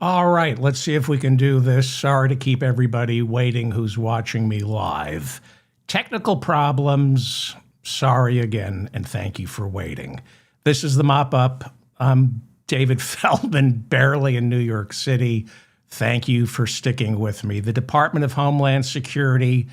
All right, let's see if we can do this. Sorry to keep everybody waiting who's watching me live. Technical problems. Sorry again, and thank you for waiting. This is the Mop Up. I'm David Feldman, barely in New York City. Thank you for sticking with me. The Department of Homeland Security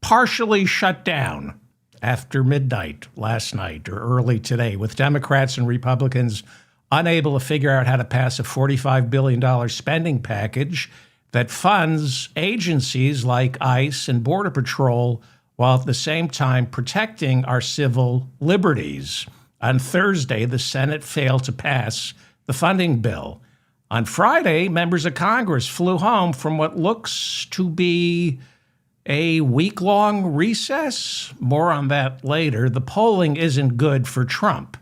partially shut down after midnight last night or early today, with Democrats and Republicans unable to figure out how to pass a $45 billion spending package that funds agencies like ICE and Border Patrol while at the same time protecting our civil liberties. On Thursday, the Senate failed to pass the funding bill. On Friday, members of Congress flew home from what looks to be a week-long recess. More on that later. The polling isn't good for Trump,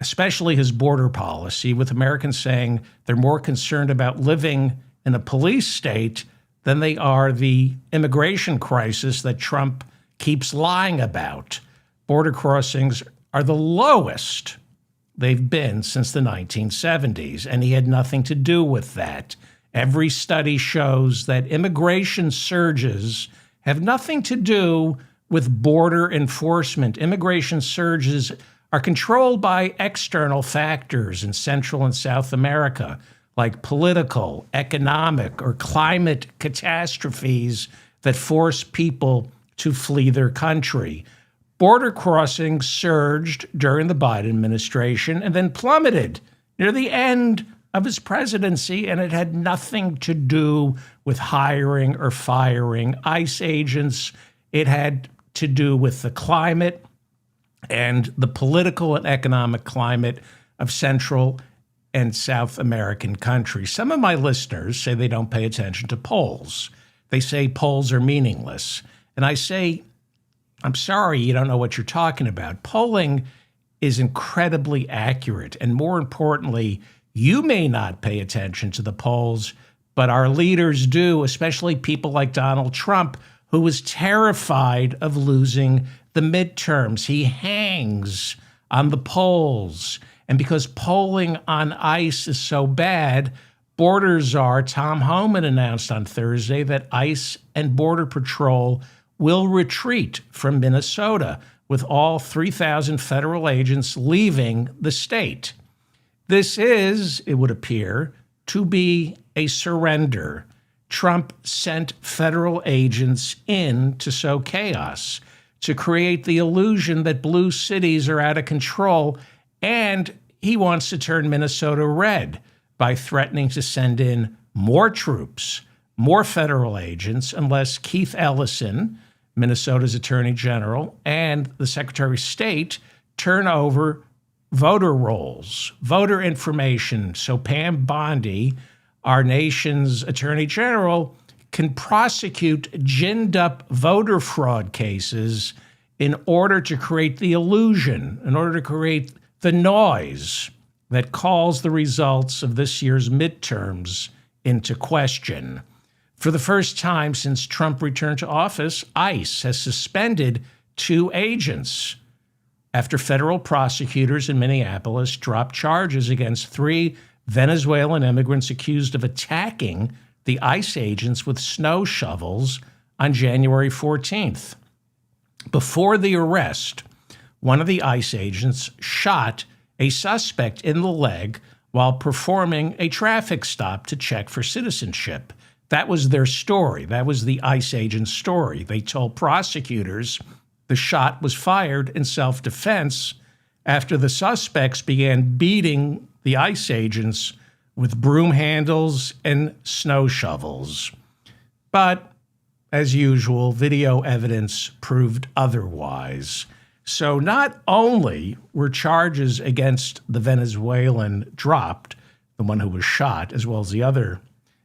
especially his border policy, with Americans saying they're more concerned about living in a police state than they are the immigration crisis that Trump keeps lying about. Border crossings are the lowest they've been since the 1970s, and he had nothing to do with that. Every study shows that immigration surges have nothing to do with border enforcement. Immigration surges are controlled by external factors in Central and South America, like political, economic, or climate catastrophes that force people to flee their country. Border crossings surged during the Biden administration and then plummeted near the end of his presidency, and it had nothing to do with hiring or firing ICE agents. It had to do with the climate and the political and economic climate of Central and South American countries. Some of my listeners say they don't pay attention to polls. They say polls are meaningless. And I say, I'm sorry, you don't know what you're talking about. Polling is incredibly accurate. And more importantly, you may not pay attention to the polls, but our leaders do, especially people like Donald Trump, who was terrified of losing the midterms. He hangs on the polls. And because polling on ICE is so bad, Border Czar Tom Homan announced on Thursday that ICE and Border Patrol will retreat from Minnesota, with all 3,000 federal agents leaving the state. This is, it would appear, to be a surrender. Trump sent federal agents in to sow chaos, to create the illusion that blue cities are out of control, and he wants to turn Minnesota red by threatening to send in more troops, more federal agents, unless Keith Ellison, Minnesota's Attorney General, and the Secretary of State turn over voter rolls, voter information, so Pam Bondi, our nation's Attorney General, can prosecute ginned-up voter fraud cases in order to create the illusion, in order to create the noise that calls the results of this year's midterms into question. For the first time since Trump returned to office, ICE has suspended 2 agents after federal prosecutors in Minneapolis dropped charges against 3 Venezuelan immigrants accused of attacking the ICE agents with snow shovels on January 14th. Before the arrest, one of the ICE agents shot a suspect in the leg while performing a traffic stop to check for citizenship. That was their story. That was the ICE agent's story. They told prosecutors the shot was fired in self-defense after the suspects began beating the ICE agents with broom handles and snow shovels. But, as usual, video evidence proved otherwise. So not only were charges against the Venezuelan dropped, the one who was shot, as well as the other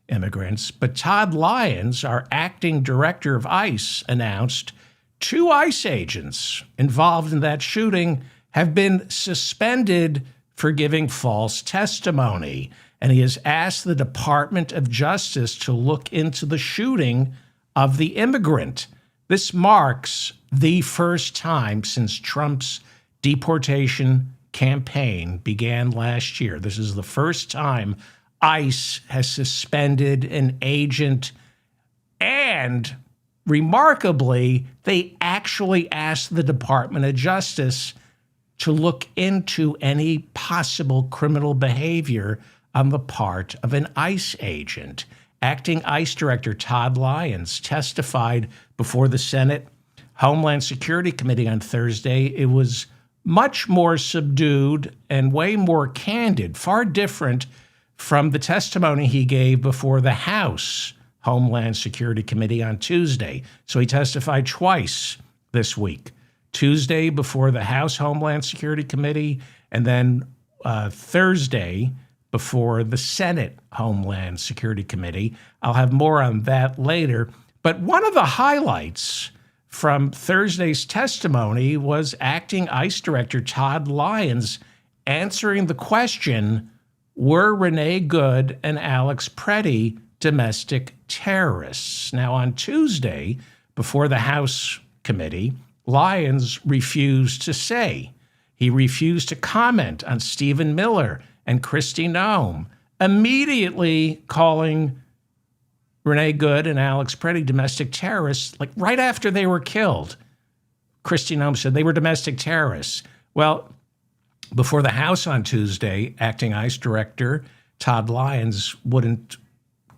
immigrants, but Todd Lyons, our acting director of ICE, announced 2 ICE agents involved in that shooting have been suspended for giving false testimony. And he has asked the Department of Justice to look into the shooting of the immigrant. This marks the first time since Trump's deportation campaign began last year. This is the first time ICE has suspended an agent, and remarkably, they actually asked the Department of Justice to look into any possible criminal behavior on the part of an ICE agent. Acting ICE Director Todd Lyons testified before the Senate Homeland Security Committee on Thursday. It was much more subdued and way more candid, far different from the testimony he gave before the House Homeland Security Committee on Tuesday. So he testified twice this week. Tuesday before the House Homeland Security Committee, and then Thursday before the Senate Homeland Security Committee. I'll have more on that later. But one of the highlights from Thursday's testimony was Acting ICE Director Todd Lyons answering the question, were Renee Good and Alex Preddy domestic terrorists? Now, on Tuesday, before the House committee, Lyons refused to say. He refused to comment on Stephen Miller and Kristi Noem, immediately calling Renee Good and Alex Preddy domestic terrorists, like right after they were killed. Kristi Noem said they were domestic terrorists. Well, before the House on Tuesday, Acting ICE Director Todd Lyons wouldn't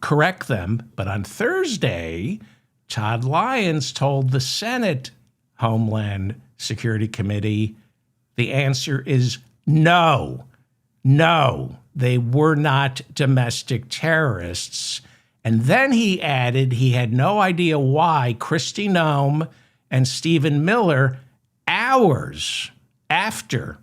correct them. But on Thursday, Todd Lyons told the Senate Homeland Security Committee the answer is no. No, they were not domestic terrorists. And then he added he had no idea why Kristi Noem and Stephen Miller, hours after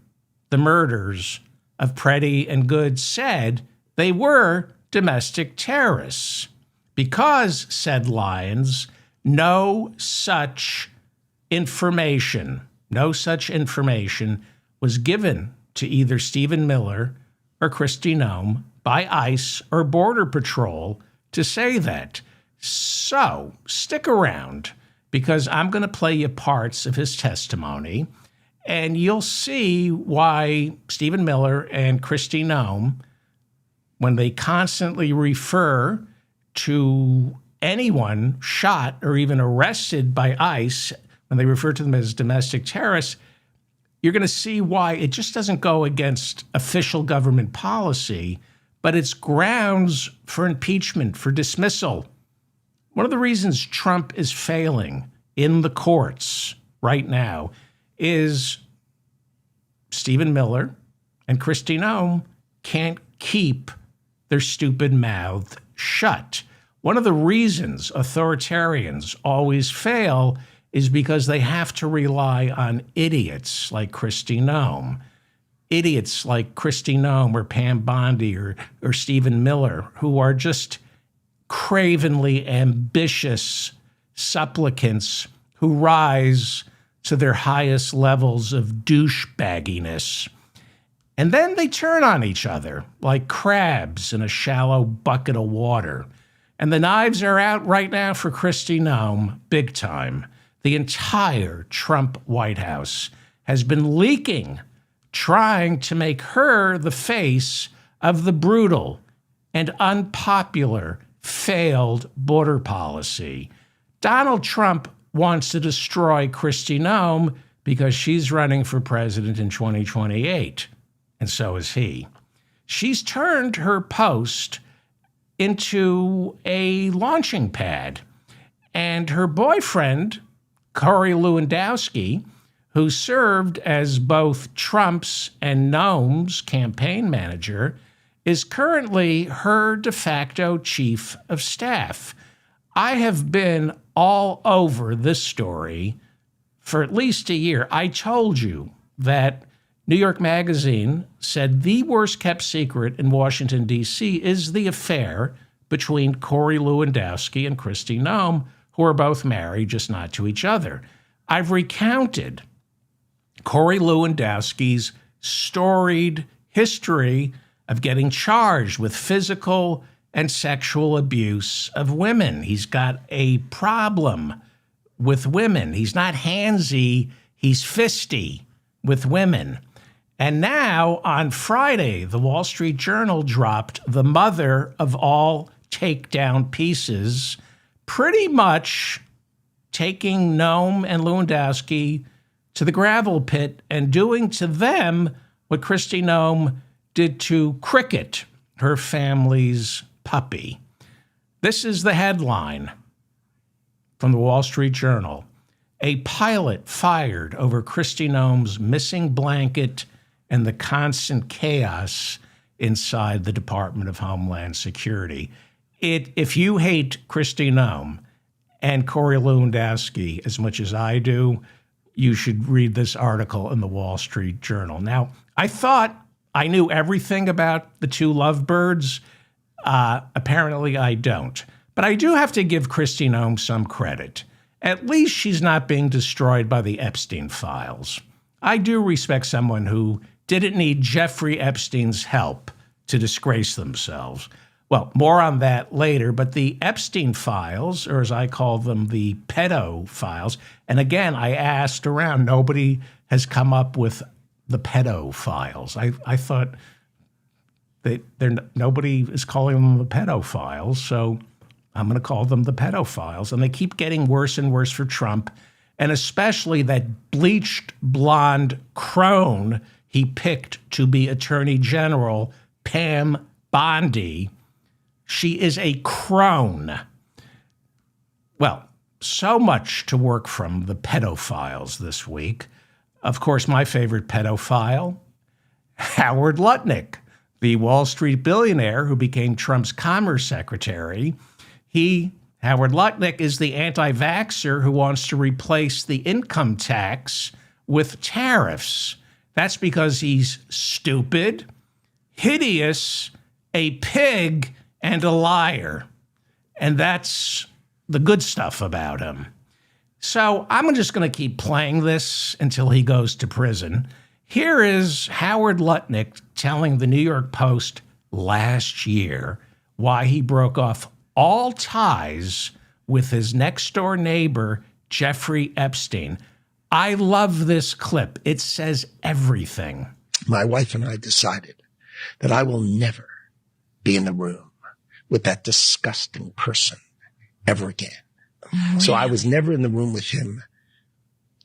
the murders of Preddy and Good, said they were domestic terrorists. Because, said Lyons, no such information was given to either Stephen Miller or Kristi Noem by ICE or Border Patrol to say that. So stick around, because I'm going to play you parts of his testimony, and you'll see why Stephen Miller and Kristi Noem, when they constantly refer to anyone shot or even arrested by ICE, when they refer to them as domestic terrorists, you're going to see why it just doesn't go against official government policy, but it's grounds for impeachment, for dismissal. One of the reasons Trump is failing in the courts right now is Stephen Miller and Kristi Noem can't keep their stupid mouth shut. One of the reasons authoritarians always fail is because they have to rely on idiots like Kristi Noem. Idiots like Kristi Noem or Pam Bondi or Stephen Miller, who are just cravenly ambitious supplicants who rise to their highest levels of douchebagginess. And then they turn on each other like crabs in a shallow bucket of water. And the knives are out right now for Kristi Noem, big time. The entire Trump White House has been leaking, trying to make her the face of the brutal and unpopular failed border policy. Donald Trump wants to destroy Kristi Noem because she's running for president in 2028, and so is he. She's turned her post into a launching pad, and her boyfriend, Corey Lewandowski, who served as both Trump's and Noem's campaign manager, is currently her de facto chief of staff. I have been all over this story for at least a year. I told you that New York Magazine said the worst kept secret in Washington, D.C. is the affair between Corey Lewandowski and Kristi Noem, who are both married, just not to each other. I've recounted Corey Lewandowski's storied history of getting charged with physical and sexual abuse of women. He's got a problem with women. He's not handsy, he's fisty with women. And now on Friday, the Wall Street Journal dropped the mother of all takedown pieces, pretty much taking Noam and Lewandowski to the gravel pit and doing to them what Kristi Noem did to Cricket, her family's puppy. This is the headline from the Wall Street Journal. A pilot fired over Kristi Noem's missing blanket and the constant chaos inside the Department of Homeland Security. If you hate Kristi Noem and Corey Lewandowski as much as I do, you should read this article in the Wall Street Journal. Now, I thought I knew everything about the two lovebirds. Apparently, I don't. But I do have to give Kristi Noem some credit. At least she's not being destroyed by the Epstein files. I do respect someone who didn't need Jeffrey Epstein's help to disgrace themselves. Well, more on that later, but the Epstein files, or as I call them, the pedo files, and again, I asked around, nobody has come up with the pedo files. I thought that nobody is calling them the pedophiles, so I'm going to call them the pedophiles. And they keep getting worse and worse for Trump, and especially that bleached blonde crone he picked to be Attorney General, Pam Bondi. She is a crone. Well, so much to work from the pedophiles this week. Of course, my favorite pedophile, Howard Lutnick, the Wall Street billionaire who became Trump's commerce secretary. Howard Lutnick, is the anti-vaxxer who wants to replace the income tax with tariffs. That's because he's stupid, hideous, a pig, and a liar. And that's the good stuff about him. So I'm just going to keep playing this until he goes to prison. Here is Howard Lutnick telling the New York Post last year why he broke off all ties with his next-door neighbor, Jeffrey Epstein. I love this clip. It says everything. My wife and I decided that I will never be in the room with that disgusting person ever again. Oh, so I was never in the room with him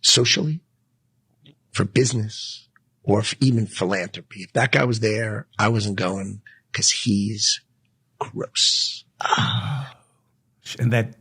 socially, for business, or even philanthropy. If that guy was there, I wasn't going because he's gross. And that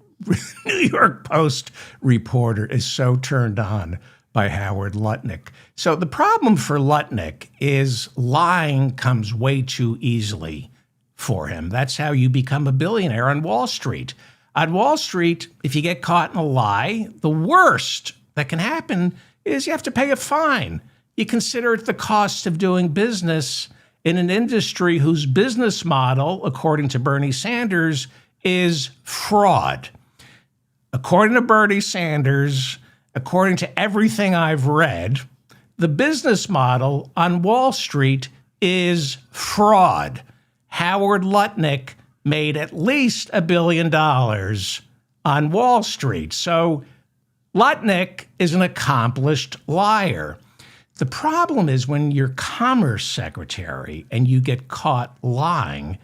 New York Post reporter is so turned on by Howard Lutnick. So the problem for Lutnick is lying comes way too easily for him. That's how you become a billionaire on Wall Street. On Wall Street, if you get caught in a lie, the worst that can happen is you have to pay a fine. You consider it the cost of doing business in an industry whose business model, according to Bernie Sanders, is fraud. According to Bernie Sanders, according to everything I've read, the business model on Wall Street is fraud. Howard Lutnick made at least $1 billion on Wall Street. So Lutnick is an accomplished liar. The problem is when you're commerce secretary and you get caught lying,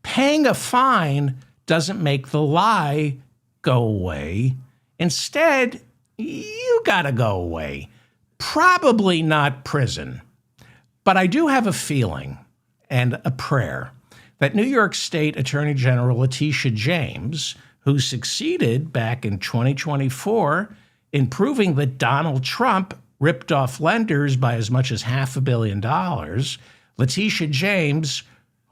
paying a fine doesn't make the lie go away. Instead, you gotta go away. Probably not prison. But I do have a feeling and a prayer that New York State Attorney General Letitia James, who succeeded back in 2024 in proving that Donald Trump ripped off lenders by as much as $500 million, Letitia James,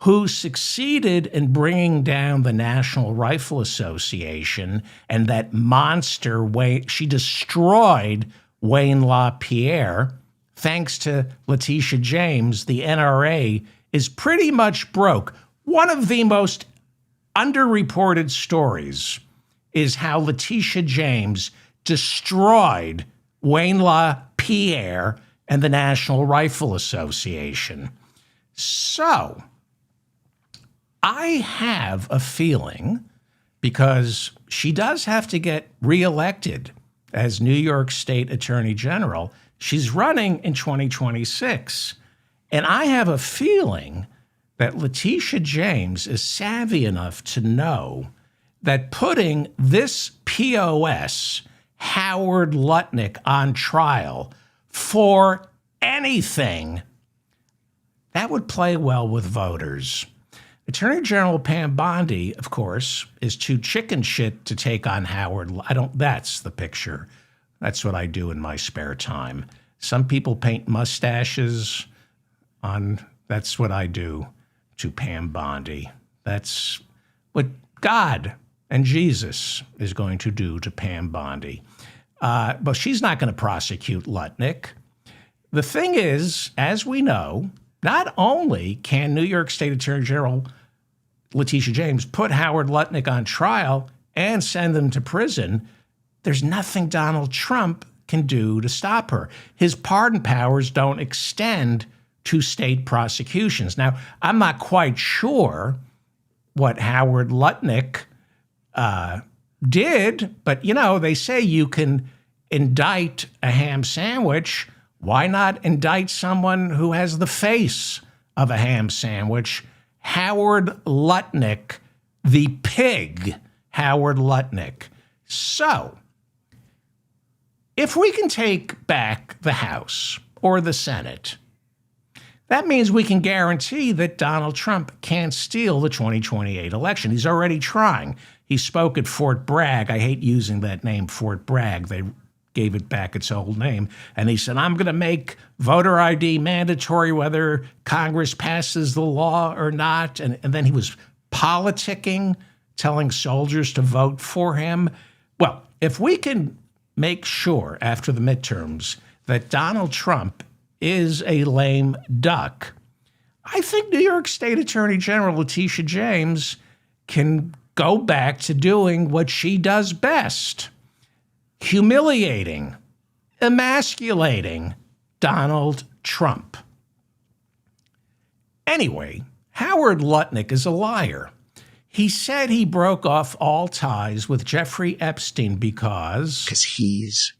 who succeeded in bringing down the National Rifle Association and that monster she destroyed Wayne LaPierre. Thanks to Letitia James, the NRA is pretty much broke. One of the most underreported stories is how Letitia James destroyed Wayne LaPierre and the National Rifle Association. So I have a feeling, because she does have to get reelected as New York State Attorney General, She's running in 2026. And I have a feeling that Letitia James is savvy enough to know that putting this POS, Howard Lutnick, on trial for anything, that would play well with voters. Attorney General Pam Bondi, of course, is too chicken shit to take on Howard. That's the picture. That's what I do in my spare time. Some people paint mustaches on, that's what I do to Pam Bondi. That's what God and Jesus is going to do to Pam Bondi. But she's not going to prosecute Lutnick. The thing is, as we know, not only can New York State Attorney General Letitia James put Howard Lutnick on trial and send him to prison, there's nothing Donald Trump can do to stop her. His pardon powers don't extend to state prosecutions. Now, I'm not quite sure what Howard Lutnick did, but, they say you can indict a ham sandwich. Why not indict someone who has the face of a ham sandwich? Howard Lutnick, the pig, Howard Lutnick. So, if we can take back the House or the Senate, that means we can guarantee that Donald Trump can't steal the 2028 election. He's already trying. He spoke at Fort Bragg. I hate using that name, Fort Bragg. They gave it back its old name. And he said, I'm going to make voter ID mandatory whether Congress passes the law or not. And then he was politicking, telling soldiers to vote for him. Well, if we can make sure after the midterms that Donald Trump is a lame duck, I think New York State Attorney General Letitia James can go back to doing what she does best: humiliating, emasculating Donald Trump. Anyway, Howard Lutnick is a liar. He said he broke off all ties with Jeffrey Epstein because he's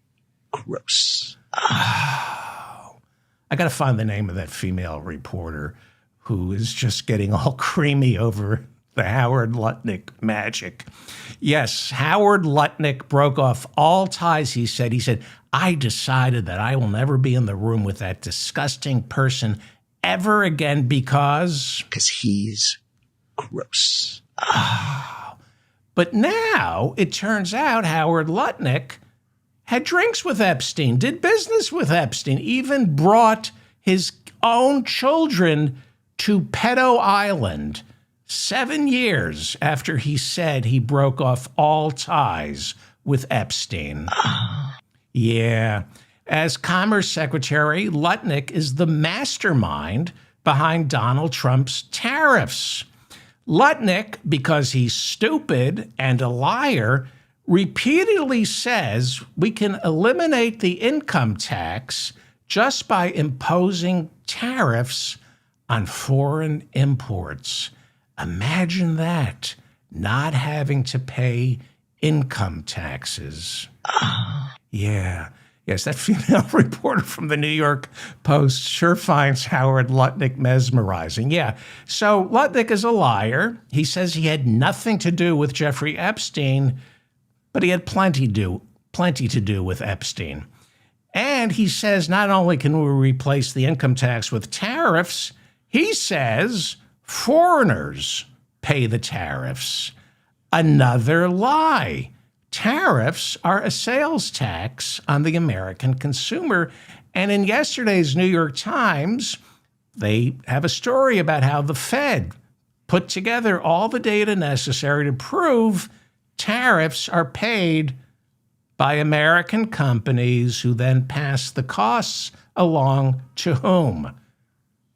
gross. I got to find the name of that female reporter who is just getting all creamy over the Howard Lutnick magic. Yes, Howard Lutnick broke off all ties, he said. He said, I decided that I will never be in the room with that disgusting person ever again because he's gross. But now it turns out Howard Lutnick had drinks with Epstein, did business with Epstein, even brought his own children to Pedo Island 7 years after he said he broke off all ties with Epstein. Yeah. As Commerce Secretary, Lutnick is the mastermind behind Donald Trump's tariffs. Lutnick, because he's stupid and a liar, repeatedly says we can eliminate the income tax just by imposing tariffs on foreign imports. Imagine that, not having to pay income taxes. Yeah. Yes, that female reporter from the New York Post sure finds Howard Lutnick mesmerizing. Yeah, so Lutnick is a liar. He says he had nothing to do with Jeffrey Epstein, but he had plenty to do with Epstein. And he says not only can we replace the income tax with tariffs, he says foreigners pay the tariffs. Another lie. Tariffs are a sales tax on the American consumer. And in yesterday's New York Times, they have a story about how the Fed put together all the data necessary to prove tariffs are paid by American companies who then pass the costs along to whom?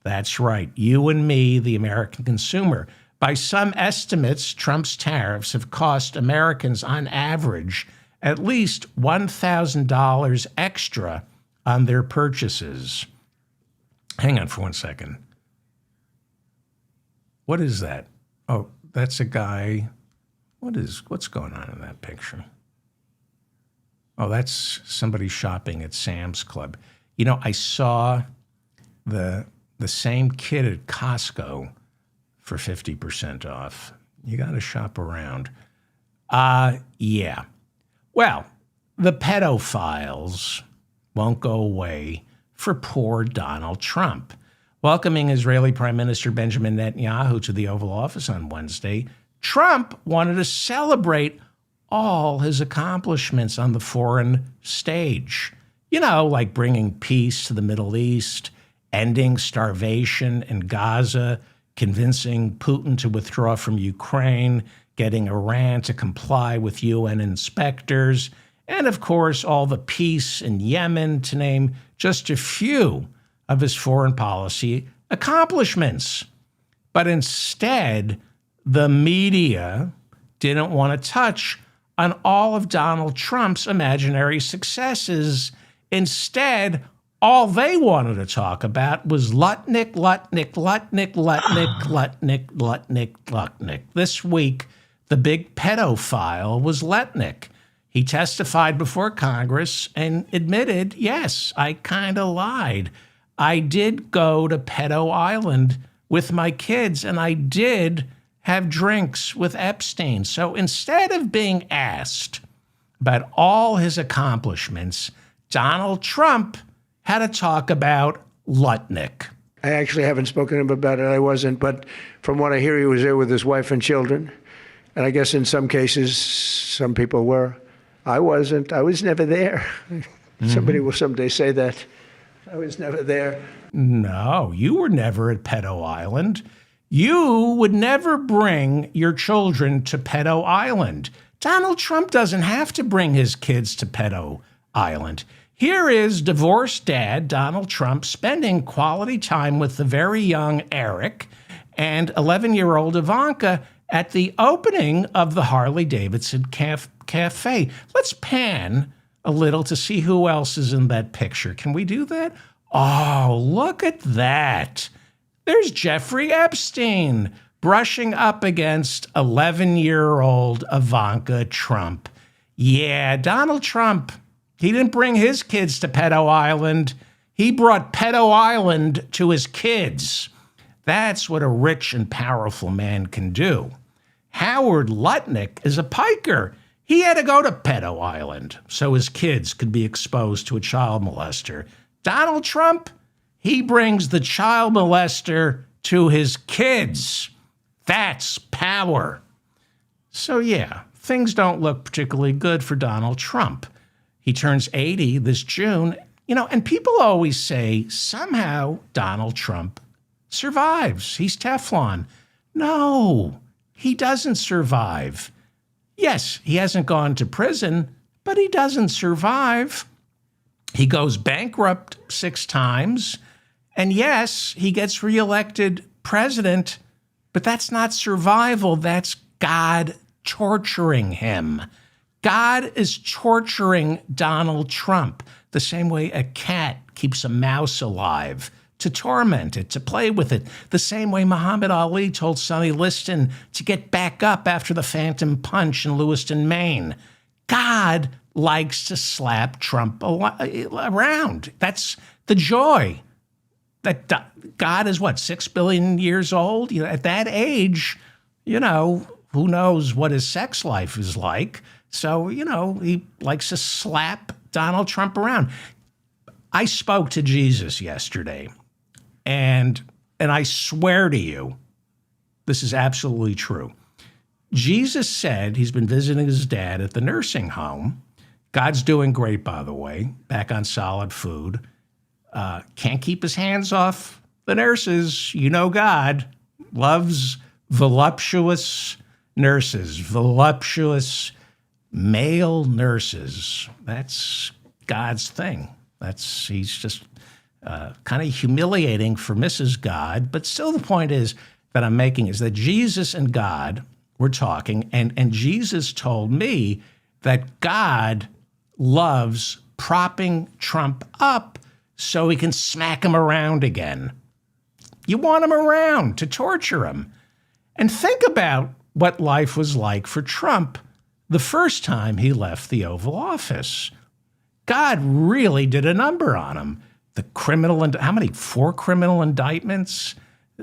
That's right, you and me, the American consumer. By some estimates, Trump's tariffs have cost Americans on average at least $1,000 extra on their purchases. Hang on for 1 second. What is that? Oh, that's a guy. What's going on in that picture? Oh, that's somebody shopping at Sam's Club. I saw the same kid at Costco for 50% off. You got to shop around. Yeah. Well, the pedophiles won't go away for poor Donald Trump. Welcoming Israeli Prime Minister Benjamin Netanyahu to the Oval Office on Wednesday, Trump wanted to celebrate all his accomplishments on the foreign stage. Like bringing peace to the Middle East, ending starvation in Gaza, convincing Putin to withdraw from Ukraine, getting Iran to comply with UN inspectors, and of course, all the peace in Yemen, to name just a few of his foreign policy accomplishments. But instead, the media didn't want to touch on all of Donald Trump's imaginary successes. Instead, all they wanted to talk about was Lutnick, Lutnick, Lutnick, Lutnick, Lutnick, Lutnick, Lutnick. This week, the big pedophile was Lutnick. He testified before Congress and admitted, yes, I kind of lied. I did go to Pedo Island with my kids, and I did have drinks with Epstein. So instead of being asked about all his accomplishments, Donald Trump had to talk about Lutnick. I actually haven't spoken to him about it. I wasn't. But from what I hear, he was there with his wife and children. And I guess in some cases, some people were. I wasn't. I was never there. Somebody will someday say that. I was never there. No, you were never at Pedo Island. You would never bring your children to Pedo Island. Donald Trump doesn't have to bring his kids to Pedo Island. Here is divorced dad Donald Trump spending quality time with the very young Eric and 11-year-old Ivanka at the opening of the Harley-Davidson Cafe. Let's pan a little to see who else is in that picture. Can we do that? Oh, look at that. There's Jeffrey Epstein brushing up against 11-year-old Ivanka Trump. Yeah, Donald Trump, he didn't bring his kids to Pedo Island. He brought Pedo Island to his kids. That's what a rich and powerful man can do. Howard Lutnick is a piker. He had to go to Pedo Island so his kids could be exposed to a child molester. Donald Trump, he brings the child molester to his kids. That's power. So yeah, things don't look particularly good for Donald Trump. He turns 80 this June, and people always say somehow Donald Trump survives. He's Teflon. No, he doesn't survive. Yes, he hasn't gone to prison, but he doesn't survive. He goes bankrupt 6 times. And yes, he gets reelected president, but that's not survival. That's God torturing him. God is torturing Donald Trump the same way a cat keeps a mouse alive to torment it, to play with it, the same way Muhammad Ali told Sonny Liston to get back up after the Phantom Punch in Lewiston, Maine. God likes to slap Trump around. That's the joy. That God is 6 billion years old? At that age, who knows what his sex life is like. So, he likes to slap Donald Trump around. I spoke to Jesus yesterday, and I swear to you, this is absolutely true. Jesus said he's been visiting his dad at the nursing home. God's doing great, by the way, back on solid food. Can't keep his hands off the nurses. God loves voluptuous nurses, voluptuous male nurses. That's God's thing. He's just kind of humiliating for Mrs. God. But still the point is that I'm making is that Jesus and God were talking, and Jesus told me that God loves propping Trump up so he can smack him around again. You want him around to torture him. And think about what life was like for Trump the first time he left the Oval Office. God really did a number on him. the criminal, how many? 4 criminal indictments,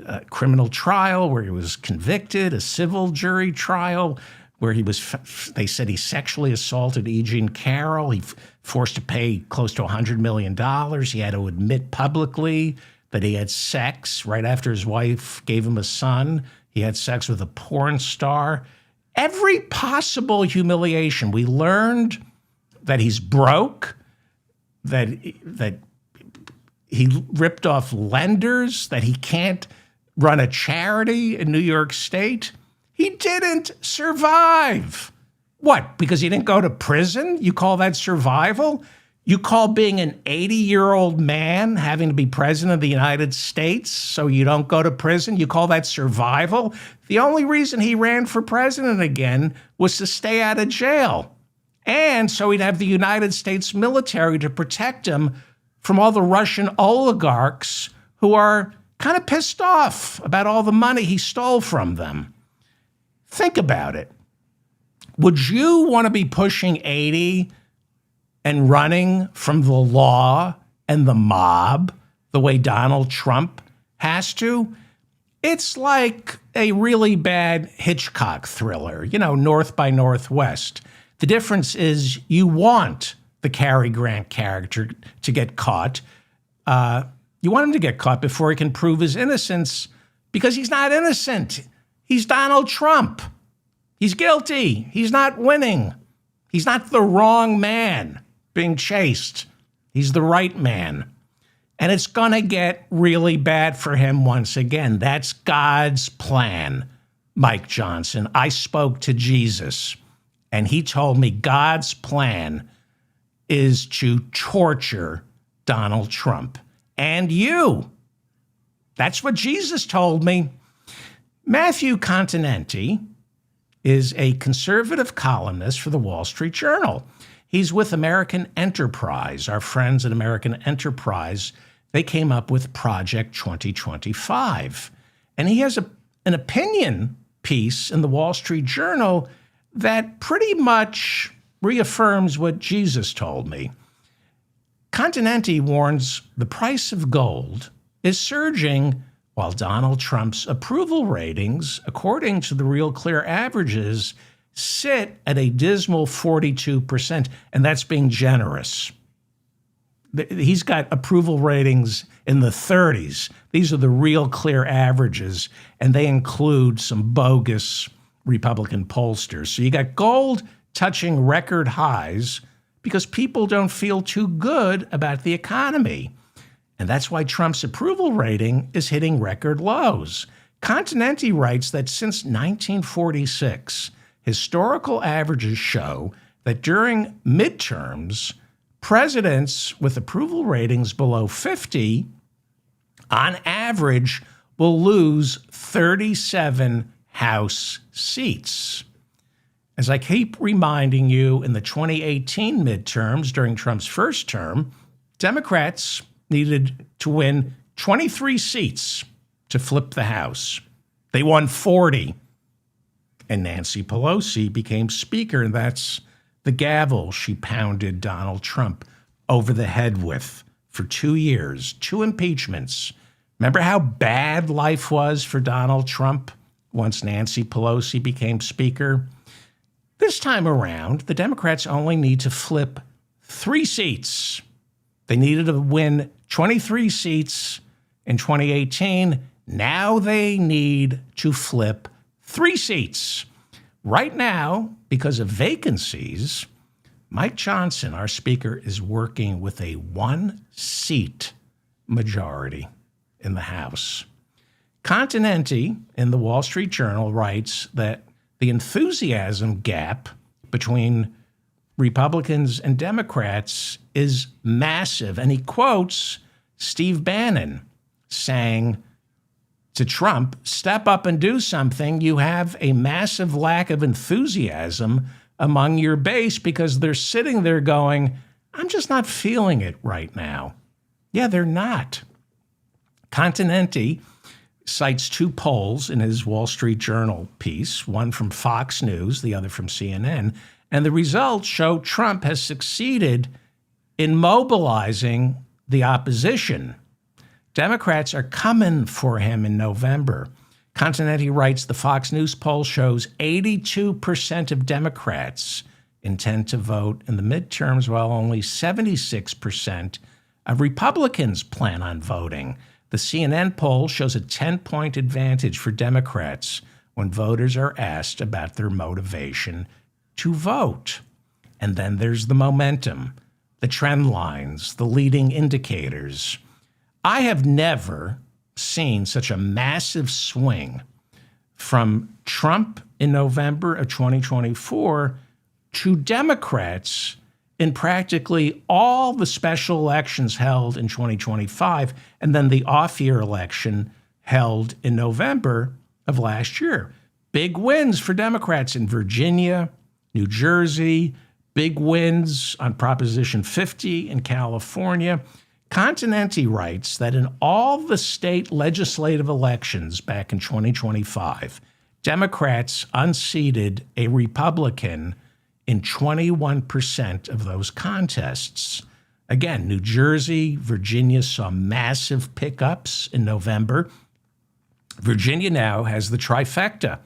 a criminal trial where he was convicted, a civil jury trial where they said he sexually assaulted E. Jean Carroll. He forced to pay close to $100 million. He had to admit publicly that he had sex right after his wife gave him a son. He had sex with a porn star. Every possible humiliation. We learned that he's broke, that he ripped off lenders, that he can't run a charity in New York State. He didn't survive. What? Because he didn't go to prison? You call that survival? You call being an 80-year-old man having to be president of the United States so you don't go to prison? You call that survival? The only reason he ran for president again was to stay out of jail. And so he'd have the United States military to protect him from all the Russian oligarchs who are kind of pissed off about all the money he stole from them. Think about it. Would you want to be pushing 80 and running from the law and the mob the way Donald Trump has to? It's like a really bad Hitchcock thriller, North by Northwest. The difference is you want the Cary Grant character to get caught. You want him to get caught before he can prove his innocence because he's not innocent. He's Donald Trump. He's guilty. He's not winning. He's not the wrong man being chased. He's the right man. And it's going to get really bad for him once again. That's God's plan, Mike Johnson. I spoke to Jesus, and he told me God's plan is to torture Donald Trump and you. That's what Jesus told me. Matthew Continenti is a conservative columnist for the Wall Street Journal. He's with American Enterprise, our friends at American Enterprise. They came up with Project 2025. And he has an opinion piece in the Wall Street Journal that pretty much reaffirms what Jesus told me. Continenti warns the price of gold is surging while Donald Trump's approval ratings, according to the Real Clear averages, sit at a dismal 42%, and that's being generous. He's got approval ratings in the 30s. These are the Real Clear averages, and they include some bogus Republican pollsters. So you got gold touching record highs because people don't feel too good about the economy. And that's why Trump's approval rating is hitting record lows. Continenti writes that since 1946, historical averages show that during midterms, presidents with approval ratings below 50, on average, will lose 37 House seats. As I keep reminding you, in the 2018 midterms during Trump's first term, Democrats needed to win 23 seats to flip the House. They won 40. And Nancy Pelosi became Speaker, and that's the gavel she pounded Donald Trump over the head with for 2 years, 2 impeachments. Remember how bad life was for Donald Trump once Nancy Pelosi became Speaker? This time around, the Democrats only need to flip 3 seats. They needed to win 23 seats in 2018. Now they need to flip 3 seats. Right now, because of vacancies, Mike Johnson, our Speaker, is working with a 1-seat majority in the House. Continenti in the Wall Street Journal writes that the enthusiasm gap between Republicans and Democrats is massive. And he quotes Steve Bannon saying to Trump, step up and do something. You have a massive lack of enthusiasm among your base because they're sitting there going, I'm just not feeling it right now. Yeah, they're not. Continenti cites 2 polls in his Wall Street Journal piece, one from Fox News, the other from CNN, and the results show Trump has succeeded in mobilizing the opposition. Democrats are coming for him in November. Continetti writes, the Fox News poll shows 82% of Democrats intend to vote in the midterms, while only 76% of Republicans plan on voting. The CNN poll shows a 10-point advantage for Democrats when voters are asked about their motivation to vote. And then there's the momentum, the trend lines, the leading indicators. I have never seen such a massive swing from Trump in November of 2024 to Democrats in practically all the special elections held in 2025, and then the off-year election held in November of last year. Big wins for Democrats in Virginia, New Jersey, big wins on Proposition 50 in California. Continetti writes that in all the state legislative elections back in 2025, Democrats unseated a Republican in 21% of those contests. Again, New Jersey, Virginia saw massive pickups in November. Virginia now has the trifecta.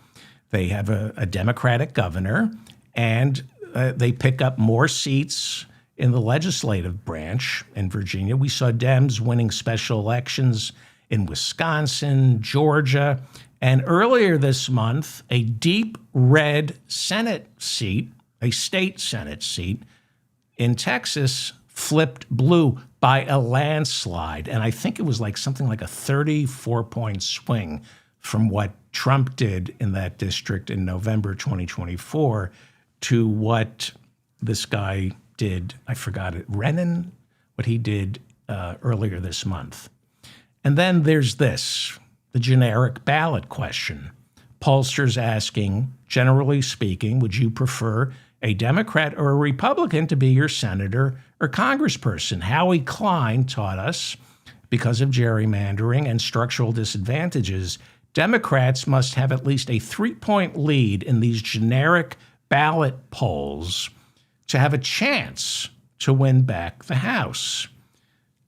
They have a Democratic governor, and they pick up more seats in the legislative branch in Virginia. We saw Dems winning special elections in Wisconsin, Georgia, and earlier this month, a deep red Senate seat, a state Senate seat in Texas, flipped blue by a landslide. And I think it was like something like a 34-point swing from what Trump did in that district in November 2024 to what this guy did, I forgot it, Rennan, what he did earlier this month. And then there's this, the generic ballot question. Pollsters asking, generally speaking, would you prefer a Democrat or a Republican to be your senator or congressperson? Howie Klein taught us, because of gerrymandering and structural disadvantages, Democrats must have at least a 3-point lead in these generic ballot polls to have a chance to win back the House.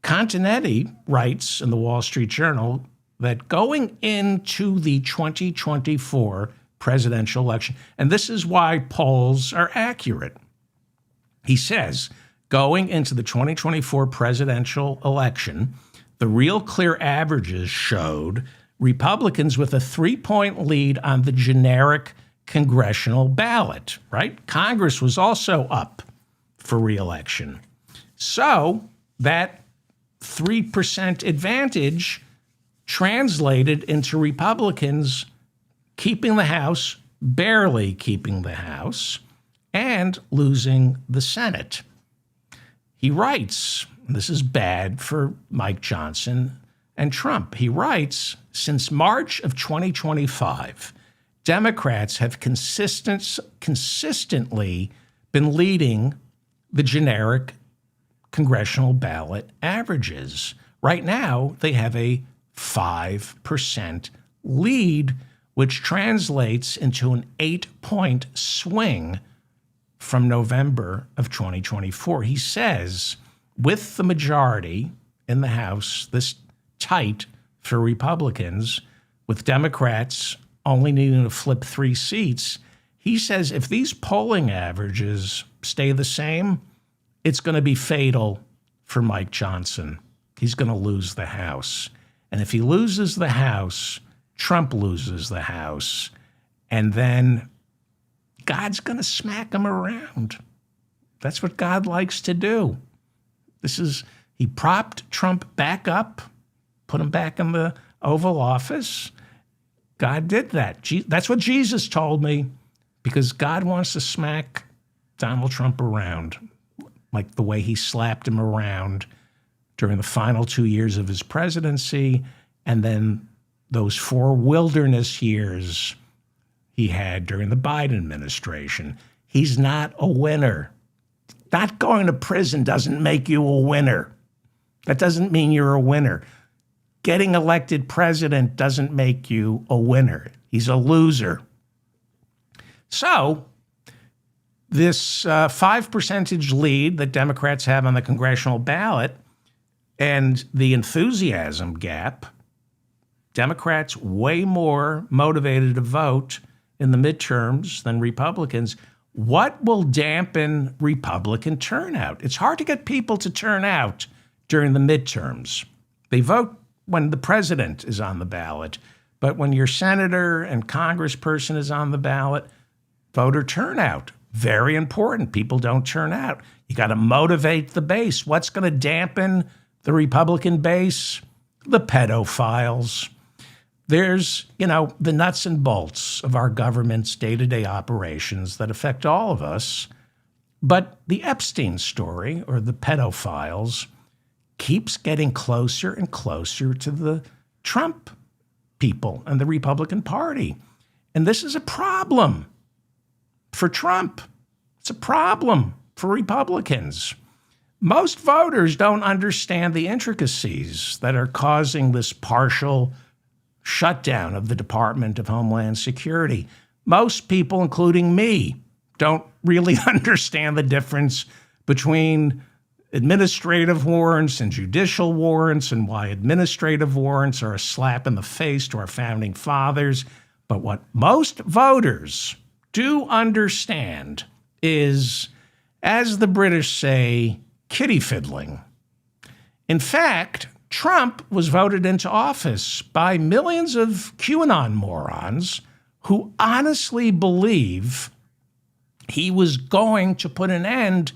Continetti writes in the Wall Street Journal that going into the 2024 presidential election, and this is why polls are accurate. He says, going into the 2024 presidential election, the real clear averages showed Republicans with a 3-point lead on the generic congressional ballot, right? Congress was also up for re-election. So that 3% advantage translated into Republicans keeping the House, barely keeping the House, and losing the Senate. He writes, and this is bad for Mike Johnson and Trump. He writes, since March of 2025, Democrats have consistently been leading the generic congressional ballot averages. Right now, they have a 5% lead, which translates into an 8-point swing from November of 2024. He says, with the majority in the House this tight for Republicans, with Democrats only needing to flip 3 seats, he says if these polling averages stay the same, it's going to be fatal for Mike Johnson. He's going to lose the House. And if he loses the House, Trump loses the House, and then God's going to smack him around. That's what God likes to do. He propped Trump back up, put him back in the Oval Office. God did that. That's what Jesus told me, because God wants to smack Donald Trump around, like the way he slapped him around during the final 2 years of his presidency, and then those 4 wilderness years he had during the Biden administration. He's not a winner. Not going to prison doesn't make you a winner. That doesn't mean you're a winner. Getting elected president doesn't make you a winner. He's a loser. So this 5% lead that Democrats have on the congressional ballot, And the enthusiasm gap, Democrats way more motivated to vote in the midterms than Republicans. What will dampen Republican turnout? It's hard to get people to turn out during the midterms. They vote when the president is on the ballot, but when your senator and congressperson is on the ballot, voter turnout, very important. People don't turn out. You got to motivate the base. What's going to dampen the Republican base? The pedophiles. There's, the nuts and bolts of our government's day-to-day operations that affect all of us. But the Epstein story, or the pedophiles, keeps getting closer and closer to the Trump people and the Republican Party. And this is a problem for Trump. It's a problem for Republicans. Most voters don't understand the intricacies that are causing this partial shutdown of the Department of Homeland Security. Most people, including me, don't really understand the difference between administrative warrants and judicial warrants and why administrative warrants are a slap in the face to our founding fathers. But what most voters do understand is, as the British say, kitty fiddling. In fact, Trump was voted into office by millions of QAnon morons who honestly believe he was going to put an end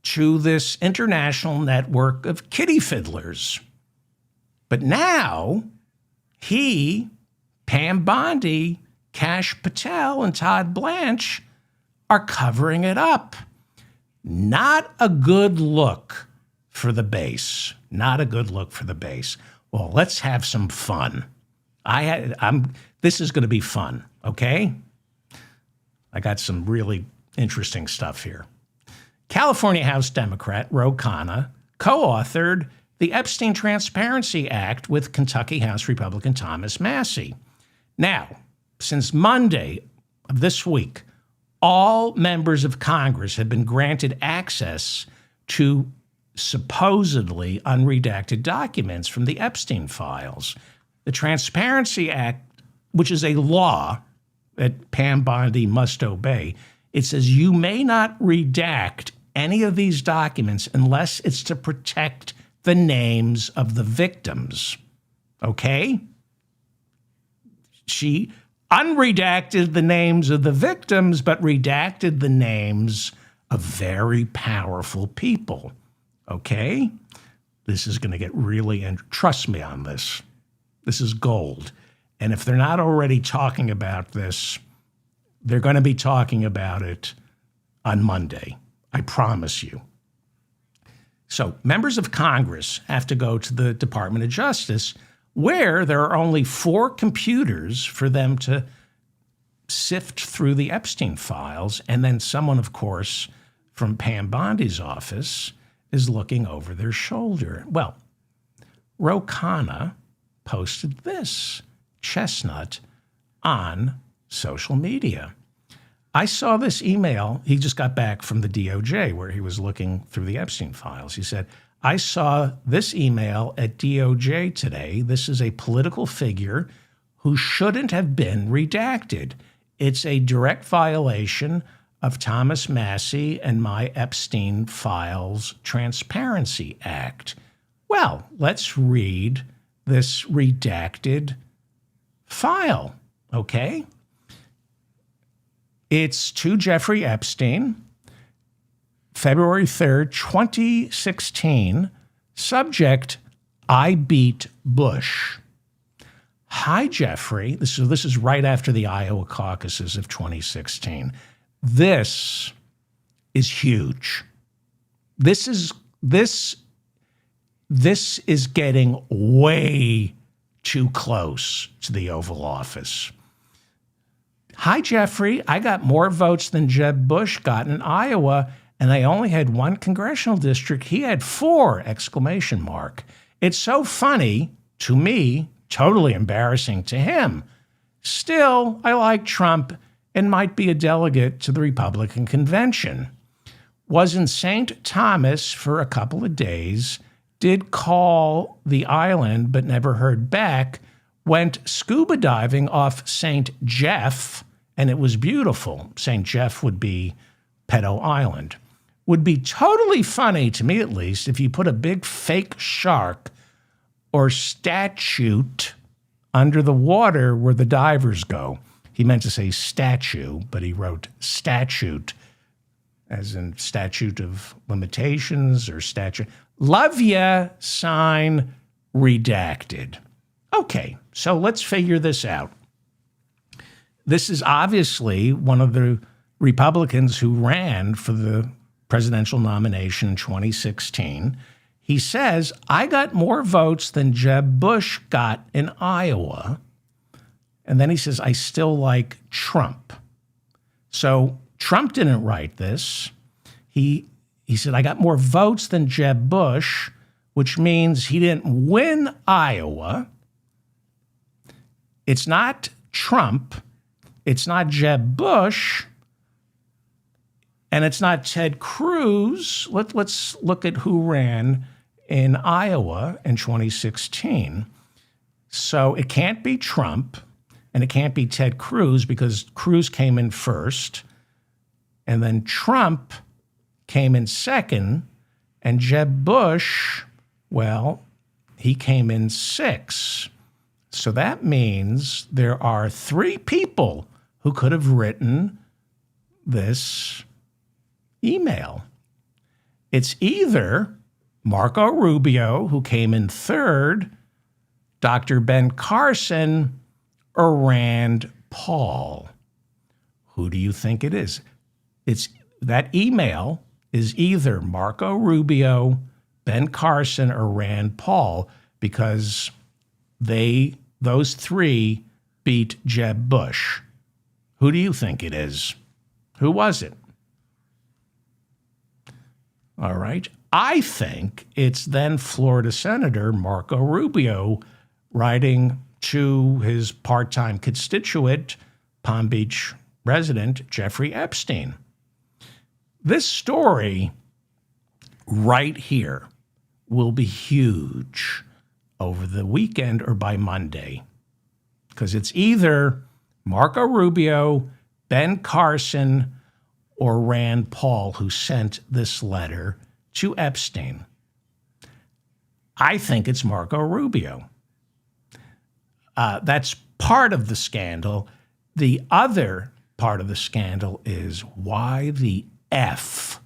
to this international network of kitty fiddlers. But now he, Pam Bondi, Kash Patel, and Todd Blanche are covering it up. Not a good look for the base. Not a good look for the base. Well, let's have some fun. This is going to be fun, okay? I got some really interesting stuff here. California House Democrat Ro Khanna co-authored the Epstein Transparency Act with Kentucky House Republican Thomas Massie. Now, since Monday of this week, all members of Congress have been granted access to supposedly unredacted documents from the Epstein files. The Transparency Act, which is a law that Pam Bondi must obey, it says you may not redact any of these documents unless it's to protect the names of the victims. Okay? She unredacted the names of the victims, but redacted the names of very powerful people. Okay? This is going to get really, and trust me on this. This is gold. And if they're not already talking about this, they're going to be talking about it on Monday. I promise you. So members of Congress have to go to the Department of Justice, where there are only 4 computers for them to sift through the Epstein files. And then someone, of course, from Pam Bondi's office is looking over their shoulder. Well, Ro Khanna posted this chestnut on social media. I saw this email. He just got back from the DOJ where he was looking through the Epstein files. He said, I saw this email at DOJ today. This is a political figure who shouldn't have been redacted. It's a direct violation of Thomas Massie and my Epstein Files Transparency Act. Well, let's read this redacted file, okay? It's to Jeffrey Epstein, February 3rd, 2016, subject, I beat Bush. Hi, Jeffrey. This is right after the Iowa caucuses of 2016. This is huge. This is getting way too close to the Oval Office. Hi, Jeffrey. I got more votes than Jeb Bush got in Iowa, and I only had 1 congressional district. He had 4! It's so funny to me, totally embarrassing to him. Still, I like Trump and might be a delegate to the Republican convention. Was in St. Thomas for a couple of days. did call the island but never heard back, went scuba diving off St. Jeff, and it was beautiful. St. Jeff would be Pedo Island. Would be totally funny, to me at least, if you put a big fake shark or statue under the water where the divers go. He meant to say statue, but he wrote statute, as in statute of limitations or statute. Love ya, sign, redacted. Okay, so let's figure this out. This is obviously one of the Republicans who ran for the presidential nomination in 2016. He says, I got more votes than Jeb Bush got in Iowa. And then he says, I still like Trump. So Trump didn't write this. He said, I got more votes than Jeb Bush, which means he didn't win Iowa. It's not Trump. It's not Jeb Bush. And it's not Ted Cruz. Let's look at who ran in Iowa in 2016. So it can't be Trump, and it can't be Ted Cruz because Cruz came in first, and then Trump came in second, and Jeb Bush, well, he came in sixth. So that means there are three people who could have written this email. It's either Marco Rubio, who came in third, Dr. Ben Carson, or Rand Paul. Who do you think it is? That email is either Marco Rubio, Ben Carson, or Rand Paul, because those three beat Jeb Bush. Who do you think it is? Who was it? All right. I think it's then Florida Senator Marco Rubio writing to his part-time constituent, Palm Beach resident Jeffrey Epstein. This story right here will be huge over the weekend or by Monday, because it's either Marco Rubio, Ben Carson, or Rand Paul who sent this letter to Epstein. I think it's Marco Rubio. That's part of the scandal. The other part of the scandal is why the F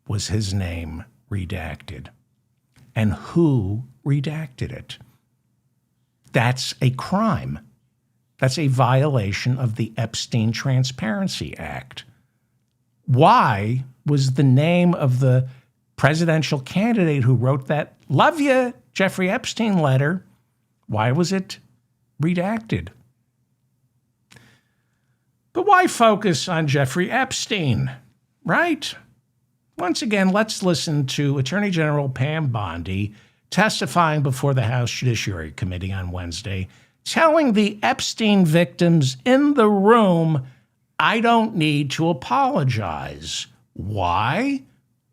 was his name redacted and who redacted it. That's a crime. That's a violation of the Epstein Transparency Act. Why was the name of the presidential candidate who wrote that "Love ya, Jeffrey Epstein" letter, why was it redacted? But why focus on Jeffrey Epstein, right? Once again, let's listen to Attorney General Pam Bondi testifying before the House Judiciary Committee on Wednesday, telling the Epstein victims in the room, I don't need to apologize. Why?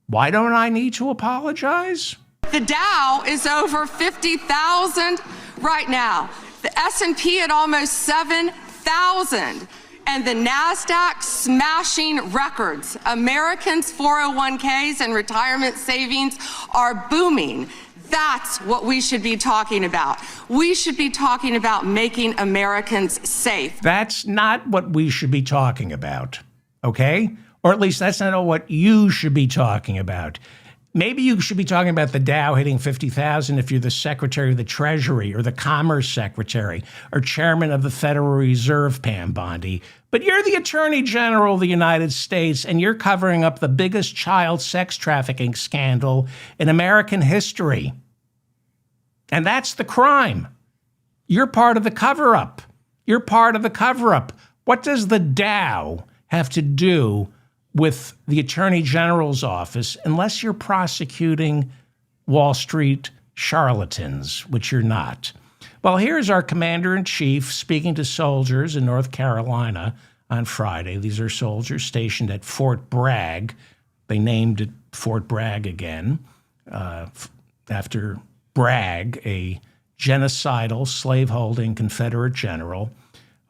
Why don't I need to apologize? The Dow is over 50,000 right now. The S&P at almost 7,000. And the NASDAQ smashing records. Americans' 401ks and retirement savings are booming. That's what we should be talking about. We should be talking about making Americans safe. That's not what we should be talking about, okay? Or at least that's not what you should be talking about. Maybe you should be talking about the Dow hitting 50,000 if you're the Secretary of the Treasury or the Commerce Secretary or Chairman of the Federal Reserve, Pam Bondi. But you're the Attorney General of the United States, and you're covering up the biggest child sex trafficking scandal in American history. And that's the crime. You're part of the cover-up. You're part of the cover-up. What does the Dow have to do with the Attorney General's office unless you're prosecuting Wall Street charlatans, which you're not? Well, here's our Commander-in-Chief speaking to soldiers in North Carolina on Friday. These are soldiers stationed at Fort Bragg. They named it Fort Bragg again. after Bragg, a genocidal, slaveholding Confederate general,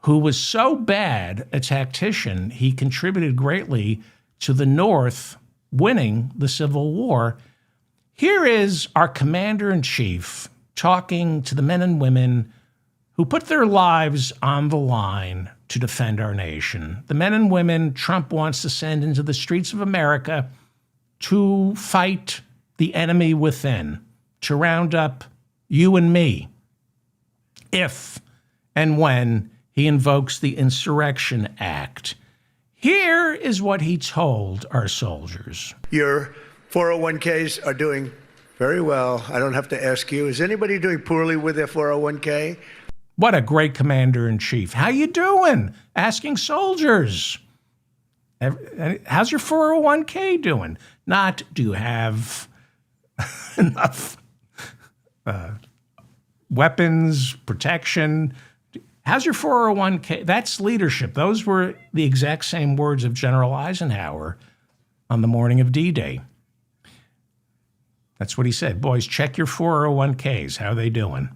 who was so bad a tactician, he contributed greatly to the North winning the Civil War. Here is our commander-in-chief talking to the men and women who put their lives on the line to defend our nation. The men and women Trump wants to send into the streets of America to fight the enemy within, to round up you and me, if and when he invokes the Insurrection Act. Here is what he told our soldiers. Your 401ks are doing very well. I don't have to ask you. Is anybody doing poorly with their 401k? What a great commander-in-chief. How you doing? Asking soldiers. How's your 401k doing? Not, do you have enough weapons, protection? How's your 401k? That's leadership. Those were the exact same words of General Eisenhower on the morning of D-Day. That's what he said. Boys, check your 401ks. How are they doing?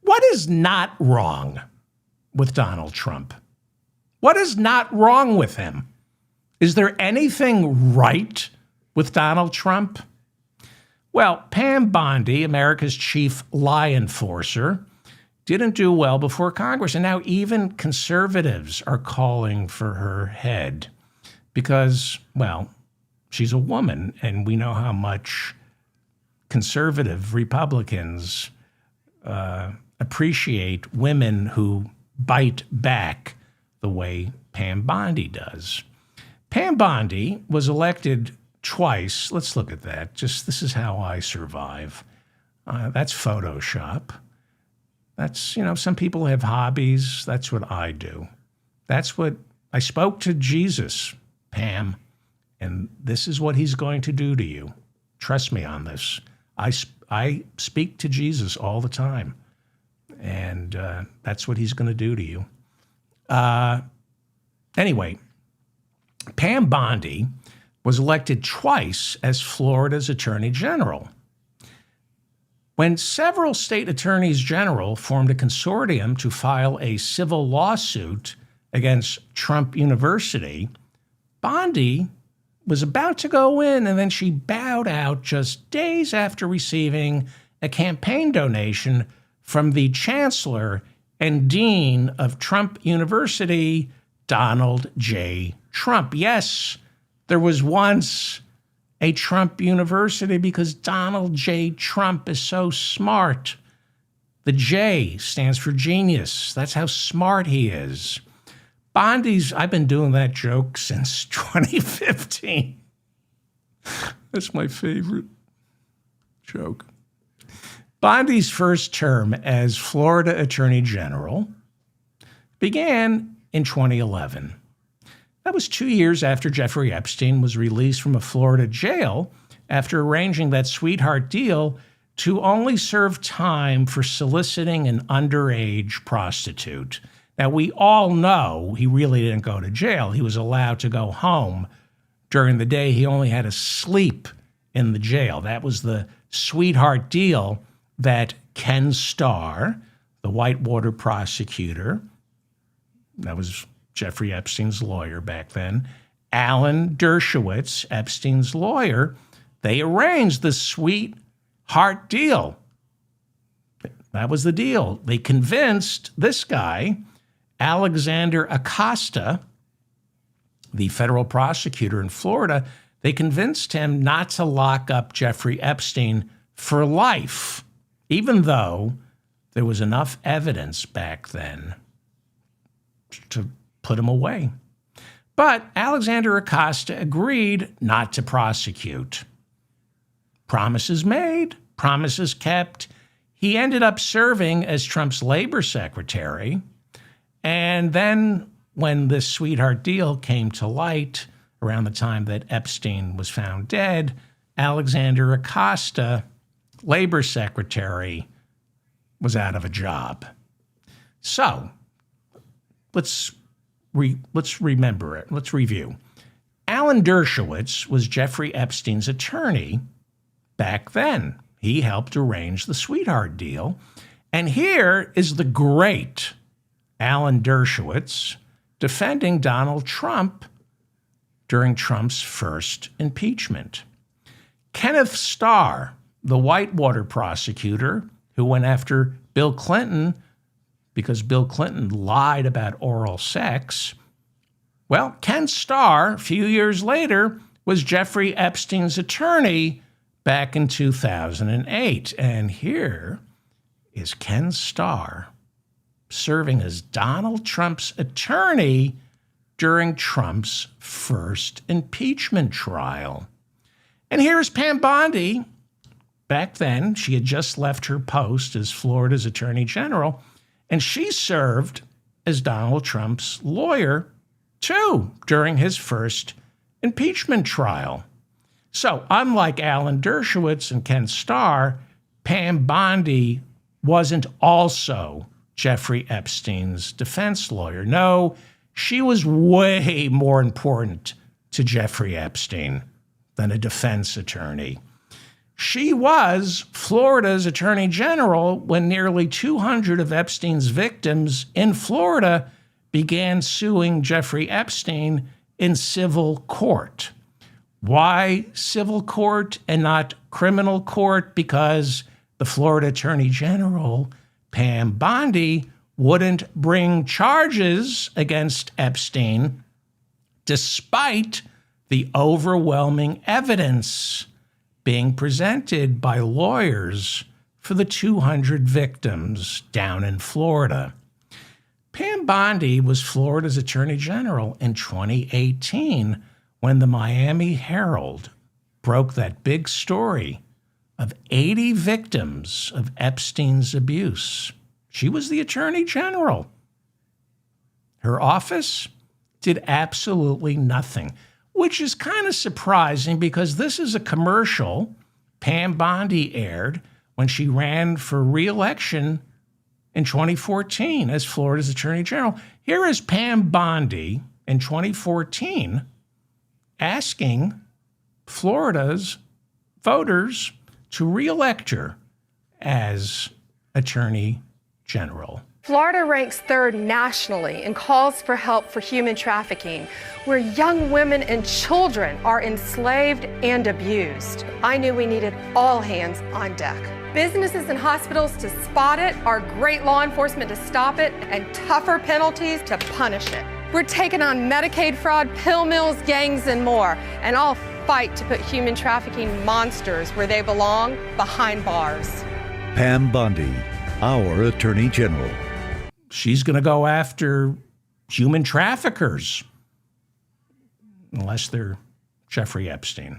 What is not wrong with Donald Trump? What is not wrong with him? Is there anything right with Donald Trump? Well, Pam Bondi, America's chief lie enforcer, didn't do well before Congress. And now even conservatives are calling for her head because, well, she's a woman. And we know how much conservative Republicans appreciate women who bite back the way Pam Bondi does. Pam Bondi was elected twice. Let's look at that. This is how I survive. That's Photoshop. That's, some people have hobbies. That's what I do. I spoke to Jesus, Pam, and this is what he's going to do to you. Trust me on this. I speak to Jesus all the time, and that's what he's going to do to you. Anyway, Pam Bondi was elected twice as Florida's Attorney General. When several state attorneys general formed a consortium to file a civil lawsuit against Trump University, Bondi was about to go in, and then she bowed out just days after receiving a campaign donation from the chancellor and dean of Trump University, Donald J. Trump. Yes, there was once a Trump University because Donald J. Trump is so smart. The J stands for genius. That's how smart he is. I've been doing that joke since 2015. That's my favorite joke. Bondi's first term as Florida Attorney General began in 2011. That was 2 years after Jeffrey Epstein was released from a Florida jail after arranging that sweetheart deal to only serve time for soliciting an underage prostitute. Now, we all know he really didn't go to jail. He was allowed to go home during the day. He only had to sleep in the jail. That was the sweetheart deal that Ken Starr, the Whitewater prosecutor, that was Jeffrey Epstein's lawyer back then, Alan Dershowitz, Epstein's lawyer, they arranged the sweetheart deal. That was the deal. They convinced this guy, Alexander Acosta, the federal prosecutor in Florida, they convinced him not to lock up Jeffrey Epstein for life, even though there was enough evidence back then to put him away. But Alexander Acosta agreed not to prosecute. Promises made, promises kept. He ended up serving as Trump's labor secretary. And then when this sweetheart deal came to light around the time that Epstein was found dead, Alexander Acosta, labor secretary, was out of a job. So let's remember it. Let's review. Alan Dershowitz was Jeffrey Epstein's attorney back then. He helped arrange the sweetheart deal. And here is the great Alan Dershowitz defending Donald Trump during Trump's first impeachment. Kenneth Starr, the Whitewater prosecutor who went after Bill Clinton because Bill Clinton lied about oral sex, well, Ken Starr, a few years later, was Jeffrey Epstein's attorney back in 2008. And here is Ken Starr serving as Donald Trump's attorney during Trump's first impeachment trial. And here's Pam Bondi. Back then, she had just left her post as Florida's Attorney General, and she served as Donald Trump's lawyer, too, during his first impeachment trial. So, unlike Alan Dershowitz and Ken Starr, Pam Bondi wasn't also Jeffrey Epstein's defense lawyer. No, she was way more important to Jeffrey Epstein than a defense attorney. She was Florida's Attorney General when nearly 200 of Epstein's victims in Florida began suing Jeffrey Epstein in civil court. Why civil court and not criminal court? Because the Florida Attorney General, Pam Bondi, wouldn't bring charges against Epstein despite the overwhelming evidence being presented by lawyers for the 200 victims down in Florida. Pam Bondi was Florida's Attorney General in 2018 when the Miami Herald broke that big story of 80 victims of Epstein's abuse. She was the Attorney General. Her office did absolutely nothing, which is kind of surprising because this is a commercial Pam Bondi aired when she ran for re-election in 2014 as Florida's Attorney General. Here is Pam Bondi in 2014 asking Florida's voters to re-elect her as Attorney General. Florida ranks third nationally in calls for help for human trafficking, where young women and children are enslaved and abused. I knew we needed all hands on deck. Businesses and hospitals to spot it, our great law enforcement to stop it, and tougher penalties to punish it. We're taking on Medicaid fraud, pill mills, gangs, and more, and I'll fight to put human trafficking monsters where they belong, behind bars. Pam Bondi, our Attorney General. She's going to go after human traffickers, unless they're Jeffrey Epstein.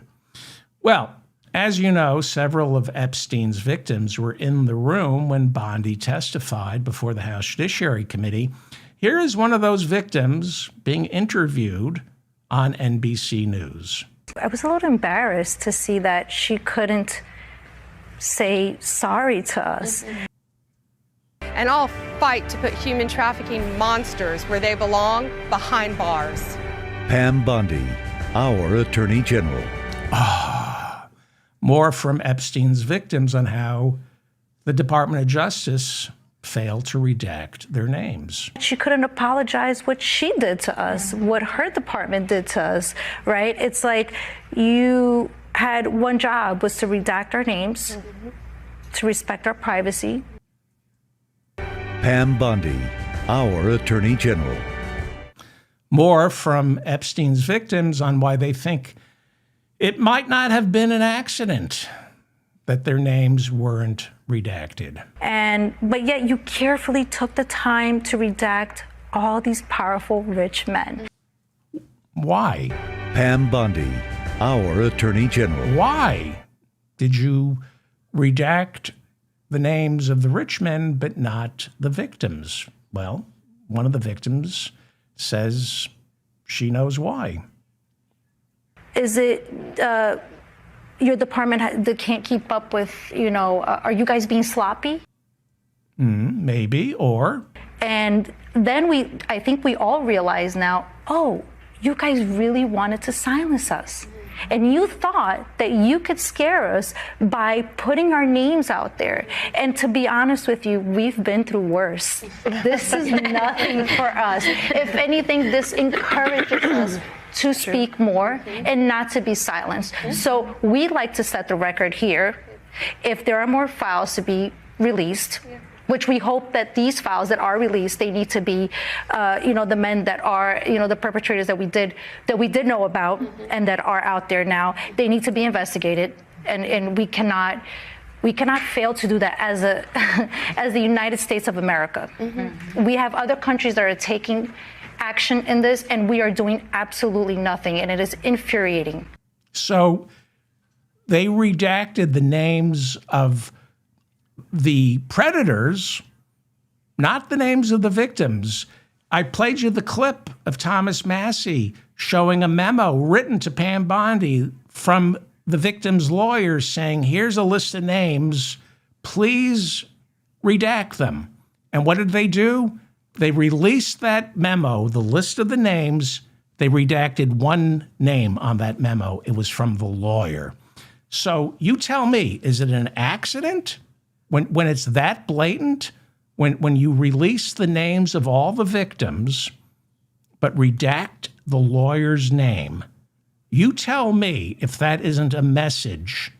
Well, as you know, several of Epstein's victims were in the room when Bondi testified before the House Judiciary Committee. Here is one of those victims being interviewed on NBC News. I was a little embarrassed to see that she couldn't say sorry to us. And I'll fight to put human trafficking monsters where they belong, behind bars. Pam Bondi, our Attorney General. More from Epstein's victims on how the Department of Justice failed to redact their names. She couldn't apologize what she did to us, what her department did to us, right? It's like you had one job was to redact our names, to respect our privacy. Pam Bondi, our Attorney General. More from Epstein's victims on why they think it might not have been an accident that their names weren't redacted. But yet you carefully took the time to redact all these powerful, rich men. Why? Pam Bondi, our Attorney General. Why did you redact the names of the rich men but not the victims? Well, one of the victims says she knows why. Is it your department that can't keep up with, are you guys being sloppy? Maybe, or... And then I think we all realize now, oh, you guys really wanted to silence us. And you thought that you could scare us by putting our names out there. And to be honest with you, we've been through worse. This is nothing for us. If anything, this encourages us to speak more and not to be silenced. So we like to set the record here. If there are more files to be released, which we hope that these files that are released, they need to be, the men that are, the perpetrators that we did know about and that are out there now, they need to be investigated. And we cannot fail to do that as the United States of America. We have other countries that are taking action in this, and we are doing absolutely nothing, and it is infuriating. So they redacted the names of the predators, not the names of the victims. I played you the clip of Thomas Massie showing a memo written to Pam Bondi from the victim's lawyers saying, here's a list of names, please redact them. And what did they do? They released that memo, the list of the names. They redacted one name on that memo. It was from the lawyer. So you tell me, is it an accident? When it's that blatant, when you release the names of all the victims, but redact the lawyer's name, you tell me if that isn't a message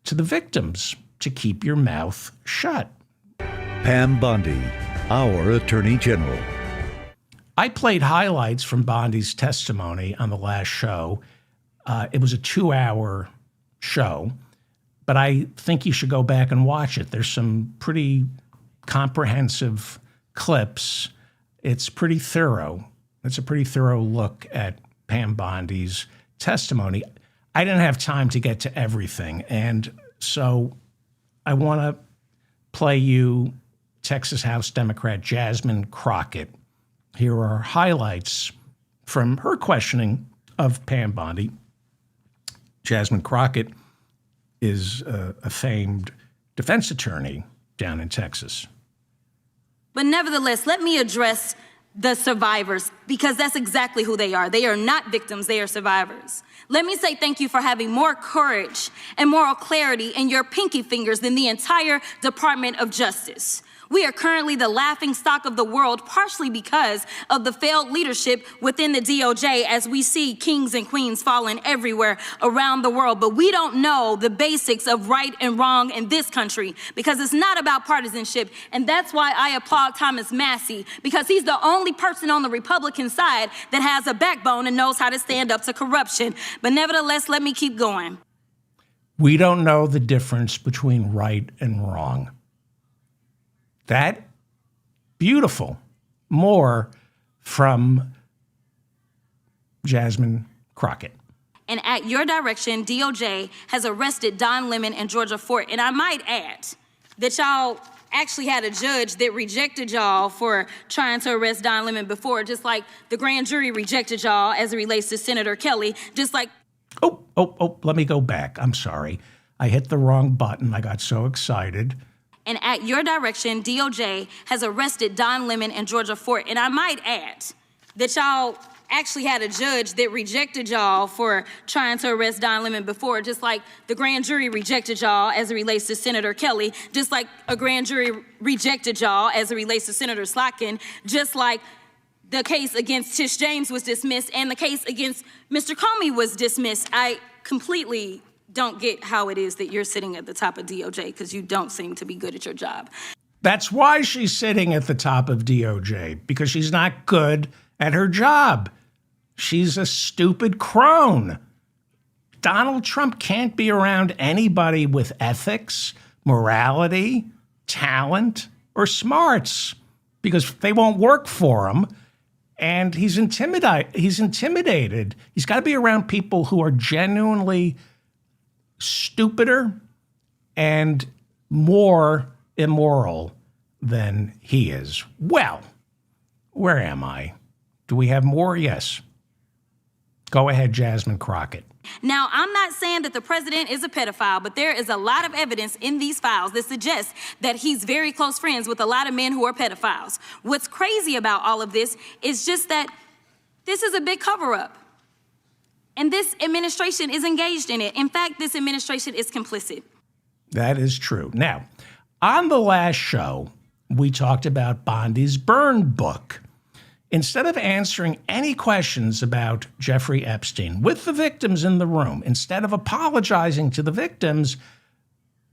to the victims to keep your mouth shut. Pam Bondi, our Attorney General. I played highlights from Bondi's testimony on the last show. It was a 2-hour show. But I think you should go back and watch it. There's some pretty comprehensive clips. It's pretty thorough. It's a pretty thorough look at Pam Bondi's testimony. I didn't have time to get to everything. And so I want to play you Texas House Democrat Jasmine Crockett. Here are highlights from her questioning of Pam Bondi. Jasmine Crockett is a famed defense attorney down in Texas. But nevertheless, let me address the survivors, because that's exactly who they are. They are not victims, they are survivors. Let me say thank you for having more courage and moral clarity in your pinky fingers than the entire Department of Justice. We are currently the laughing stock of the world, partially because of the failed leadership within the DOJ, as we see kings and queens falling everywhere around the world. But we don't know the basics of right and wrong in this country, because it's not about partisanship. And that's why I applaud Thomas Massie, because he's the only person on the Republican side that has a backbone and knows how to stand up to corruption. But nevertheless, let me keep going. We don't know the difference between right and wrong. That beautiful. More from Jasmine Crockett. And at your direction, DOJ has arrested Don Lemon and Georgia Fort. And I might add that y'all actually had a judge that rejected y'all for trying to arrest Don Lemon before, just like the grand jury rejected y'all as it relates to Senator Kelly, just like... Oh, let me go back. I'm sorry. I hit the wrong button. I got so excited. And at your direction, DOJ has arrested Don Lemon and Georgia Fort. And I might add that y'all actually had a judge that rejected y'all for trying to arrest Don Lemon before, just like the grand jury rejected y'all as it relates to Senator Kelly, just like a grand jury rejected y'all as it relates to Senator Slotkin, just like the case against Tish James was dismissed and the case against Mr. Comey was dismissed. I completely don't get how it is that you're sitting at the top of DOJ, because you don't seem to be good at your job. That's why she's sitting at the top of DOJ, because she's not good at her job. She's a stupid crone. Donald Trump can't be around anybody with ethics, morality, talent, or smarts, because they won't work for him. And he's intimidated. He's got to be around people who are genuinely stupider and more immoral than he is. Well, where am I? Do we have more? Yes. Go ahead, Jasmine Crockett. Now, I'm not saying that the president is a pedophile, but there is a lot of evidence in these files that suggests that he's very close friends with a lot of men who are pedophiles. What's crazy about all of this is just that this is a big cover-up. And this administration is engaged in it. In fact, this administration is complicit. That is true. Now, on the last show, we talked about Bondi's burn book. Instead of answering any questions about Jeffrey Epstein with the victims in the room, instead of apologizing to the victims,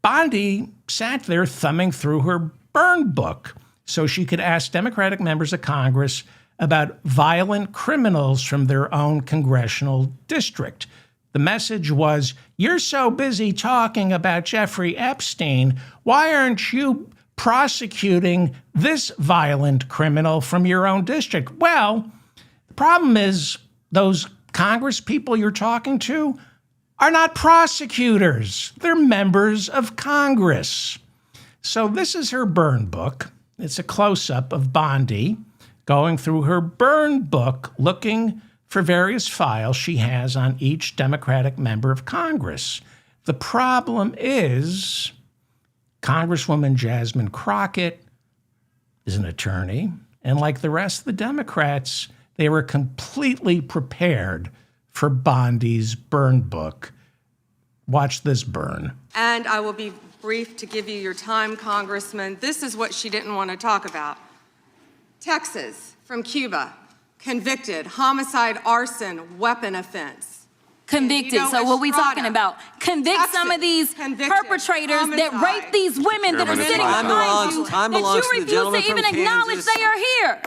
Bondi sat there thumbing through her burn book so she could ask Democratic members of Congress about violent criminals from their own congressional district. The message was, you're so busy talking about Jeffrey Epstein, why aren't you prosecuting this violent criminal from your own district? Well, the problem is those Congress people you're talking to are not prosecutors. They're members of Congress. So this is her burn book. It's a close-up of Bondi going through her burn book, looking for various files she has on each Democratic member of Congress. The problem is Congresswoman Jasmine Crockett is an attorney, and like the rest of the Democrats, they were completely prepared for Bondi's burn book. Watch this burn. And I will be brief to give you your time, Congressman. This is what she didn't want to talk about. Texas, from Cuba, convicted, homicide, arson, weapon offense. Convicted. You know, So what we Estrada, talking about? Convict Texas, some of these convicted, perpetrators that homicide. rape these women that are Chairman, sitting time behind you, time that belongs you to the refuse gentleman to from even acknowledge Kansas. they are here.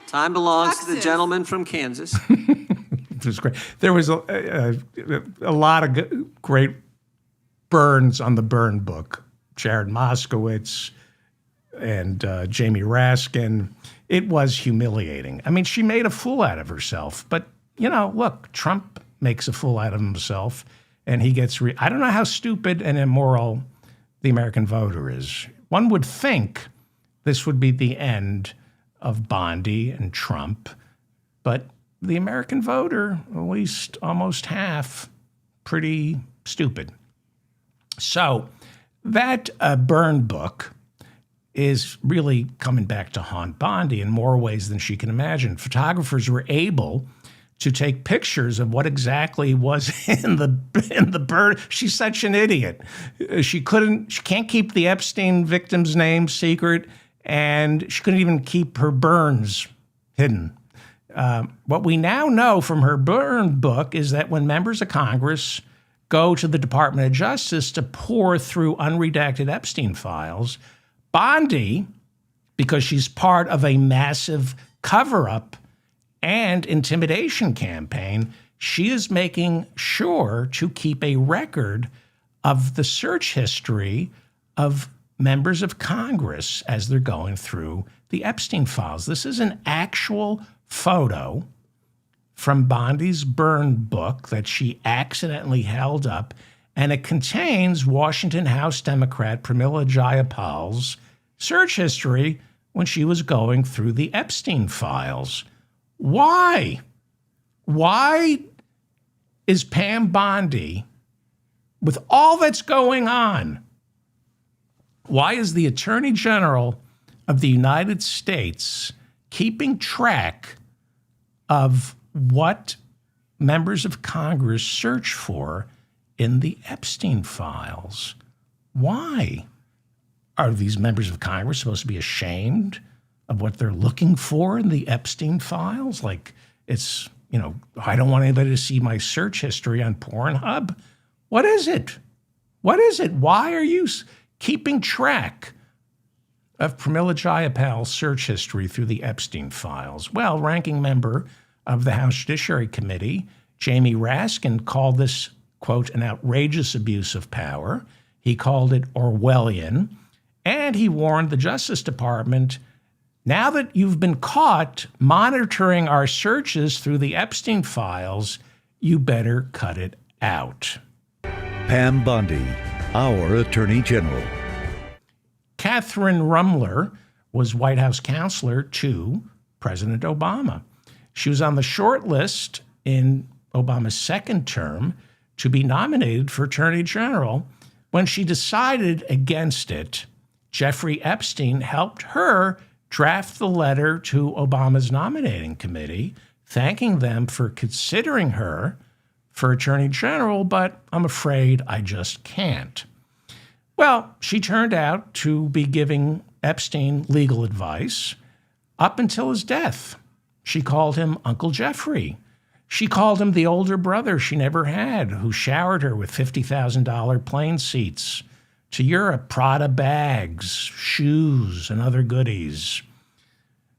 Time belongs to the Texas. gentleman from Kansas. It was great. There was a lot of great burns on the burn book. Jared Moskowitz and Jamie Raskin. It was humiliating. I mean, she made a fool out of herself. But, you know, look, Trump makes a fool out of himself, and he gets I don't know how stupid and immoral the American voter is. One would think this would be the end of Bondi and Trump, but the American voter, at least almost half, pretty stupid. So that burn book is really coming back to haunt Bondi in more ways than she can imagine. Photographers were able to take pictures of what exactly was in the burn. She's such an idiot. She can't keep the Epstein victims' names secret, and she couldn't even keep her burns hidden. What we now know from her burn book is that when members of Congress go to the Department of Justice to pore through unredacted Epstein files, Bondi, because she's part of a massive cover-up and intimidation campaign, she is making sure to keep a record of the search history of members of Congress as they're going through the Epstein files. This is an actual photo from Bondi's burn book that she accidentally held up, and it contains Washington House Democrat Pramila Jayapal's search history when she was going through the Epstein files. Why? Why is Pam Bondi, with all that's going on, why is the Attorney General of the United States keeping track of what members of Congress search for in the Epstein files? Why? Are these members of Congress supposed to be ashamed of what they're looking for in the Epstein files? Like, it's, I don't want anybody to see my search history on Pornhub. What is it? What is it? Why are you keeping track of Pramila Jayapal's search history through the Epstein files? Well, ranking member of the House Judiciary Committee, Jamie Raskin, called this, quote, an outrageous abuse of power. He called it Orwellian, and he warned the Justice Department, now that you've been caught monitoring our searches through the Epstein files, you better cut it out. Pam Bondi, our Attorney General. Catherine Rumler was White House counselor to President Obama. She was on the short list in Obama's second term to be nominated for Attorney General. When she decided against it, Jeffrey Epstein helped her draft the letter to Obama's nominating committee, thanking them for considering her for Attorney General, but I'm afraid I just can't. Well, she turned out to be giving Epstein legal advice up until his death. She called him Uncle Jeffrey. She called him the older brother she never had, who showered her with $50,000 plane seats to Europe, Prada bags, shoes, and other goodies.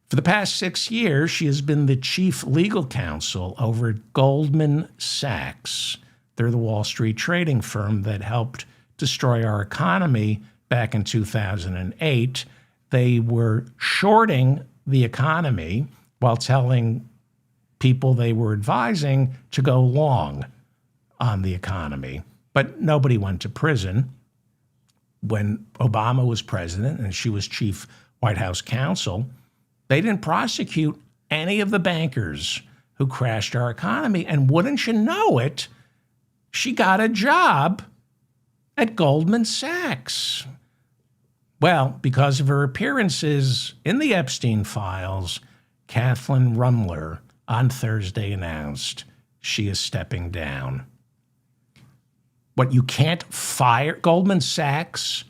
For the past 6 years, she has been the chief legal counsel over at Goldman Sachs. They're the Wall Street trading firm that helped destroy our economy back in 2008. They were shorting the economy while telling people they were advising to go long on the economy. But nobody went to prison. When Obama was president and she was chief White House counsel, they didn't prosecute any of the bankers who crashed our economy. And wouldn't you know it, she got a job at Goldman Sachs. Well, because of her appearances in the Epstein files, Kathleen Rumler on Thursday announced she is stepping down. What, you can't fire? Goldman Sachs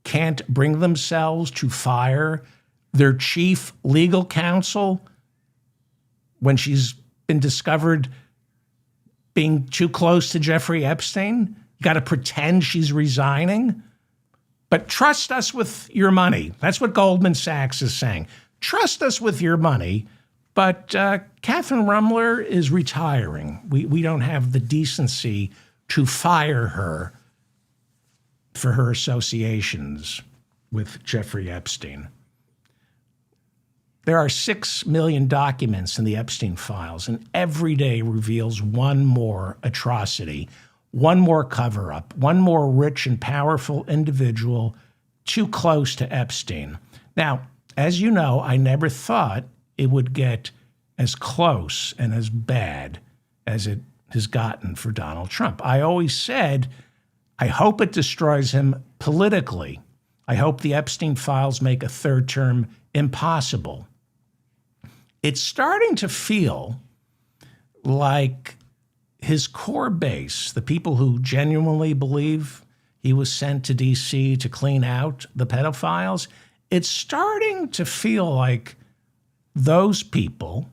can't bring themselves to fire their chief legal counsel when she's been discovered being too close to Jeffrey Epstein? You got to pretend she's resigning? But trust us with your money. That's what Goldman Sachs is saying. Trust us with your money. But Kathleen Rumler is retiring. We don't have the decency to fire her for her associations with Jeffrey Epstein. There are 6 million documents in the Epstein files, and every day reveals one more atrocity, one more cover-up, one more rich and powerful individual too close to Epstein. Now, as you know, I never thought it would get as close and as bad as it has gotten for Donald Trump. I always said, I hope it destroys him politically. I hope the Epstein files make a third term impossible. It's starting to feel like his core base, the people who genuinely believe he was sent to D.C. to clean out the pedophiles, it's starting to feel like those people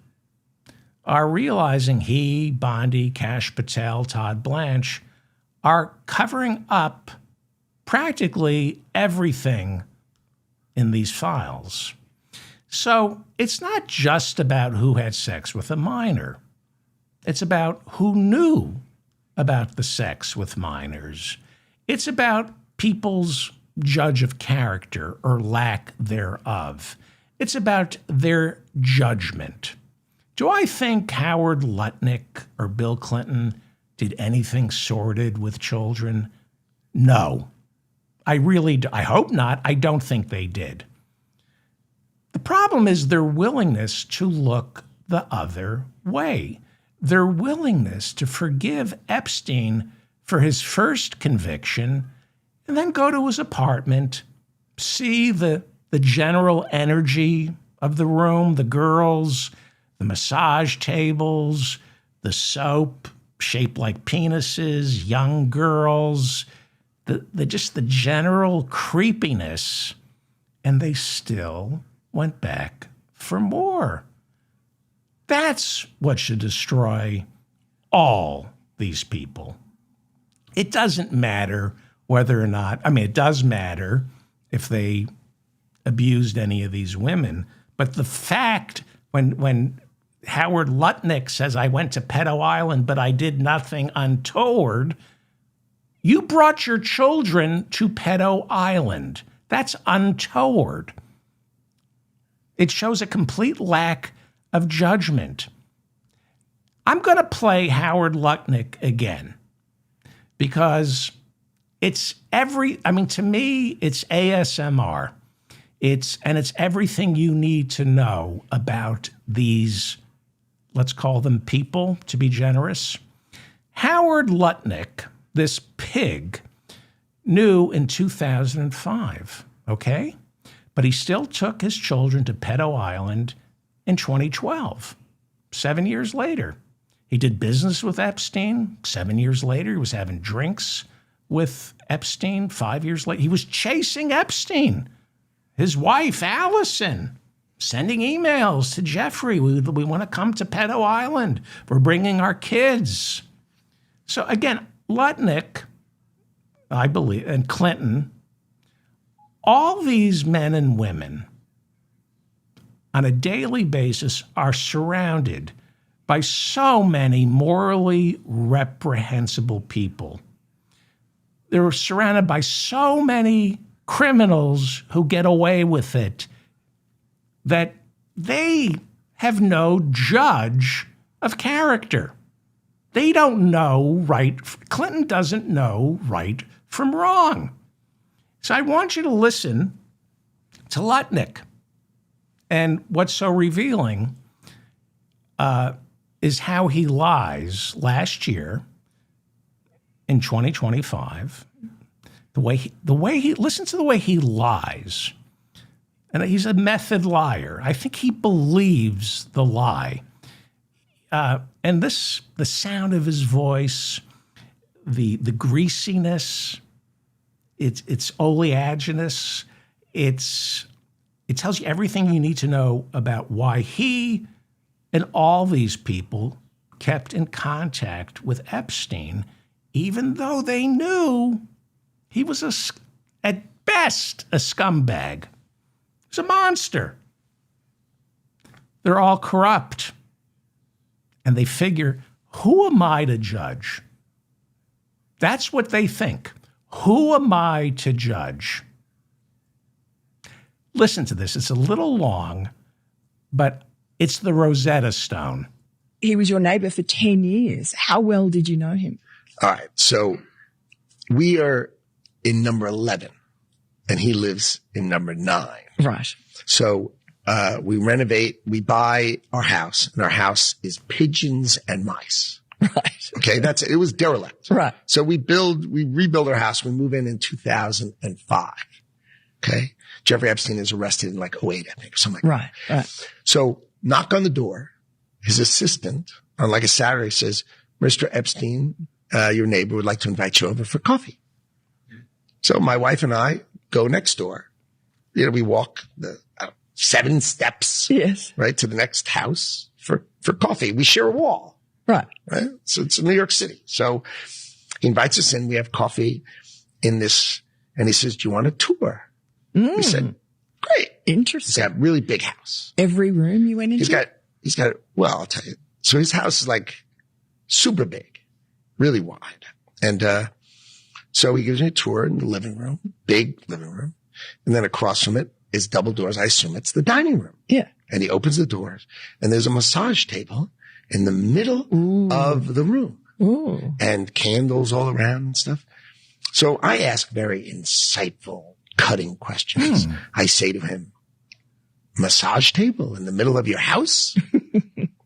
are realizing he, Bondi, Kash Patel, Todd Blanche are covering up practically everything in these files. So it's not just about who had sex with a minor. It's about who knew about the sex with minors. It's about people's judge of character or lack thereof. It's about their judgment. Do I think Howard Lutnick or Bill Clinton did anything sordid with children? No. I really do. I hope not. I don't think they did. The problem is their willingness to look the other way. Their willingness to forgive Epstein for his first conviction and then go to his apartment, see the general energy of the room, the girls, the massage tables, the soap shaped like penises, young girls, just the general creepiness, and they still went back for more. That's what should destroy all these people. It doesn't matter whether or not, it does matter if they abused any of these women, but the fact when Howard Lutnick says, I went to Pedo Island, but I did nothing untoward, you brought your children to Pedo Island. That's untoward. It shows a complete lack of judgment. I'm going to play Howard Lutnick again because it's to me, it's ASMR. It's everything you need to know about these, let's call them people, to be generous. Howard Lutnick, this pig, knew in 2005, okay? But he still took his children to Pedo Island in 2012. 7 years later. He did business with Epstein. 7 years later, he was having drinks with Epstein. 5 years later, he was chasing Epstein. His wife, Allison, sending emails to Jeffrey. We want to come to Pedo Island. We're bringing our kids. So again, Lutnick, I believe, and Clinton, all these men and women on a daily basis are surrounded by so many morally reprehensible people. They're surrounded by so many criminals who get away with it that they have no judge of character. They don't know right. Clinton doesn't know right from wrong. So I want you to listen to Lutnick. And what's so revealing is how he lies last year in 2025. Listen to the way he lies. And he's a method liar. I think he believes the lie. And the sound of his voice, the greasiness, it's oleaginous. It tells you everything you need to know about why he and all these people kept in contact with Epstein, even though they knew he was at best a scumbag. He's a monster. They're all corrupt. And they figure, who am I to judge? That's what they think. Who am I to judge? Listen to this. It's a little long, but it's the Rosetta Stone. He was your neighbor for 10 years. How well did you know him? All right. So we are in number 11 and he lives in number 9. Right. So we renovate, we buy our house, and our house is pigeons and mice. Right. Okay. It was derelict. Right. So we rebuild our house. We move in 2005. Okay. Jeffrey Epstein is arrested in like 2008, I think, or something like that. Right. So knock on the door. His assistant on like a Saturday says, Mr. Epstein, your neighbor would like to invite you over for coffee. So my wife and I go next door. We walk the 7 steps, yes, right, to the next house for coffee. We share a wall. Right. So it's in New York City. So he invites us in. We have coffee in this, and he says, do you want a tour? We said, great. Interesting. He's got a really big house. Every room you went into? He's got, well, I'll tell you. So his house is like super big, really wide. And, so he gives me a tour in the living room, big living room. And then across from it is double doors. I assume it's the dining room. Yeah. And he opens the doors and there's a massage table in the middle of the room. Ooh. And candles all around and stuff. So I ask very insightful, cutting questions. I say to him, massage table in the middle of your house?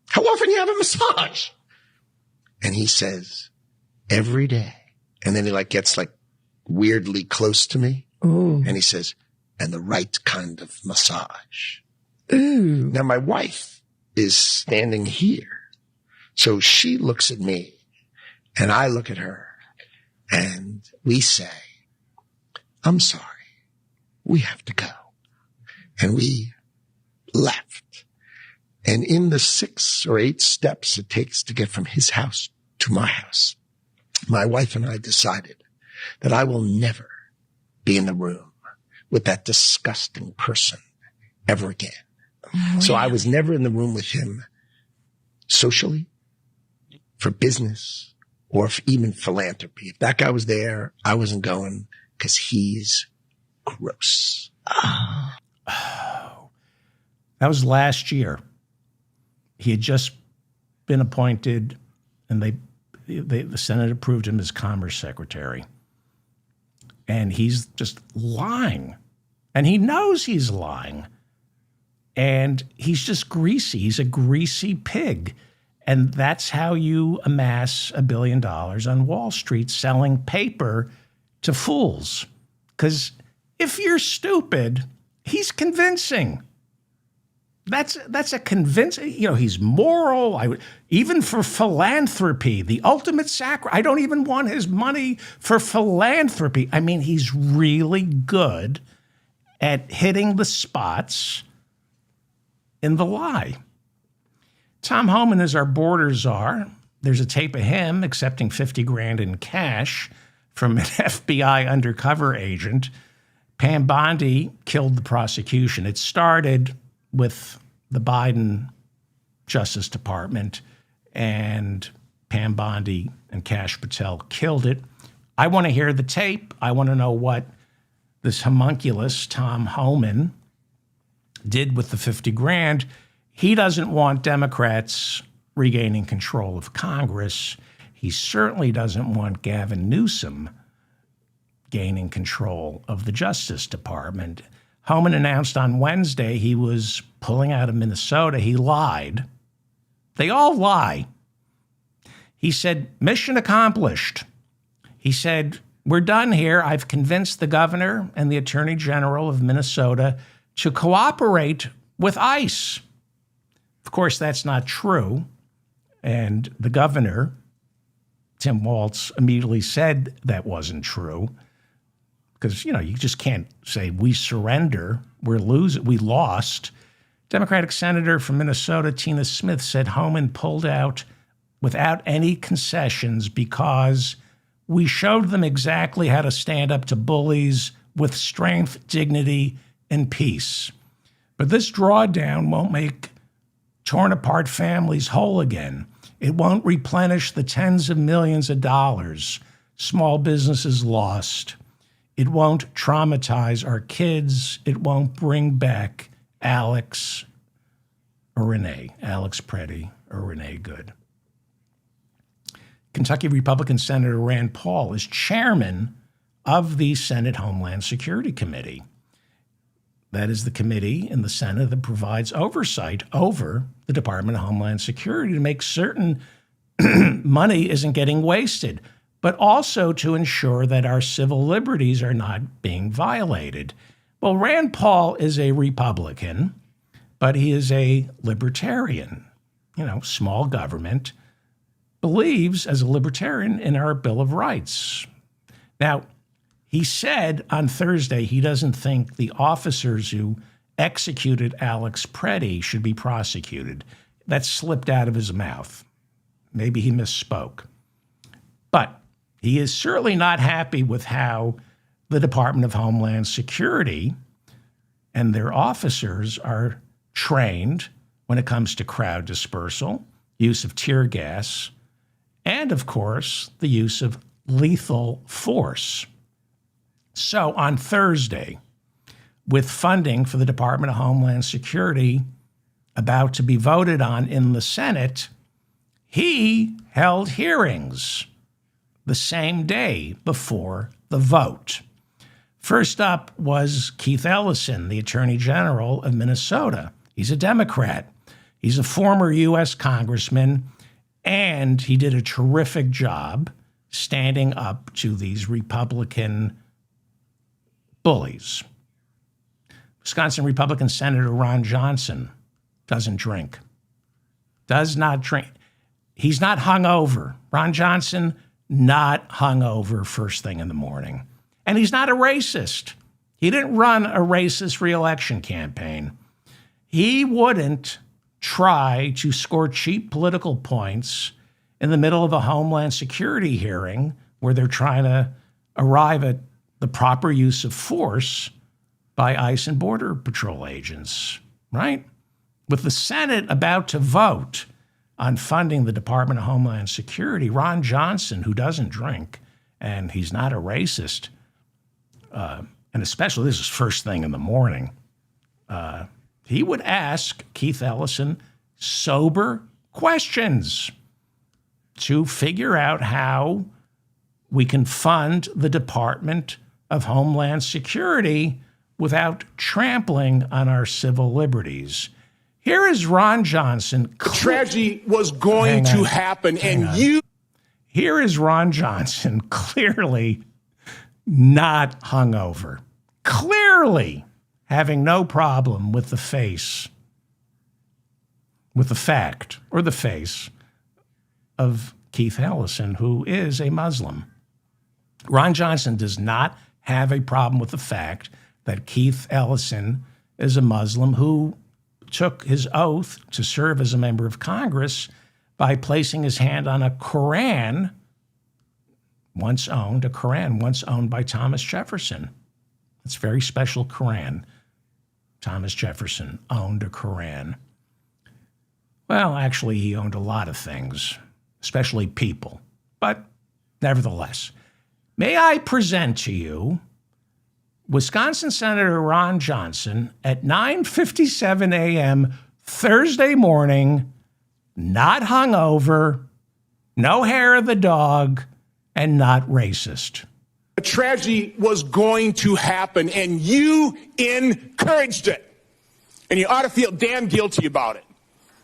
How often do you have a massage? And he says, every day. And then he gets weirdly close to me. Ooh. And he says, and the right kind of massage. Ooh. Now my wife is standing here. So she looks at me and I look at her and we say, I'm sorry. We have to go. And we left. And in the 6 or 8 steps it takes to get from his house to my house, my wife and I decided that I will never be in the room with that disgusting person ever again. Oh, so I was never in the room with him socially, for business, or even philanthropy. If that guy was there, I wasn't going because he's gross. Oh. That was last year. He had just been appointed, and the Senate approved him as Commerce Secretary. And he's just lying. And he knows he's lying. And he's just greasy. He's a greasy pig. And that's how you amass $1 billion on Wall Street, selling paper to fools. Because if you're stupid, he's convincing. That's a convincing, he's moral. Even for philanthropy, the ultimate sacrifice. I don't even want his money for philanthropy. I mean, he's really good at hitting the spots in the lie. Tom Homan is our border czar. There's a tape of him accepting $50,000 in cash from an FBI undercover agent. Pam Bondi killed the prosecution. It started with the Biden Justice Department, and Pam Bondi and Kash Patel killed it. I want to hear the tape. I want to know what this homunculus, Tom Homan, did with the $50,000. He doesn't want Democrats regaining control of Congress. He certainly doesn't want Gavin Newsom gaining control of the Justice Department. Homan announced on Wednesday he was pulling out of Minnesota. He lied. They all lie. He said, mission accomplished. He said, we're done here. I've convinced the governor and the attorney general of Minnesota to cooperate with ICE. Of course, that's not true. And the governor, Tim Walz, immediately said that wasn't true. Because, you just can't say we surrender, we lost. Democratic Senator from Minnesota, Tina Smith, said Homan pulled out without any concessions because we showed them exactly how to stand up to bullies with strength, dignity, and peace. But this drawdown won't make torn apart families whole again. It won't replenish the tens of millions of dollars small businesses lost. It won't traumatize our kids. It won't bring back Alex Preddy or Renee Good. Kentucky Republican Senator Rand Paul is chairman of the Senate Homeland Security Committee. That is the committee in the Senate that provides oversight over the Department of Homeland Security to make certain money isn't getting wasted, but also to ensure that our civil liberties are not being violated. Well, Rand Paul is a Republican, but he is a libertarian. Small government, believes as a libertarian in our Bill of Rights. Now, he said on Thursday he doesn't think the officers who executed Alex Preddy should be prosecuted. That slipped out of his mouth. Maybe he misspoke. But he is certainly not happy with how the Department of Homeland Security and their officers are trained when it comes to crowd dispersal, use of tear gas, and, of course, the use of lethal force. So on Thursday, with funding for the Department of Homeland Security about to be voted on in the Senate, he held hearings the same day before the vote. First up was Keith Ellison, the Attorney General of Minnesota. He's a Democrat. He's a former U.S. congressman, and he did a terrific job standing up to these Republican bullies. Wisconsin Republican Senator Ron Johnson doesn't drink, does not drink. He's not hungover. Ron Johnson, not hungover first thing in the morning. And he's not a racist. He didn't run a racist reelection campaign. He wouldn't try to score cheap political points in the middle of a Homeland Security hearing where they're trying to arrive at the proper use of force by ICE and Border Patrol agents, right? With the Senate about to vote on funding the Department of Homeland Security, Ron Johnson, who doesn't drink, and he's not a racist, and especially this is first thing in the morning, he would ask Keith Ellison sober questions to figure out how we can fund the Department of Homeland Security without trampling on our civil liberties. Here is Ron Johnson. Tragedy was going to happen, and you... Here is Ron Johnson, clearly not hungover, clearly having no problem with the face with the fact or the face of Keith Ellison, who is a Muslim. Ron Johnson does not have a problem with the fact that Keith Ellison is a Muslim who took his oath to serve as a member of Congress by placing his hand on a Quran once owned by Thomas Jefferson. It's a very special Quran. Thomas Jefferson owned a Quran. Well, actually, he owned a lot of things, especially people. But nevertheless, may I present to you Wisconsin Senator Ron Johnson at 9:57 a.m. Thursday morning, not hungover, no hair of the dog, and not racist. A tragedy was going to happen, and you encouraged it. And you ought to feel damn guilty about it.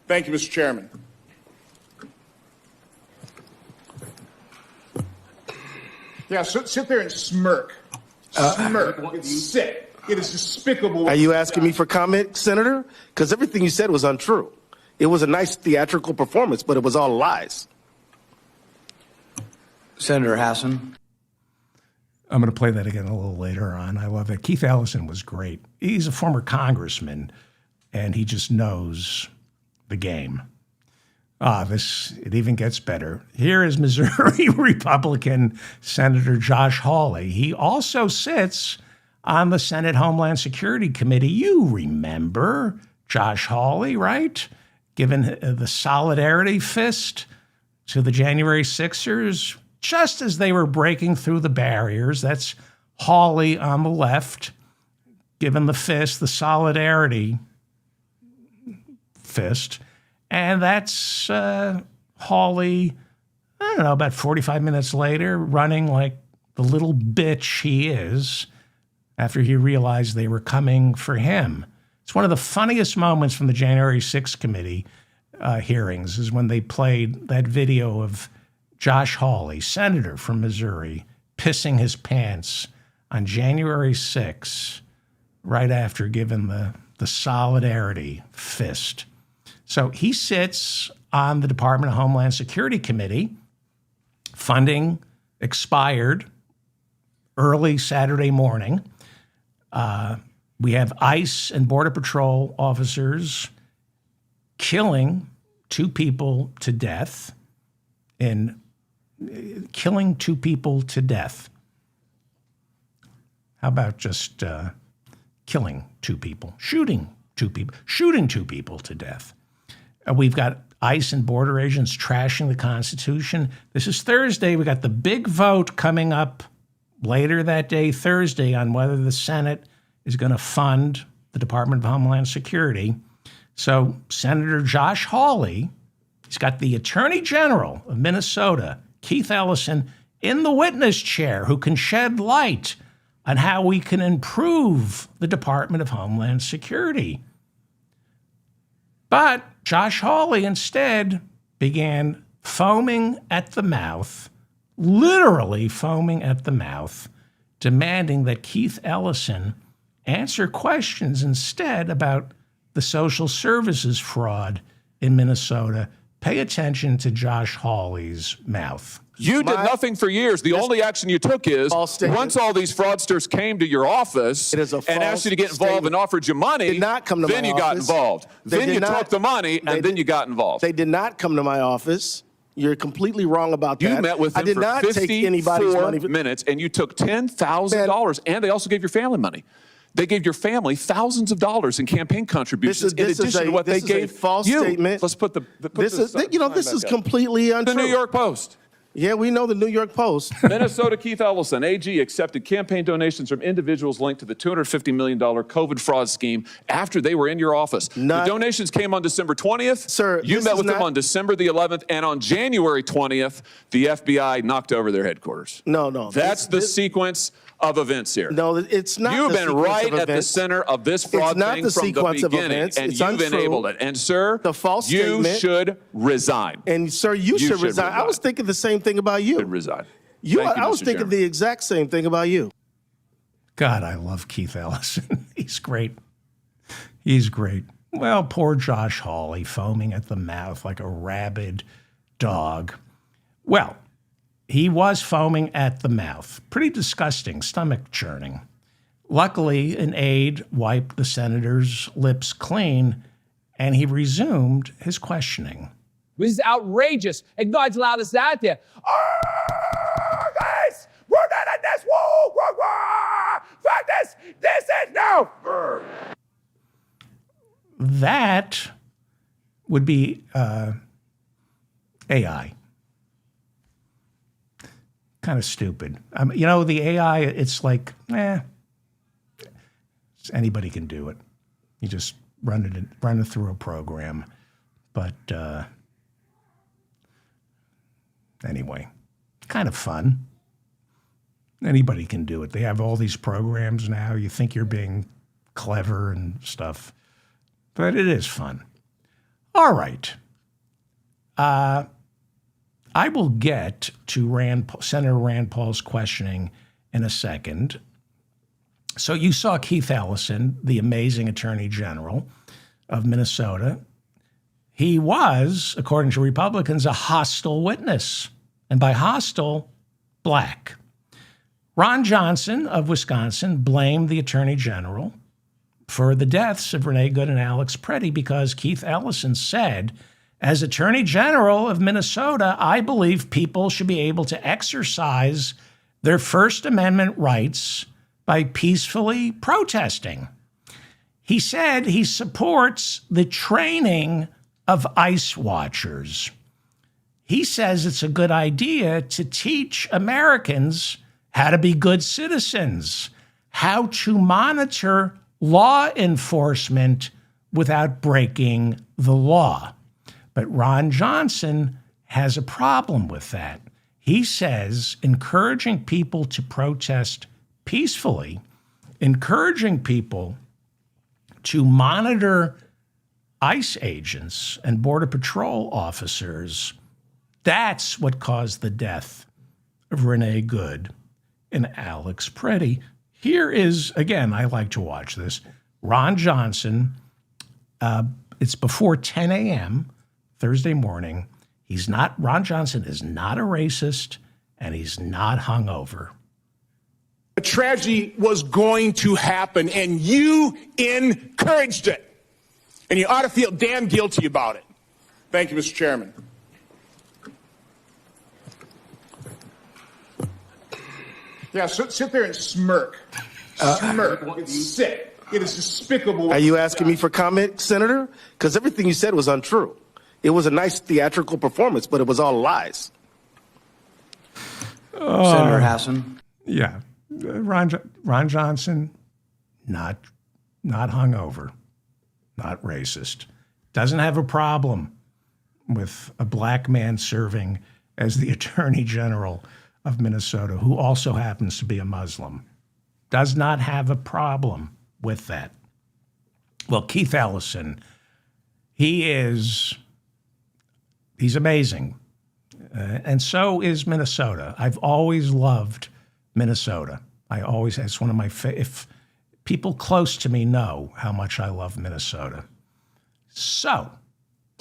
Thank you, Mr. Chairman. Yeah, sit there and smirk. Smirk. It's sick. It is despicable. Are you asking me for comment, Senator? Because everything you said was untrue. It was a nice theatrical performance, but it was all lies. Senator Hassan. I'm going to play that again a little later on. I love it. Keith Ellison was great. He's a former congressman, and he just knows the game. It even gets better. Here is Missouri Republican Senator Josh Hawley. He also sits on the Senate Homeland Security Committee. You remember Josh Hawley, right? Given the solidarity fist to the January 6ers, just as they were breaking through the barriers. That's Hawley on the left, given the fist, the solidarity fist. And that's Hawley, I don't know, about 45 minutes later, running like the little bitch he is after he realized they were coming for him. It's one of the funniest moments from the January 6th committee hearings is when they played that video of Josh Hawley, senator from Missouri, pissing his pants on January 6th, right after giving the solidarity fist. So he sits on the Department of Homeland Security Committee. Funding expired early Saturday morning. We have ICE and Border Patrol officers killing two people to death. How about just killing two people, shooting two people to death? We've got ICE and border agents trashing the Constitution. This is Thursday. We got the big vote coming up later that day, Thursday, on whether the Senate is going to fund the Department of Homeland Security. So Senator Josh Hawley, he's got the Attorney General of Minnesota, Keith Ellison, in the witness chair, who can shed light on how we can improve the Department of Homeland Security. But Josh Hawley instead began foaming at the mouth, literally foaming at the mouth, demanding that Keith Ellison answer questions instead about the social services fraud in Minnesota. Pay attention to Josh Hawley's mouth. You did nothing for years. The only action you took is once all these fraudsters came to your office and asked you to get involved and offered you money, then you got involved. Then you took the money and then you got involved. They did not come to my office. You're completely wrong about that. You met with them for 54 minutes and you took $10,000 and they also gave your family money. They gave your family thousands of dollars in campaign contributions in addition to what they gave you. This is a false statement. Let's put this is completely untrue. The New York Post. Yeah, we know the New York Post. Minnesota Keith Ellison, AG, accepted campaign donations from individuals linked to the $250 million COVID fraud scheme after they were in your office. The donations came on December 20th. Sir, you met with them on December the 11th, and on January 20th, the FBI knocked over their headquarters. No. That's the sequence of events here. No, it's not. You've been right at the center of this fraud thing from the beginning, and you've enabled it. And sir, you should resign. And sir, you should resign. I was thinking the same thing about you. You should resign. I was thinking the exact same thing about you. God, I love Keith Ellison. He's great. He's great. Well, poor Josh Hawley, foaming at the mouth like a rabid dog. Well, he was foaming at the mouth. Pretty disgusting, stomach churning. Luckily, an aide wiped the senator's lips clean, and he resumed his questioning. This is outrageous. Acknowledge loud as out there. Oh, guys, we're not in this. Whoa, whoa, whoa. Fuck this. This is no. That would be AI. Kind of stupid. You know, the AI, it's like, anybody can do it. You just run it through a program. But anyway, kind of fun. Anybody can do it. They have all these programs now. You think you're being clever and stuff. But it is fun. All right. I will get to Senator Rand Paul's questioning in a second. So you saw Keith Ellison, the amazing Attorney General of Minnesota. He was, according to Republicans, a hostile witness. And by hostile, black. Ron Johnson of Wisconsin blamed the Attorney General for the deaths of Renee Good and Alex Preddy because Keith Ellison said, as Attorney General of Minnesota, I believe people should be able to exercise their First Amendment rights by peacefully protesting. He said he supports the training of ICE watchers. He says it's a good idea to teach Americans how to be good citizens, how to monitor law enforcement without breaking the law. But Ron Johnson has a problem with that. He says encouraging people to protest peacefully, encouraging people to monitor ICE agents and Border Patrol officers, that's what caused the death of Renee Good and Alex Preddy. Here is, again, I like to watch this, Ron Johnson. It's before 10 a.m. Thursday morning. Ron Johnson is not a racist, and he's not hungover. A tragedy was going to happen, and you encouraged it. And you ought to feel damn guilty about it. Thank you, Mr. Chairman. Yeah, sit there and smirk. Smirk. It's sick. It is despicable. Are you asking me for comment, Senator? Because everything you said was untrue. It was a nice theatrical performance, but it was all lies. Senator Hassan? Yeah. Ron Johnson, not hungover, not racist. Doesn't have a problem with a black man serving as the Attorney General of Minnesota, who also happens to be a Muslim. Does not have a problem with that. Well, Keith Ellison, he's amazing. And so is Minnesota. I've always loved Minnesota. It's one of my if people close to me know how much I love Minnesota. So,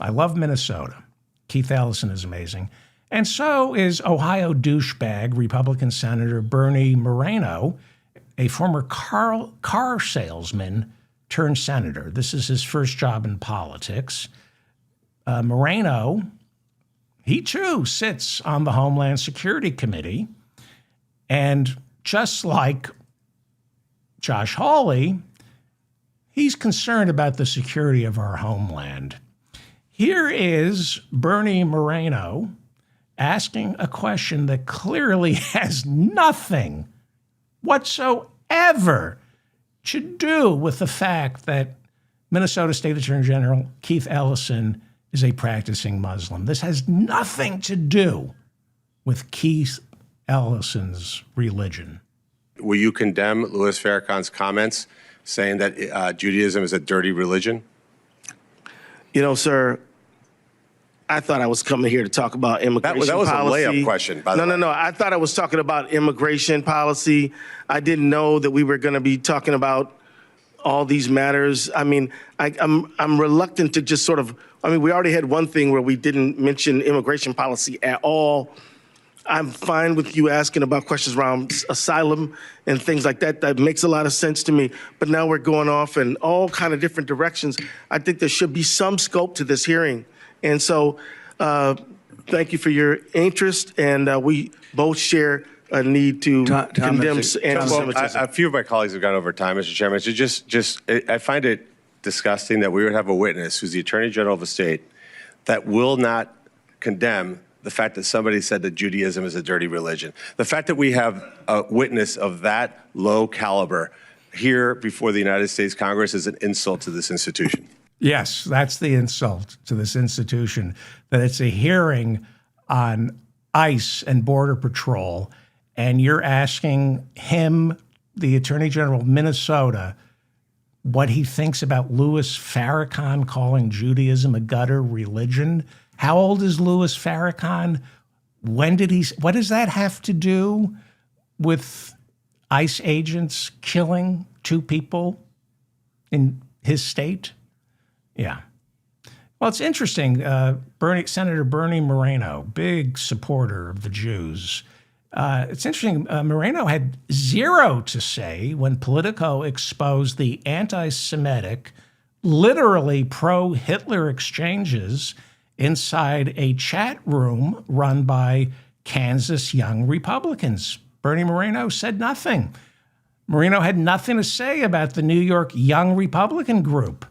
I love Minnesota. Keith Ellison is amazing. And so is Ohio douchebag Republican Senator Bernie Moreno, a former car salesman turned senator. This is his first job in politics. Moreno, he too sits on the Homeland Security Committee. And just like Josh Hawley, he's concerned about the security of our homeland. Here is Bernie Moreno asking a question that clearly has nothing whatsoever to do with the fact that Minnesota State Attorney General Keith Ellison is a practicing Muslim. This has nothing to do with Keith Ellison's religion. Will you condemn Louis Farrakhan's comments saying that Judaism is a dirty religion? You know, sir, I thought I was coming here to talk about immigration policy. That was a layup question, by the way. No. I thought I was talking about immigration policy. I didn't know that we were going to be talking about all these matters. I mean, I'm reluctant to just sort of, I mean, we already had one thing where we didn't mention immigration policy at all. I'm fine with you asking about questions around asylum and things like that. That makes a lot of sense to me. But now we're going off in all kind of different directions. I think there should be some scope to this hearing. And so thank you for your interest. And we both share a need to condemn anti-Semitism. A few of my colleagues have gone over time, Mr. Chairman. So I find it disgusting that we would have a witness who's the Attorney General of a state that will not condemn the fact that somebody said that Judaism is a dirty religion. The fact that we have a witness of that low caliber here before the United States Congress is an insult to this institution. Yes, that's the insult to this institution, that it's a hearing on ICE and Border Patrol, and you're asking him, the Attorney General of Minnesota, what he thinks about Louis Farrakhan calling Judaism a gutter religion. How old is Louis Farrakhan? What does that have to do with ICE agents killing 2 people in his state? Yeah. Well, it's interesting. Senator Bernie Moreno, big supporter of the Jews. It's interesting. Moreno had 0 to say when Politico exposed the anti-Semitic, literally pro-Hitler exchanges inside a chat room run by Kansas Young Republicans. Bernie Moreno said nothing. Moreno had nothing to say about the New York Young Republican group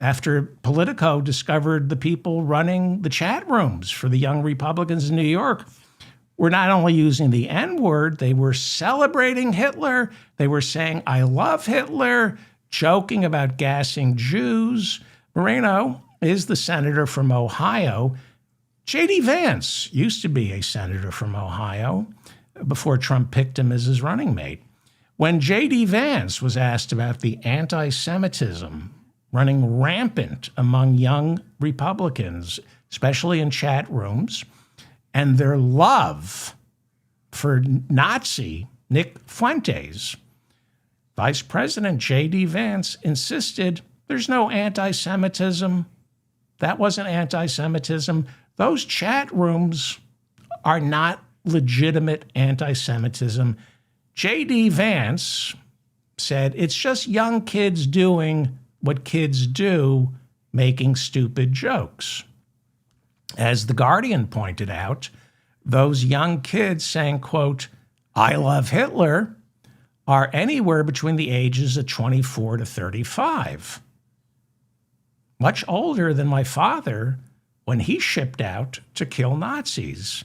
after Politico discovered the people running the chat rooms for the Young Republicans in New York were not only using the N-word, they were celebrating Hitler. They were saying, "I love Hitler," joking about gassing Jews. Moreno is the senator from Ohio. J.D. Vance used to be a senator from Ohio before Trump picked him as his running mate. When J.D. Vance was asked about the anti-Semitism running rampant among young Republicans, especially in chat rooms, and their love for Nazi Nick Fuentes, Vice President J.D. Vance insisted there's no anti-Semitism. That wasn't anti-Semitism. Those chat rooms are not legitimate anti-Semitism. J.D. Vance said it's just young kids doing what kids do, making stupid jokes. As The Guardian pointed out, those young kids saying, quote, "I love Hitler," are anywhere between the ages of 24 to 35. Much older than my father when he shipped out to kill Nazis.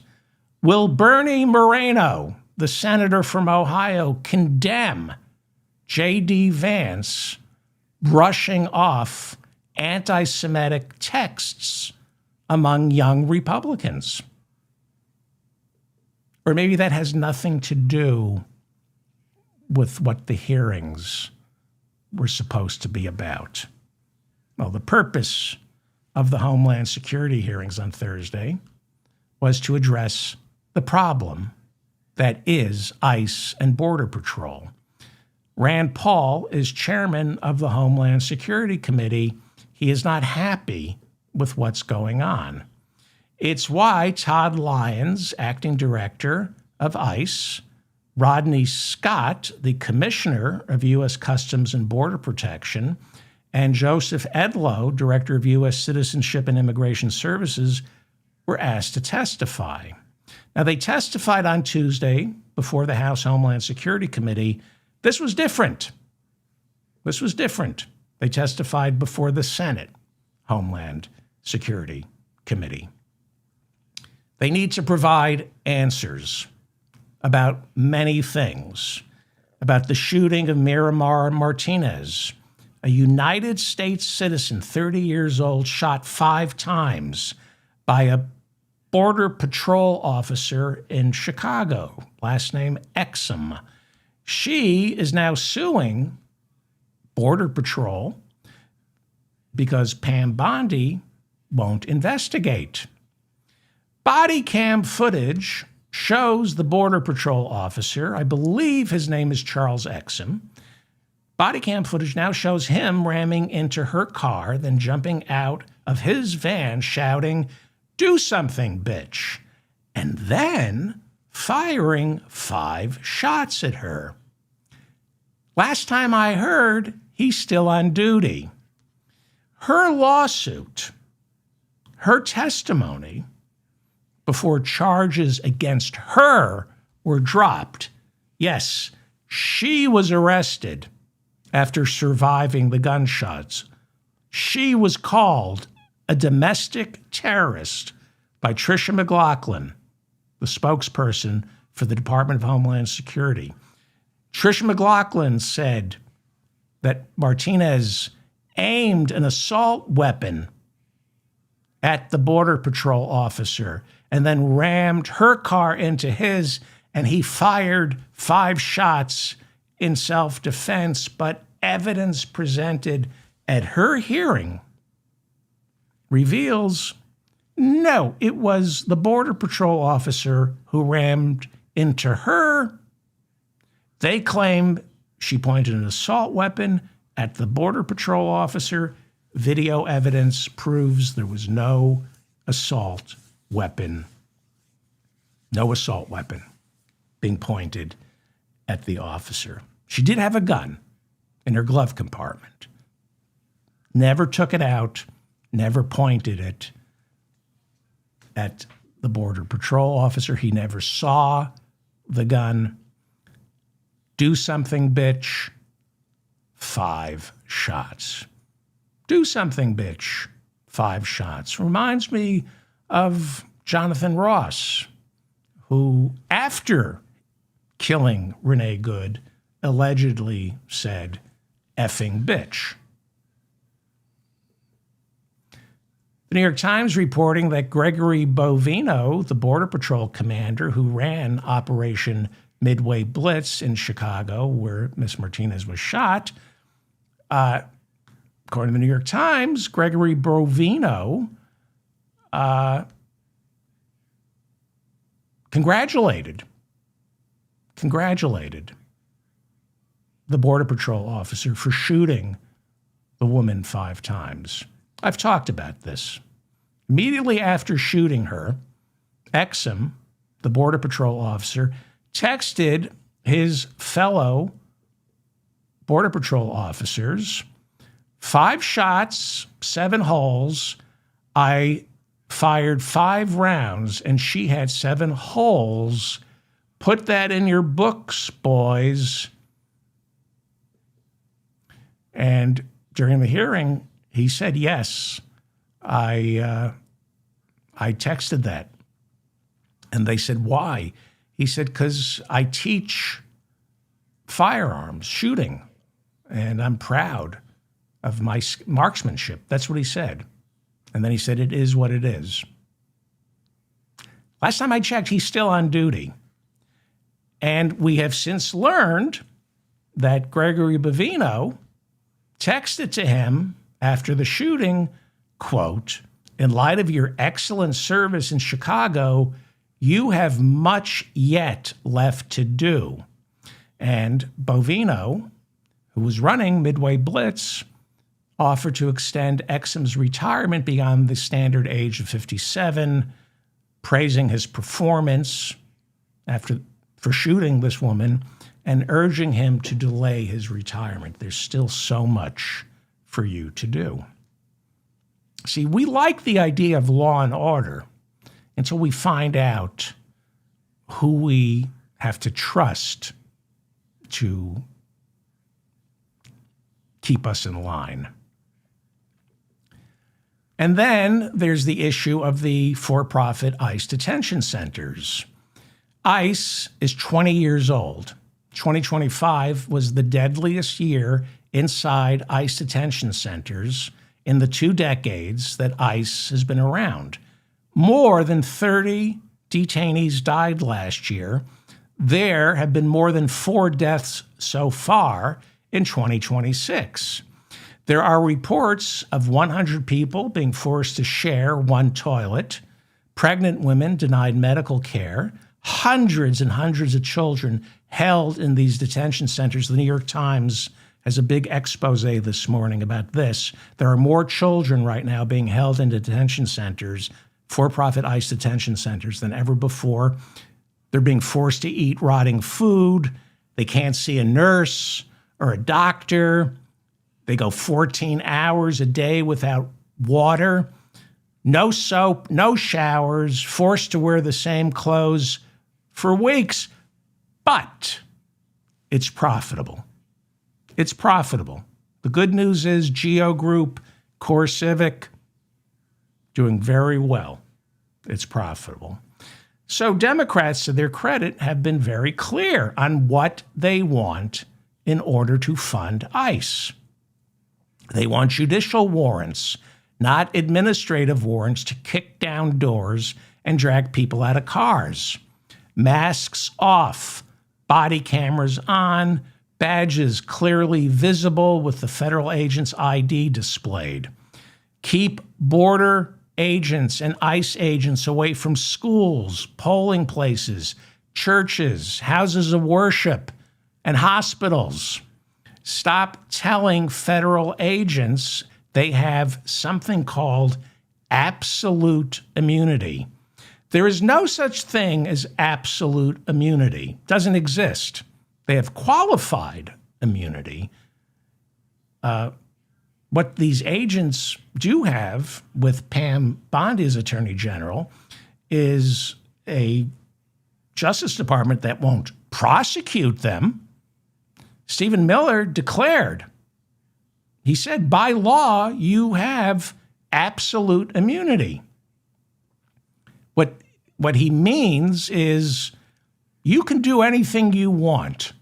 Will Bernie Moreno, the senator from Ohio, condemn J.D. Vance brushing off anti-Semitic texts among young Republicans? Or maybe that has nothing to do with what the hearings were supposed to be about. Well, the purpose of the Homeland Security hearings on Thursday was to address the problem that is ICE and Border Patrol. Rand Paul is chairman of the Homeland Security Committee. He is not happy with what's going on. It's why Todd Lyons, acting director of ICE, Rodney Scott, the commissioner of U.S. Customs and Border Protection, and Joseph Edlow, director of U.S. Citizenship and Immigration Services, were asked to testify. Now, they testified on Tuesday before the House Homeland Security Committee. This was different. They testified before the Senate Homeland Security Committee. They need to provide answers about many things, about the shooting of Miramar Martinez, a United States citizen, 30 years old, shot 5 times by a Border Patrol officer in Chicago, last name Exum. She is now suing Border Patrol because Pam Bondi won't investigate. Body cam footage shows the Border Patrol officer, I believe his name is Charles Exum, Body cam footage now shows him ramming into her car, then jumping out of his van shouting, "Do something, bitch," and then firing 5 shots at her. Last time I heard, he's still on duty. Her lawsuit, her testimony before charges against her were dropped. Yes, she was arrested after surviving the gunshots. She was called a domestic terrorist by Tricia McLaughlin, the spokesperson for the Department of Homeland Security. Tricia McLaughlin said that Martinez aimed an assault weapon at the Border Patrol officer and then rammed her car into his, and he fired 5 shots in self-defense. But evidence presented at her hearing reveals, no, it was the Border Patrol officer who rammed into her. They claim she pointed an assault weapon at the Border Patrol officer. Video evidence proves there was no assault weapon being pointed at the officer. She did have a gun in her glove compartment. Never took it out, never pointed it at the Border Patrol officer. He never saw the gun. Do something, bitch. 5 shots. Do something, bitch. 5 shots. Reminds me of Jonathan Ross, who, after killing Renee Good, allegedly said, "effing bitch." The New York Times reporting that Gregory Bovino, the Border Patrol commander who ran Operation Midway Blitz in Chicago, where Ms. Martinez was shot, according to the New York Times, Gregory Bovino congratulated the Border Patrol officer for shooting the woman 5 times. I've talked about this. Immediately after shooting her, Exum, the Border Patrol officer, texted his fellow Border Patrol officers, 5 shots, 7 holes. I fired 5 rounds and she had 7 holes. Put that in your books, boys. And during the hearing, he said, yes, I texted that. And they said, why? He said, because I teach firearms, shooting, and I'm proud of my marksmanship. That's what he said. And then he said, it is what it is. Last time I checked, he's still on duty. And we have since learned that Gregory Bovino texted to him after the shooting, quote, "In light of your excellent service in Chicago, you have much yet left to do." And Bovino, who was running Midway Blitz, offered to extend Exum's retirement beyond the standard age of 57, praising his performance for shooting this woman and urging him to delay his retirement. There's still so much for you to do. See, we like the idea of law and order until we find out who we have to trust to keep us in line. And then there's the issue of the for-profit ICE detention centers. ICE is 20 years old. 2025 was the deadliest year inside ICE detention centers in the 2 decades that ICE has been around. More than 30 detainees died last year. There have been more than 4 deaths so far in 2026. There are reports of 100 people being forced to share one toilet, pregnant women denied medical care, hundreds and hundreds of children held in these detention centers. The New York Times has a big expose this morning about this. There are more children right now being held in detention centers, for-profit ICE detention centers, than ever before. They're being forced to eat rotting food. They can't see a nurse or a doctor. They go 14 hours a day without water. No soap, no showers, forced to wear the same clothes for weeks. But it's profitable. It's profitable. The good news is Geo Group, CoreCivic, doing very well. It's profitable. So Democrats, to their credit, have been very clear on what they want in order to fund ICE. They want judicial warrants, not administrative warrants to kick down doors and drag people out of cars. Masks off, body cameras on, badges clearly visible with the federal agent's ID displayed. Keep border agents and ICE agents away from schools, polling places, churches, houses of worship, and hospitals. Stop telling federal agents they have something called absolute immunity. There is no such thing as absolute immunity. It doesn't exist. They have qualified immunity. What these agents do have with Pam Bondi as Attorney General is a Justice Department that won't prosecute them. Stephen Miller declared, he said, by law, you have absolute immunity. What he means is you can do anything you want,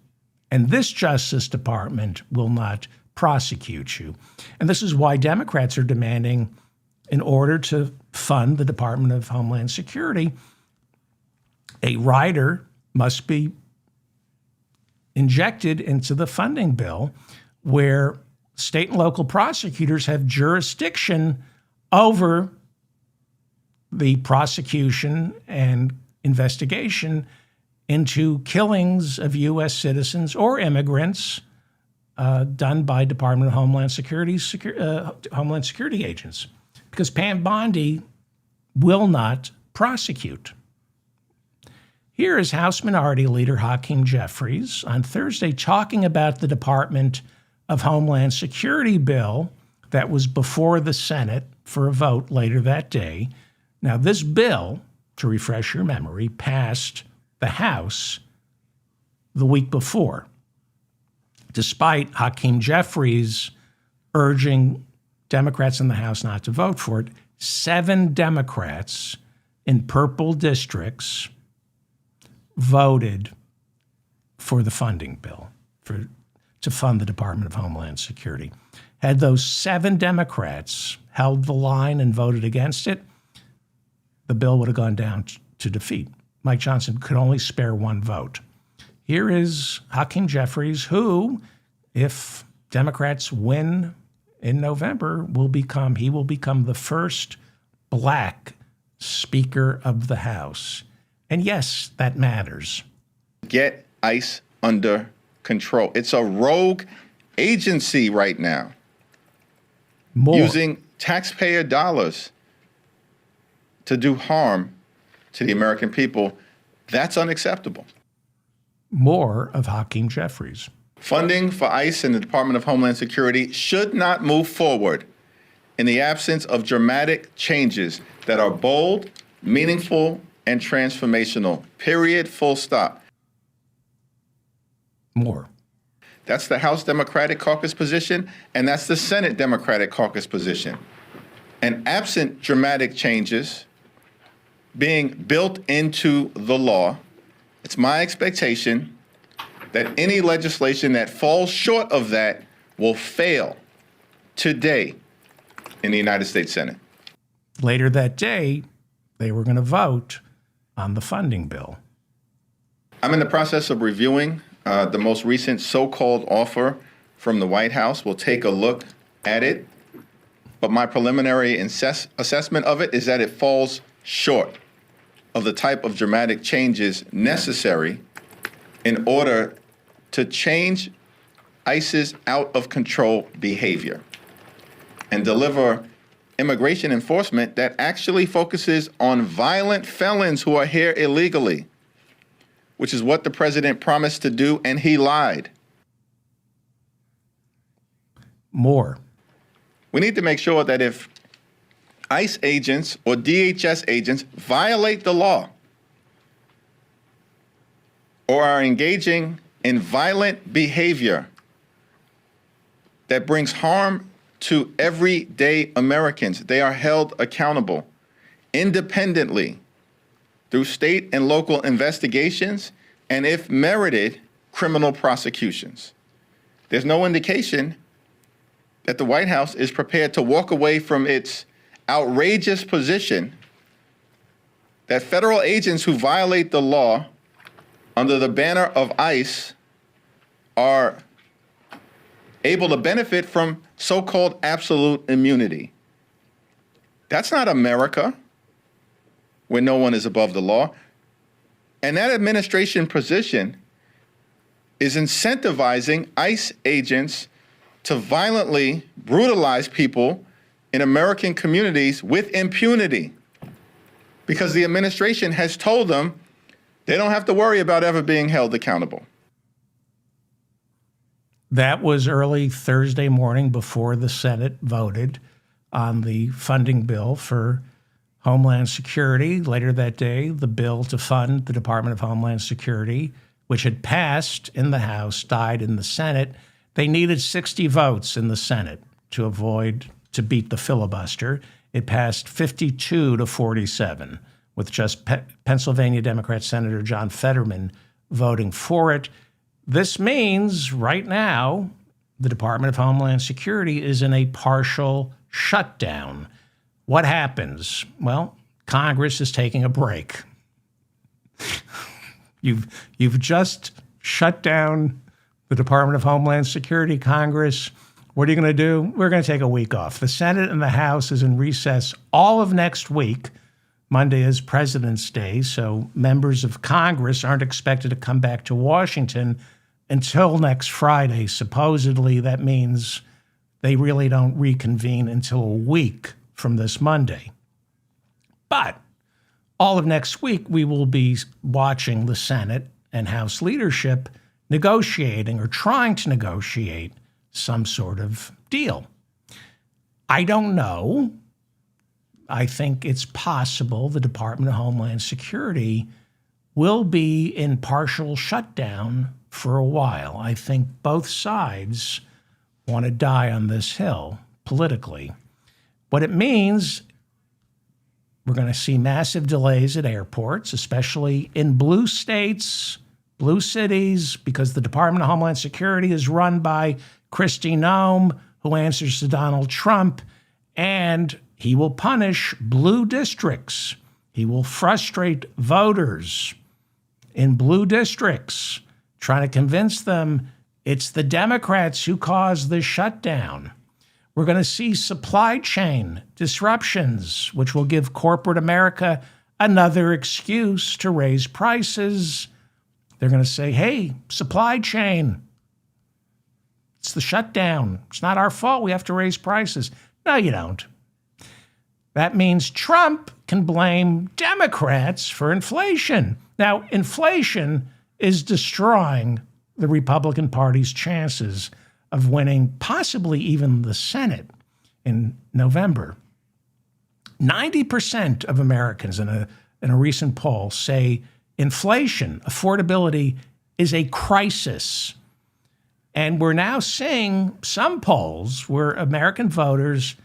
and this Justice Department will not prosecute you. And this is why Democrats are demanding, in order to fund the Department of Homeland Security, a rider must be injected into the funding bill where state and local prosecutors have jurisdiction over the prosecution and investigation into killings of U.S. citizens or immigrants done by Department of Homeland Security agents, because Pam Bondi will not prosecute. Here is House Minority Leader Hakeem Jeffries on Thursday talking about the Department of Homeland Security bill that was before the Senate for a vote later that day. Now, this bill, to refresh your memory, passed the House the week before, despite Hakeem Jeffries urging Democrats in the House not to vote for it. 7 Democrats in purple districts voted for the funding bill to fund the Department of Homeland Security. Had those 7 Democrats held the line and voted against it, the bill would have gone down to defeat. Mike Johnson could only spare 1 vote. Here is Hakeem Jeffries, who, if Democrats win in November, will become the first black Speaker of the House. And yes, that matters. Get ICE under control. It's a rogue agency right now. Using taxpayer dollars to do harm to the American people. That's unacceptable. More of Hakeem Jeffries. Funding for ICE and the Department of Homeland Security should not move forward in the absence of dramatic changes that are bold, meaningful, and transformational. Period. Full stop. More. That's the House Democratic Caucus position, and that's the Senate Democratic Caucus position. And absent dramatic changes being built into the law, it's my expectation that any legislation that falls short of that will fail today in the United States Senate. Later that day, they were going to vote on the funding bill. I'm in the process of reviewing the most recent so-called offer from the White House. We'll take a look at it, but my preliminary assessment of it is that it falls short of the type of dramatic changes necessary in order to change ICE's out-of-control behavior and deliver immigration enforcement that actually focuses on violent felons who are here illegally, which is what the president promised to do, and he lied. More. We need to make sure that if ICE agents or DHS agents violate the law or are engaging in violent behavior that brings harm to everyday Americans, they are held accountable independently through state and local investigations and, if merited, criminal prosecutions. There's no indication that the White House is prepared to walk away from its outrageous position that federal agents who violate the law under the banner of ICE are able to benefit from so-called absolute immunity. That's not America, where no one is above the law. And that administration position is incentivizing ICE agents to violently brutalize people in American communities with impunity, because the administration has told them they don't have to worry about ever being held accountable. That was early Thursday morning before the Senate voted on the funding bill for Homeland Security. Later that day, the bill to fund the Department of Homeland Security, which had passed in the House, died in the Senate. They needed 60 votes in the Senate to beat the filibuster. It passed 52 to 47, with just Pennsylvania Democrat Senator John Fetterman voting for it. This means right now the Department of Homeland Security is in a partial shutdown. What happens? Well, Congress is taking a break. You've just shut down the Department of Homeland Security. Congress, what are you going to do? We're going to take a week off. The Senate and the House is in recess all of next week. Monday is President's Day, so members of Congress aren't expected to come back to Washington until next Friday. Supposedly, that means they really don't reconvene until a week from this Monday. But all of next week, we will be watching the Senate and House leadership negotiating or trying to negotiate some sort of deal. I don't know. I think it's possible the Department of Homeland Security will be in partial shutdown for a while. I think both sides want to die on this hill politically. What it means, we're going to see massive delays at airports, especially in blue states, blue cities, because the Department of Homeland Security is run by Kristi Noem, who answers to Donald Trump, and he will punish blue districts. He will frustrate voters in blue districts, trying to convince them it's the Democrats who caused this shutdown. We're going to see supply chain disruptions, which will give corporate America another excuse to raise prices. They're going to say, hey, supply chain, it's the shutdown. It's not our fault. We have to raise prices. No, you don't. That means Trump can blame Democrats for inflation. Now, inflation is destroying the Republican Party's chances of winning possibly even the Senate in November. 90% of Americans in a recent poll say inflation, affordability, is a crisis. And we're now seeing some polls where American voters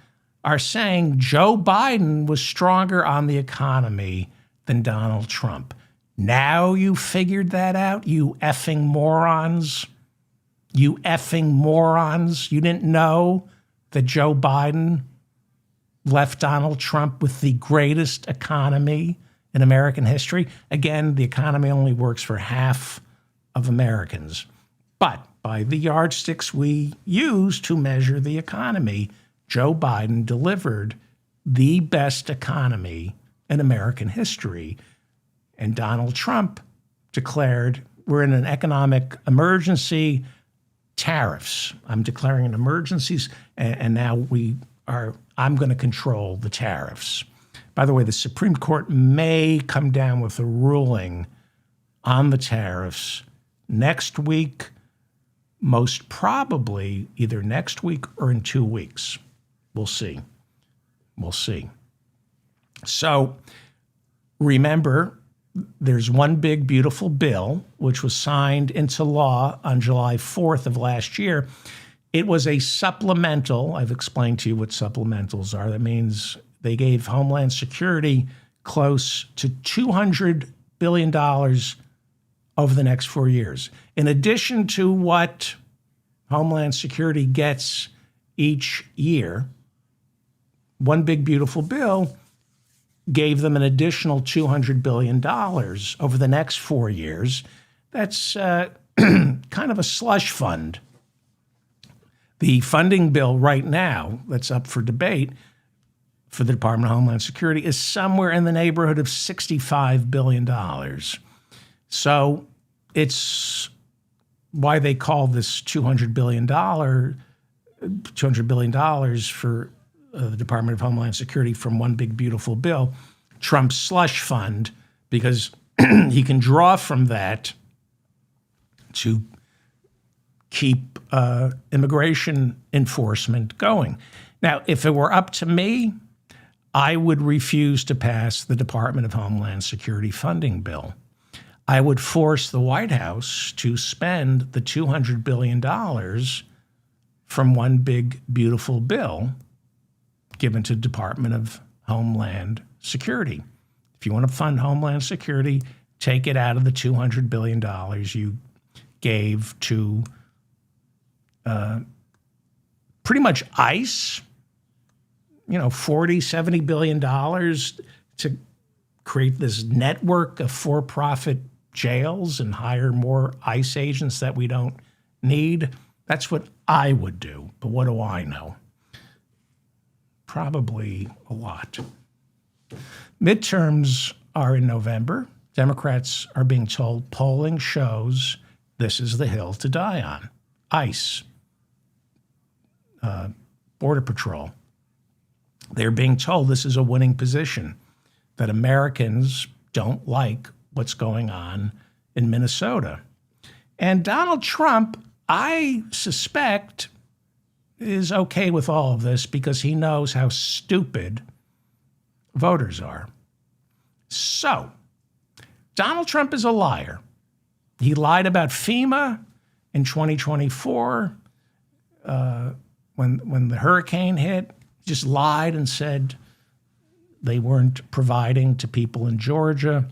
are saying Joe Biden was stronger on the economy than Donald Trump. Now you figured that out, you effing morons? You effing morons. You didn't know that Joe Biden left Donald Trump with the greatest economy in American history. Again, the economy only works for half of Americans. But by the yardsticks we use to measure the economy, Joe Biden delivered the best economy in American history. And Donald Trump declared we're in an economic emergency. tariffs. I'm declaring an emergency, and now I'm going to control the tariffs. By the way, the Supreme Court may come down with a ruling on the tariffs next week, most probably either next week or in 2 weeks. We'll see. We'll see. So remember, there's one big, beautiful bill, which was signed into law on July 4th of last year. It was a supplemental. I've explained to you what supplementals are. That means they gave Homeland Security close to $200 billion over the next 4 years. In addition to what Homeland Security gets each year, one big, beautiful bill gave them an additional $200 billion over the next 4 years. That's kind of a slush fund. The funding bill right now that's up for debate for the Department of Homeland Security is somewhere in the neighborhood of $65 billion. So it's why they call this $200 billion for the Department of Homeland Security from one big, beautiful bill, Trump's slush fund, because he can draw from that to keep immigration enforcement going. Now, if it were up to me, I would refuse to pass the Department of Homeland Security funding bill. I would force the White House to spend the $200 billion from one big, beautiful bill given to Department of Homeland Security. If you want to fund Homeland Security, take it out of the $200 billion you gave to pretty much ICE, $40, $70 billion to create this network of for-profit jails and hire more ICE agents that we don't need. That's what I would do. But what do I know? Probably a lot. Midterms are in November. Democrats are being told polling shows this is the hill to die on. ICE, Border Patrol. They're being told this is a winning position, that Americans don't like what's going on in Minnesota. And Donald Trump, I suspect, is okay with all of this because he knows how stupid voters are. So, Donald Trump is a liar. He lied about FEMA in 2024 when the hurricane hit. Just lied and said they weren't providing to people in Georgia.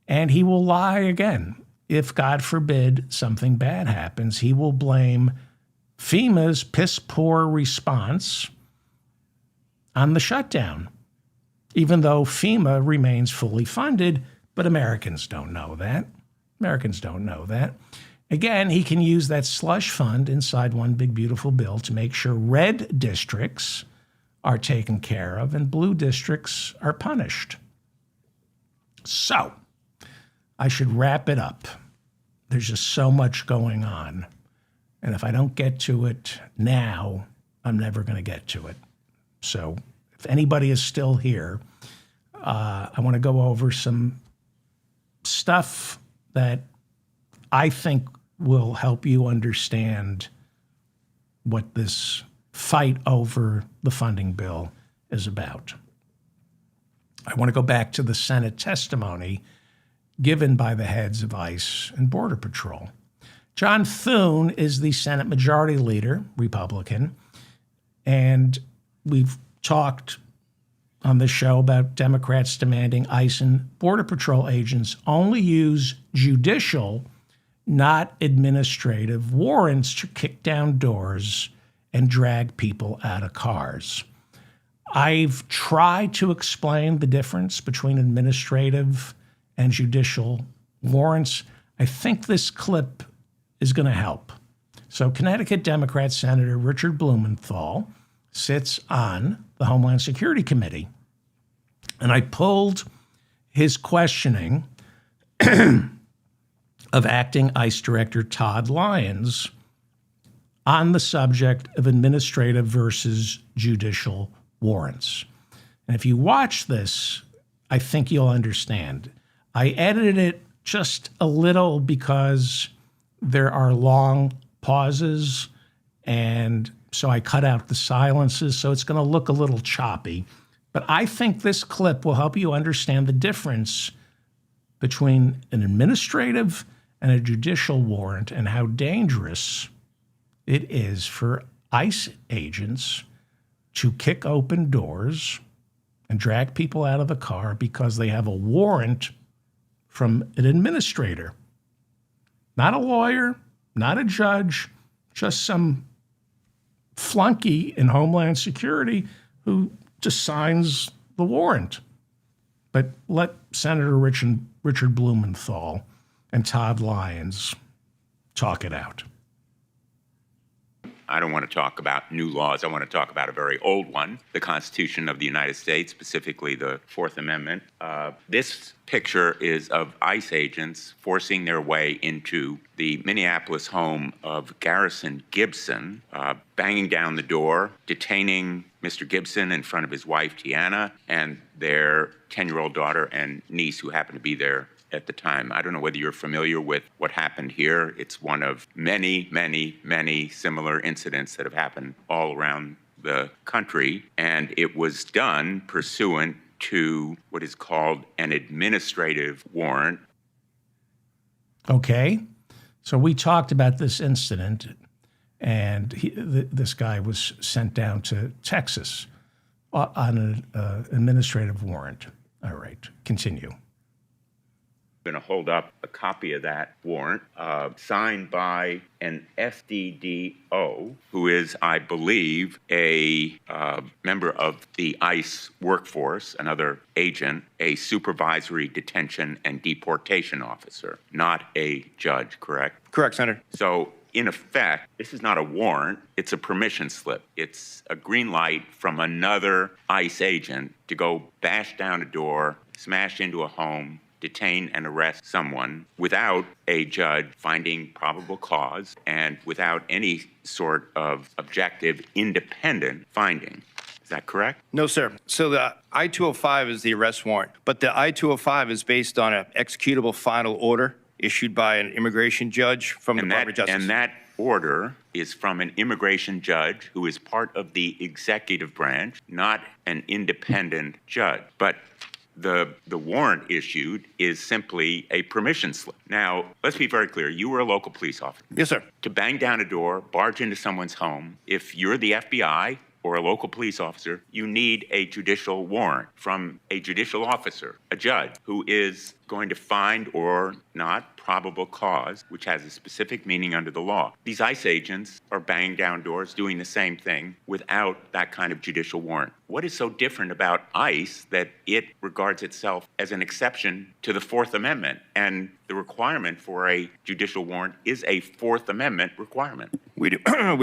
And he will lie again. If, God forbid, something bad happens, he will blame FEMA's piss-poor response on the shutdown, even though FEMA remains fully funded. But Americans don't know that. Americans don't know that. Again, he can use that slush fund inside one big, beautiful bill to make sure red districts are taken care of and blue districts are punished. So, I should wrap it up. There's just so much going on. And if I don't get to it now, I'm never going to get to it. So if anybody is still here, I want to go over some stuff that I think will help you understand what this fight over the funding bill is about. I want to go back to the Senate testimony given by the heads of ICE and Border Patrol. John Thune is the Senate Majority Leader, Republican, and we've talked on this show about Democrats demanding ICE and Border Patrol agents only use judicial, not administrative warrants to kick down doors and drag people out of cars. I've tried to explain the difference between administrative and judicial warrants. I think this clip is going to help. So Connecticut Democrat Senator Richard Blumenthal sits on the Homeland Security Committee. And I pulled his questioning of acting ICE Director Todd Lyons on the subject of administrative versus judicial warrants. And if you watch this, I think you'll understand. I edited it just a little because there are long pauses, and so I cut out the silences, so it's going to look a little choppy. But I think this clip will help you understand the difference between an administrative and a judicial warrant and how dangerous it is for ICE agents to kick open doors and drag people out of the car because they have a warrant from an administrator. Not a lawyer, not a judge, just some flunky in Homeland Security who just signs the warrant. But let Senator Richard Blumenthal and Todd Lyons talk it out. I don't want to talk about new laws. I want to talk about a very old one, the Constitution of the United States, specifically the Fourth Amendment. This picture is of ICE agents forcing their way into the Minneapolis home of Garrison Gibson, banging down the door, detaining Mr. Gibson in front of his wife, Tiana, and their 10-year-old daughter and niece who happened to be there at the time. I don't know whether you're familiar with what happened here. It's one of many, many, many similar incidents that have happened all around the country, and it was done pursuant to what is called an administrative warrant. Okay, so we talked about this incident, and this guy was sent down to Texas on an administrative warrant. All right, continue. I'm going to hold up a copy of that warrant signed by an FDDO, who is, I believe, a member of the ICE workforce, another agent, a supervisory detention and deportation officer, not a judge, correct? Correct, Senator. So, in effect, this is not a warrant, it's a permission slip. It's a green light from another ICE agent to go bash down a door, smash into a home, detain and arrest someone without a judge finding probable cause and without any sort of objective, independent finding. Is that correct? No, sir. So the I-205 is the arrest warrant, but the I-205 is based on an executable final order issued by an immigration judge from the Department of Justice. And that order is from an immigration judge who is part of the executive branch, not an independent judge. But the warrant issued is simply a permission slip. Now, let's be very clear. You were a local police officer. Yes, sir. To bang down a door, barge into someone's home, if you're the FBI or a local police officer, you need a judicial warrant from a judicial officer, a judge, who is going to find or not probable cause, which has a specific meaning under the law. These ICE agents are banging down doors, doing the same thing without that kind of judicial warrant. What is so different about ICE that it regards itself as an exception to the Fourth Amendment? And the requirement for a judicial warrant is a Fourth Amendment requirement. We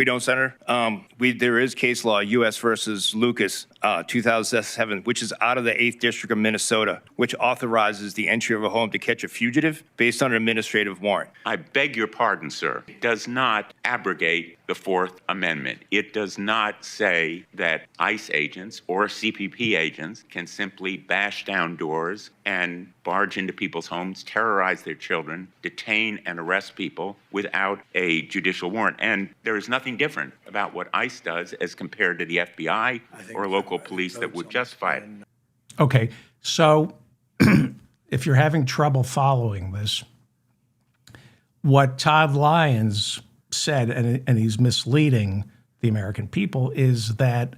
don't, Senator. There is case law, U.S. versus Lucas, 2007, which is out of the 8th District of Minnesota, which authorizes the entry of a home to catch a fugitive based on an administrative warrant. I beg your pardon, sir. It does not abrogate the Fourth Amendment. It does not say that ICE agents or CPP agents can simply bash down doors and barge into people's homes, terrorize their children, detain and arrest people without a judicial warrant. And there is nothing different about what ICE does as compared to the FBI or local police that would justify it. Okay, so if you're having trouble following this, what Todd Lyons said, and he's misleading the American people, is that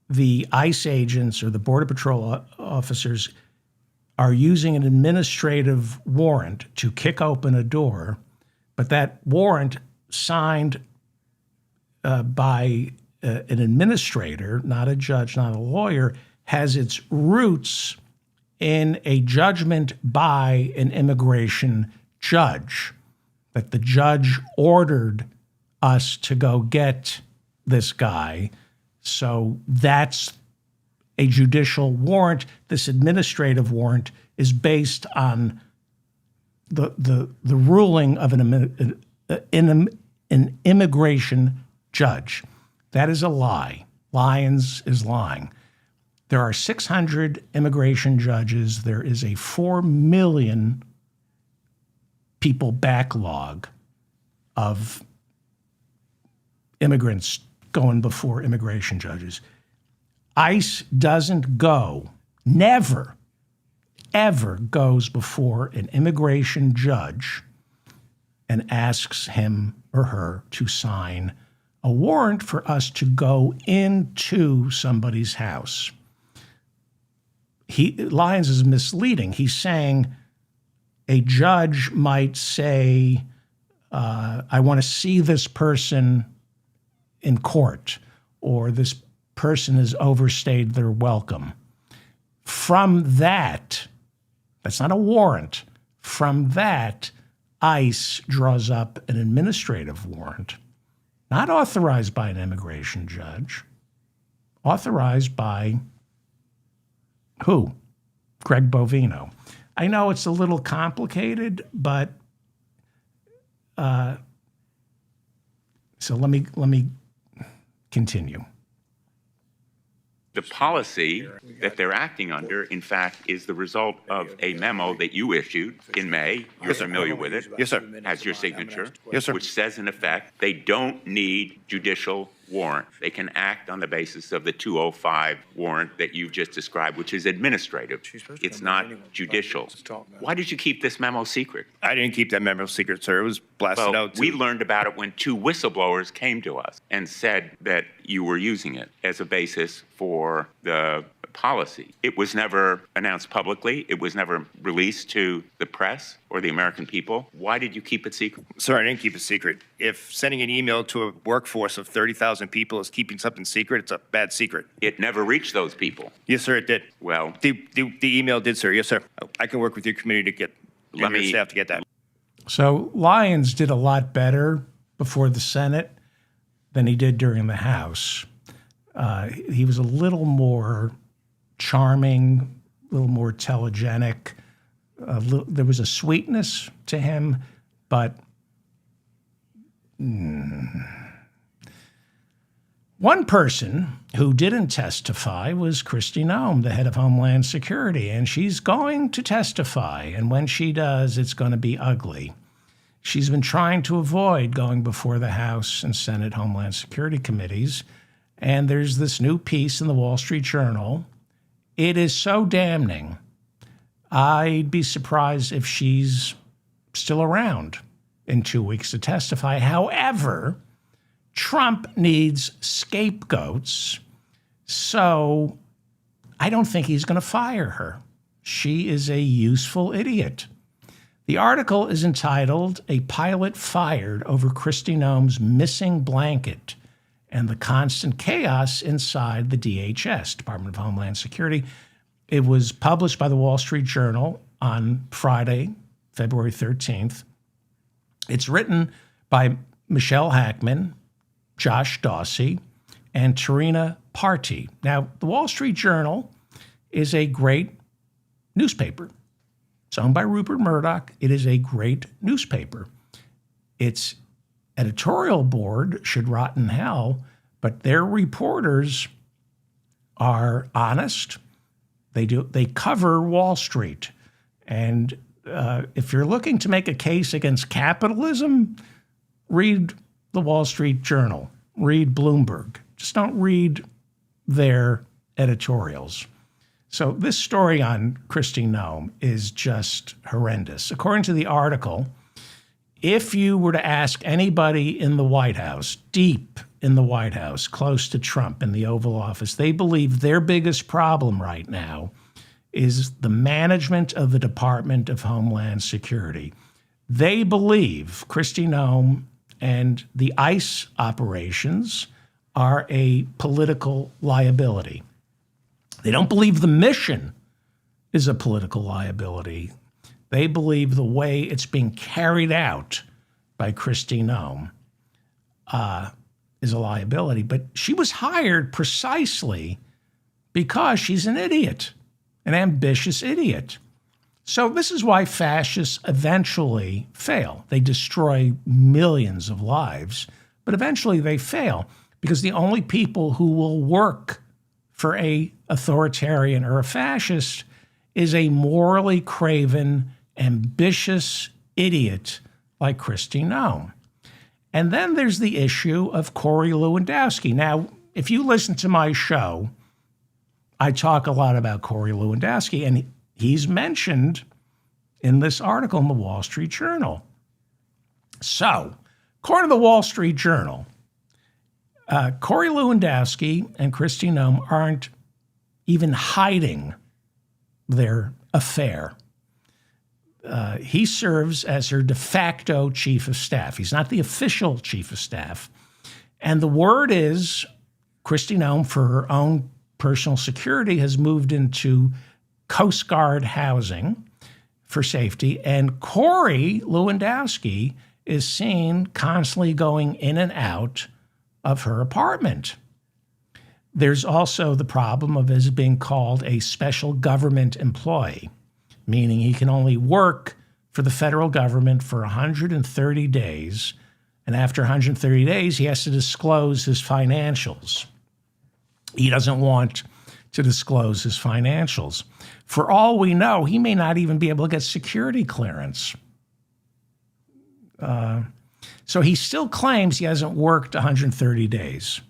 the ICE agents or the Border Patrol officers are using an administrative warrant to kick open a door, but that warrant signed by an administrator, not a judge, not a lawyer, has its roots in a judgment by an immigration judge, that the judge ordered us to go get this guy. So that's a judicial warrant. This administrative warrant is based on the ruling of an an immigration judge. That is a lie. Lyons is lying. There are 600 immigration judges. There is a 4 million people backlog of immigrants going before immigration judges. ICE doesn't go, never, ever goes before an immigration judge and asks him or her to sign a warrant for us to go into somebody's house. Lyons is misleading. He's saying a judge might say, I want to see this person in court, or this person has overstayed their welcome. From that, that's not a warrant. From that, ICE draws up an administrative warrant, not authorized by an immigration judge, authorized by who? Greg Bovino. I know it's a little complicated, but so let me continue. The policy that they're acting under, in fact, is the result of a memo that you issued in May. You're familiar with it. Yes, sir. Has your signature. Yes, sir. Which says, in effect, they don't need judicial warrant. They can act on the basis of the 205 warrant that you've just described, which is administrative. It's not judicial. Why did you keep this memo secret? I didn't keep that memo secret, sir. It was blasted out. We learned about it when 2 whistleblowers came to us and said that you were using it as a basis for the policy. It was never announced publicly. It was never released to the press or the American people. Why did you keep it secret? Sir, I didn't keep it secret. If sending an email to a workforce of 30,000 people is keeping something secret, it's a bad secret. It never reached those people. Yes, sir, it did. Well, the email did, sir. Yes, sir. I can work with your committee to get your staff to get that. So Lyons did a lot better before the Senate than he did during the House. He was a little more charming, a little more telegenic. There was a sweetness to him, but one person who didn't testify was Kristi Noem, the head of Homeland Security, and she's going to testify, and when she does, it's going to be ugly. She's been trying to avoid going before the House and Senate Homeland Security committees, and there's this new piece in the Wall Street Journal. It is so damning. I'd be surprised if she's still around in 2 weeks to testify. However, Trump needs scapegoats, so I don't think he's going to fire her. She is a useful idiot. The article is entitled, "A Pilot Fired Over Kristi Noem's Missing Blanket and the Constant Chaos Inside the DHS, Department of Homeland Security." It was published by the Wall Street Journal on Friday, February 13th. It's written by Michelle Hackman, Josh Dawsey, and Tarina Party. Now, the Wall Street Journal is a great newspaper. It's owned by Rupert Murdoch. It is a great newspaper. Its editorial board should rot in hell, but their reporters are honest. They cover Wall Street. And if you're looking to make a case against capitalism, read the Wall Street Journal, read Bloomberg. Just don't read their editorials. So this story on Kristi Noem is just horrendous. According to the article, if you were to ask anybody in the White House, deep in the White House, close to Trump in the Oval Office, they believe their biggest problem right now is the management of the Department of Homeland Security. They believe Kristi Noem and the ICE operations are a political liability. They don't believe the mission is a political liability. They believe the way it's being carried out by Kristi Noem is a liability. But she was hired precisely because she's an idiot, an ambitious idiot. So this is why fascists eventually fail. They destroy millions of lives, but eventually they fail because the only people who will work for a authoritarian or a fascist is a morally craven, ambitious idiot like Kristi Noem. And then there's the issue of Corey Lewandowski. Now, if you listen to my show, I talk a lot about Corey Lewandowski, and he's mentioned in this article in the Wall Street Journal. So, according to the Wall Street Journal, Corey Lewandowski and Kristi Noem aren't even hiding their affair. He serves as her de facto chief of staff. He's not the official chief of staff. And the word is Kristi Noem, for her own personal security, has moved into Coast Guard housing for safety. And Corey Lewandowski is seen constantly going in and out of her apartment. There's also the problem of his being called a special government employee, meaning he can only work for the federal government for 130 days. And after 130 days, he has to disclose his financials. He doesn't want to disclose his financials. For all we know, he may not even be able to get security clearance. So he still claims he hasn't worked 130 days.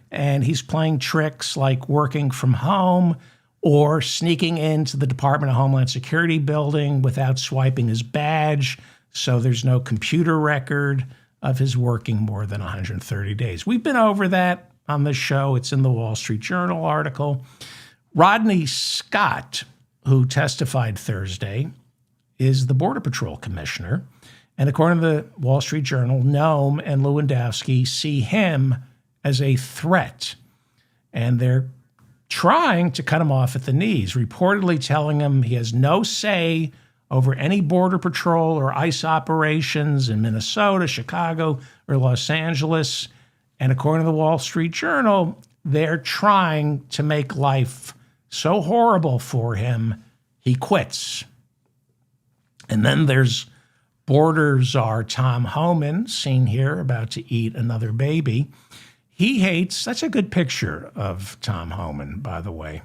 And he's playing tricks like working from home or sneaking into the Department of Homeland Security building without swiping his badge, so there's no computer record of his working more than 130 days. We've been over that on this show. It's in the Wall Street Journal article. Rodney Scott, who testified Thursday, is the Border Patrol commissioner. And according to the Wall Street Journal, Noem and Lewandowski see him as a threat. And they're trying to cut him off at the knees, reportedly telling him he has no say over any Border Patrol or ICE operations in Minnesota, Chicago, or Los Angeles. And according to the Wall Street Journal, they're trying to make life so horrible for him, he quits. And then there's border czar Tom Homan, seen here, about to eat another baby. He hates, that's a good picture of Tom Homan, by the way.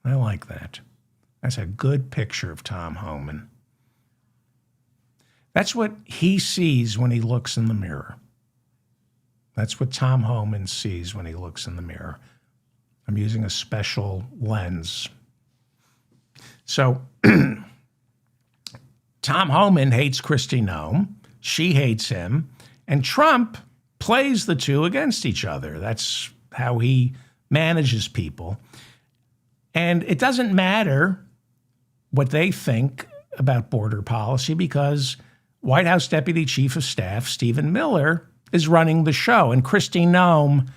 I like that. That's a good picture of Tom Homan. That's what he sees when he looks in the mirror. That's what Tom Homan sees when he looks in the mirror. I'm using a special lens. So Tom Homan hates Kristi Noem. She hates him. And Trump plays the two against each other. That's how he manages people. And it doesn't matter what they think about border policy because White House Deputy Chief of Staff Stephen Miller is running the show. And Kristi Noem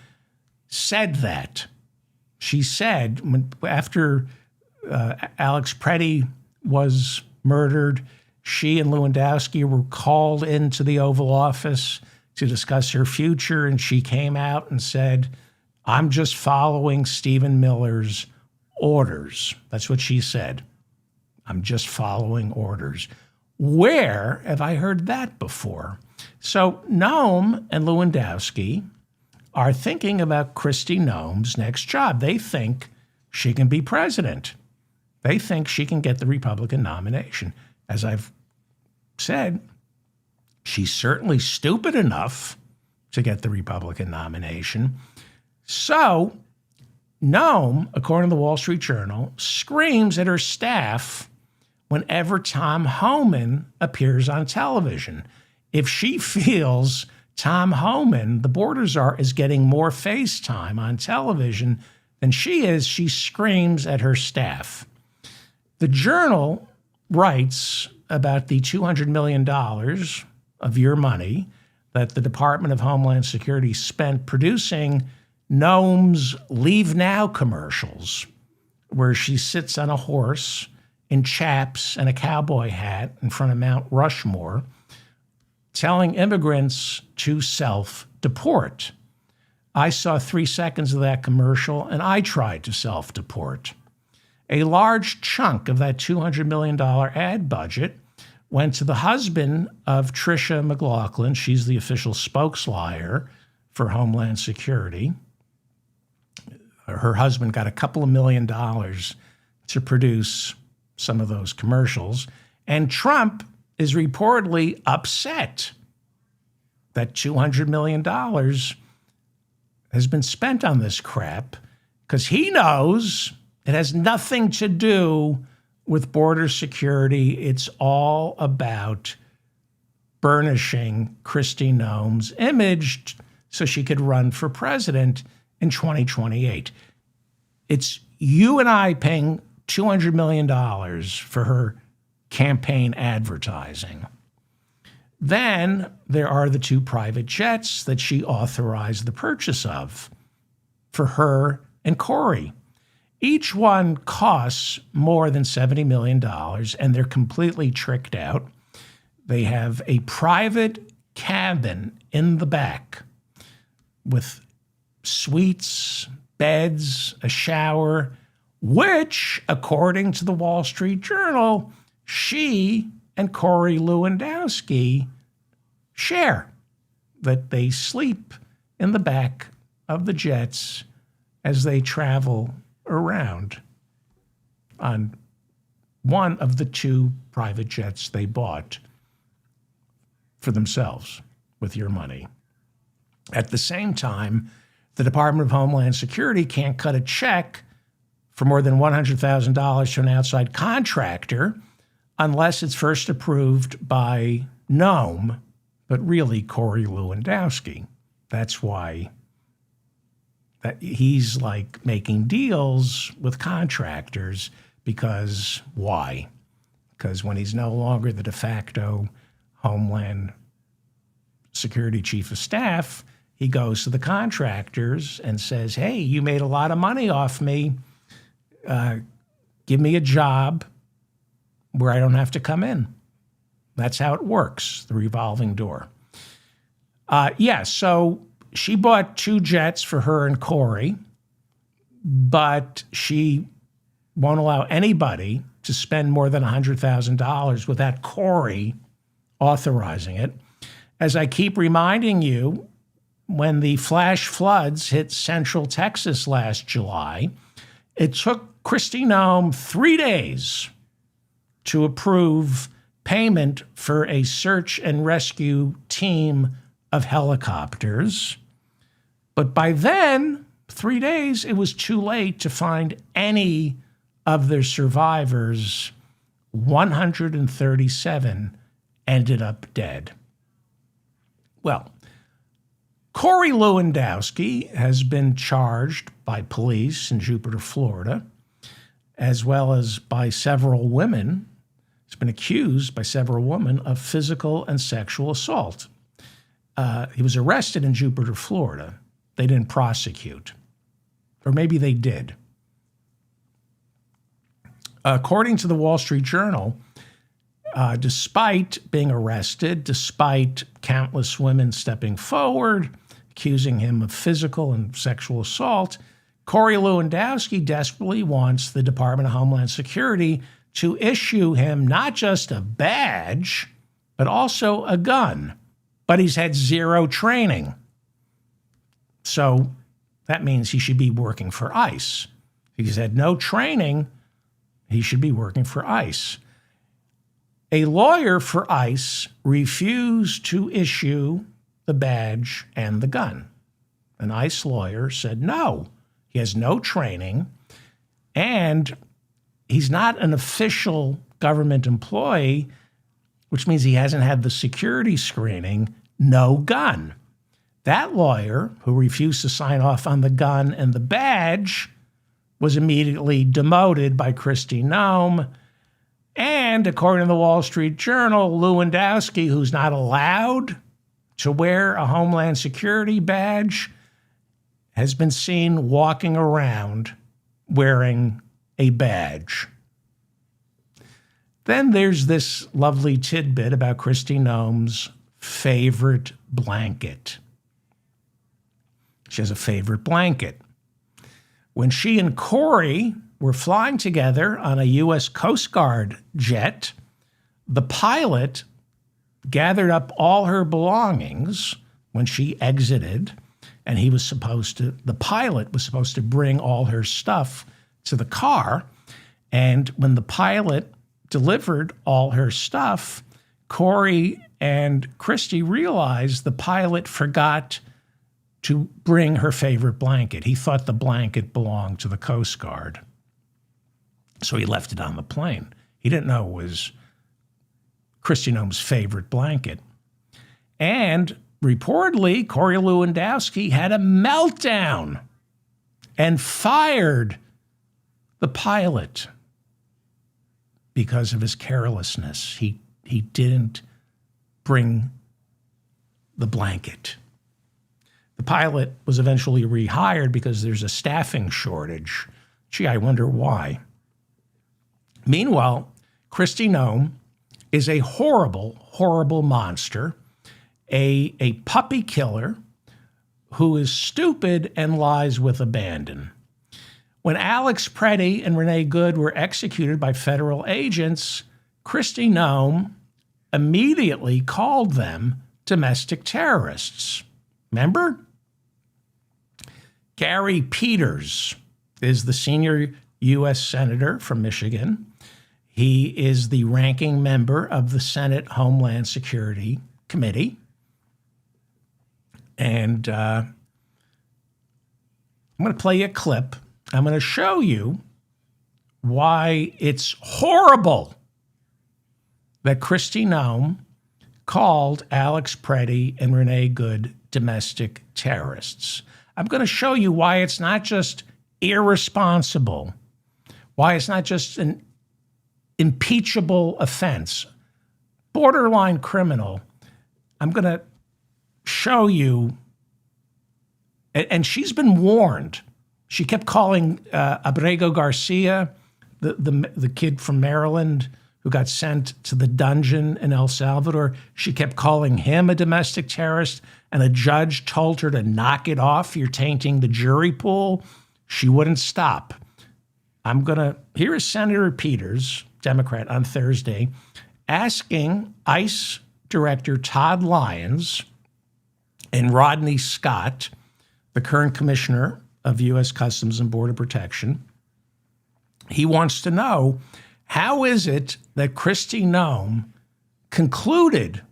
said that. She said, after Alex Preddy was murdered, she and Lewandowski were called into the Oval Office to discuss her future, and she came out and said, I'm just following Stephen Miller's orders. That's what she said. I'm just following orders. Where have I heard that before? So Noem and Lewandowski are thinking about Kristi Noem's next job. They think she can be president. They think she can get the Republican nomination. As I've said, she's certainly stupid enough to get the Republican nomination. So Noem, according to the Wall Street Journal, screams at her staff whenever Tom Homan appears on television. If she feels Tom Homan, the border czar, is getting more face time on television than she is, she screams at her staff. The Journal writes about the $200 million of your money that the Department of Homeland Security spent producing Noem's Leave Now commercials, where she sits on a horse in chaps and a cowboy hat in front of Mount Rushmore, telling immigrants to self-deport. I saw 3 seconds of that commercial, and I tried to self-deport. A large chunk of that $200 million ad budget went to the husband of Tricia McLaughlin. She's the official spokesliar for Homeland Security. Her husband got a couple of $1 million to produce some of those commercials. And Trump is reportedly upset that $200 million has been spent on this crap because he knows it has nothing to do with border security. It's all about burnishing Kristi Noem's image so she could run for president in 2028. It's you and I paying $200 million for her campaign advertising. Then there are the 2 private jets that she authorized the purchase of for her and Corey. Each one costs more than $70 million, and they're completely tricked out. They have a private cabin in the back with suites, beds, a shower, which, according to the Wall Street Journal, she and Corey Lewandowski share, that they sleep in the back of the jets as they travel around on one of the 2 private jets they bought for themselves with your money. At the same time, the Department of Homeland Security can't cut a check for more than $100,000 to an outside contractor unless it's first approved by Noem, but really Corey Lewandowski. That's why that he's like making deals with contractors, because why? Because when he's no longer the de facto Homeland Security Chief of Staff, he goes to the contractors and says, hey, you made a lot of money off me. Give me a job where I don't have to come in. That's how it works, the revolving door. So she bought 2 jets for her and Corey, but she won't allow anybody to spend more than $100,000 without Corey authorizing it. As I keep reminding you, when the flash floods hit Central Texas last July, it took Kristi Noem 3 days to approve payment for a search and rescue team of helicopters. But by then, 3 days, it was too late to find any of their survivors. 137 ended up dead. Well, Corey Lewandowski has been charged by police in Jupiter, Florida, as well as by several women. He's been accused by several women of physical and sexual assault. He was arrested in Jupiter, Florida. They didn't prosecute. Or maybe they did. According to the Wall Street Journal, despite being arrested, despite countless women stepping forward, accusing him of physical and sexual assault, Corey Lewandowski desperately wants the Department of Homeland Security to issue him not just a badge, but also a gun. But he's had 0 training. So that means he should be working for ICE. If he's had no training, he should be working for ICE. A lawyer for ICE refused to issue the badge and the gun. An ICE lawyer said no, he has no training, and he's not an official government employee, which means he hasn't had the security screening, no gun. That lawyer, who refused to sign off on the gun and the badge, was immediately demoted by Kristi Noem. And according to the Wall Street Journal, Lewandowski, who's not allowed to wear a Homeland Security badge, has been seen walking around wearing a badge. Then there's this lovely tidbit about Kristi Noem's favorite blanket. She has a favorite blanket. When she and Corey were flying together on a U.S. Coast Guard jet. The pilot gathered up all her belongings when she exited, and the pilot was supposed to bring all her stuff to the car. And when the pilot delivered all her stuff, Corey and Christy realized the pilot forgot to bring her favorite blanket. He thought the blanket belonged to the Coast Guard, so he left it on the plane. He didn't know it was Kristi Noem's favorite blanket. And reportedly, Corey Lewandowski had a meltdown and fired the pilot because of his carelessness. He didn't bring the blanket. The pilot was eventually rehired because there's a staffing shortage. Gee, I wonder why. Meanwhile, Kristi Noem is a horrible, horrible monster, a puppy killer who is stupid and lies with abandon. When Alex Preddy and Renee Good were executed by federal agents, Kristi Noem immediately called them domestic terrorists. Remember? Gary Peters is the senior U.S. Senator from Michigan. He is the ranking member of the Senate Homeland Security Committee. And I'm going to play you a clip. I'm going to show you why it's horrible that Kristi Noem called Alex Preddy and Renee Good domestic terrorists. I'm going to show you why it's not just irresponsible, why it's not just an impeachable offense, borderline criminal. I'm going to show you, and she's been warned. She kept calling Abrego Garcia, the kid from Maryland who got sent to the dungeon in El Salvador. She kept calling him a domestic terrorist, and a judge told her to knock it off. You're tainting the jury pool. She wouldn't stop. Here is Senator Peters, Democrat, on Thursday, asking ICE Director Todd Lyons and Rodney Scott, the current commissioner of U.S. Customs and Border Protection. He wants to know, how is it that Kristi Noem concluded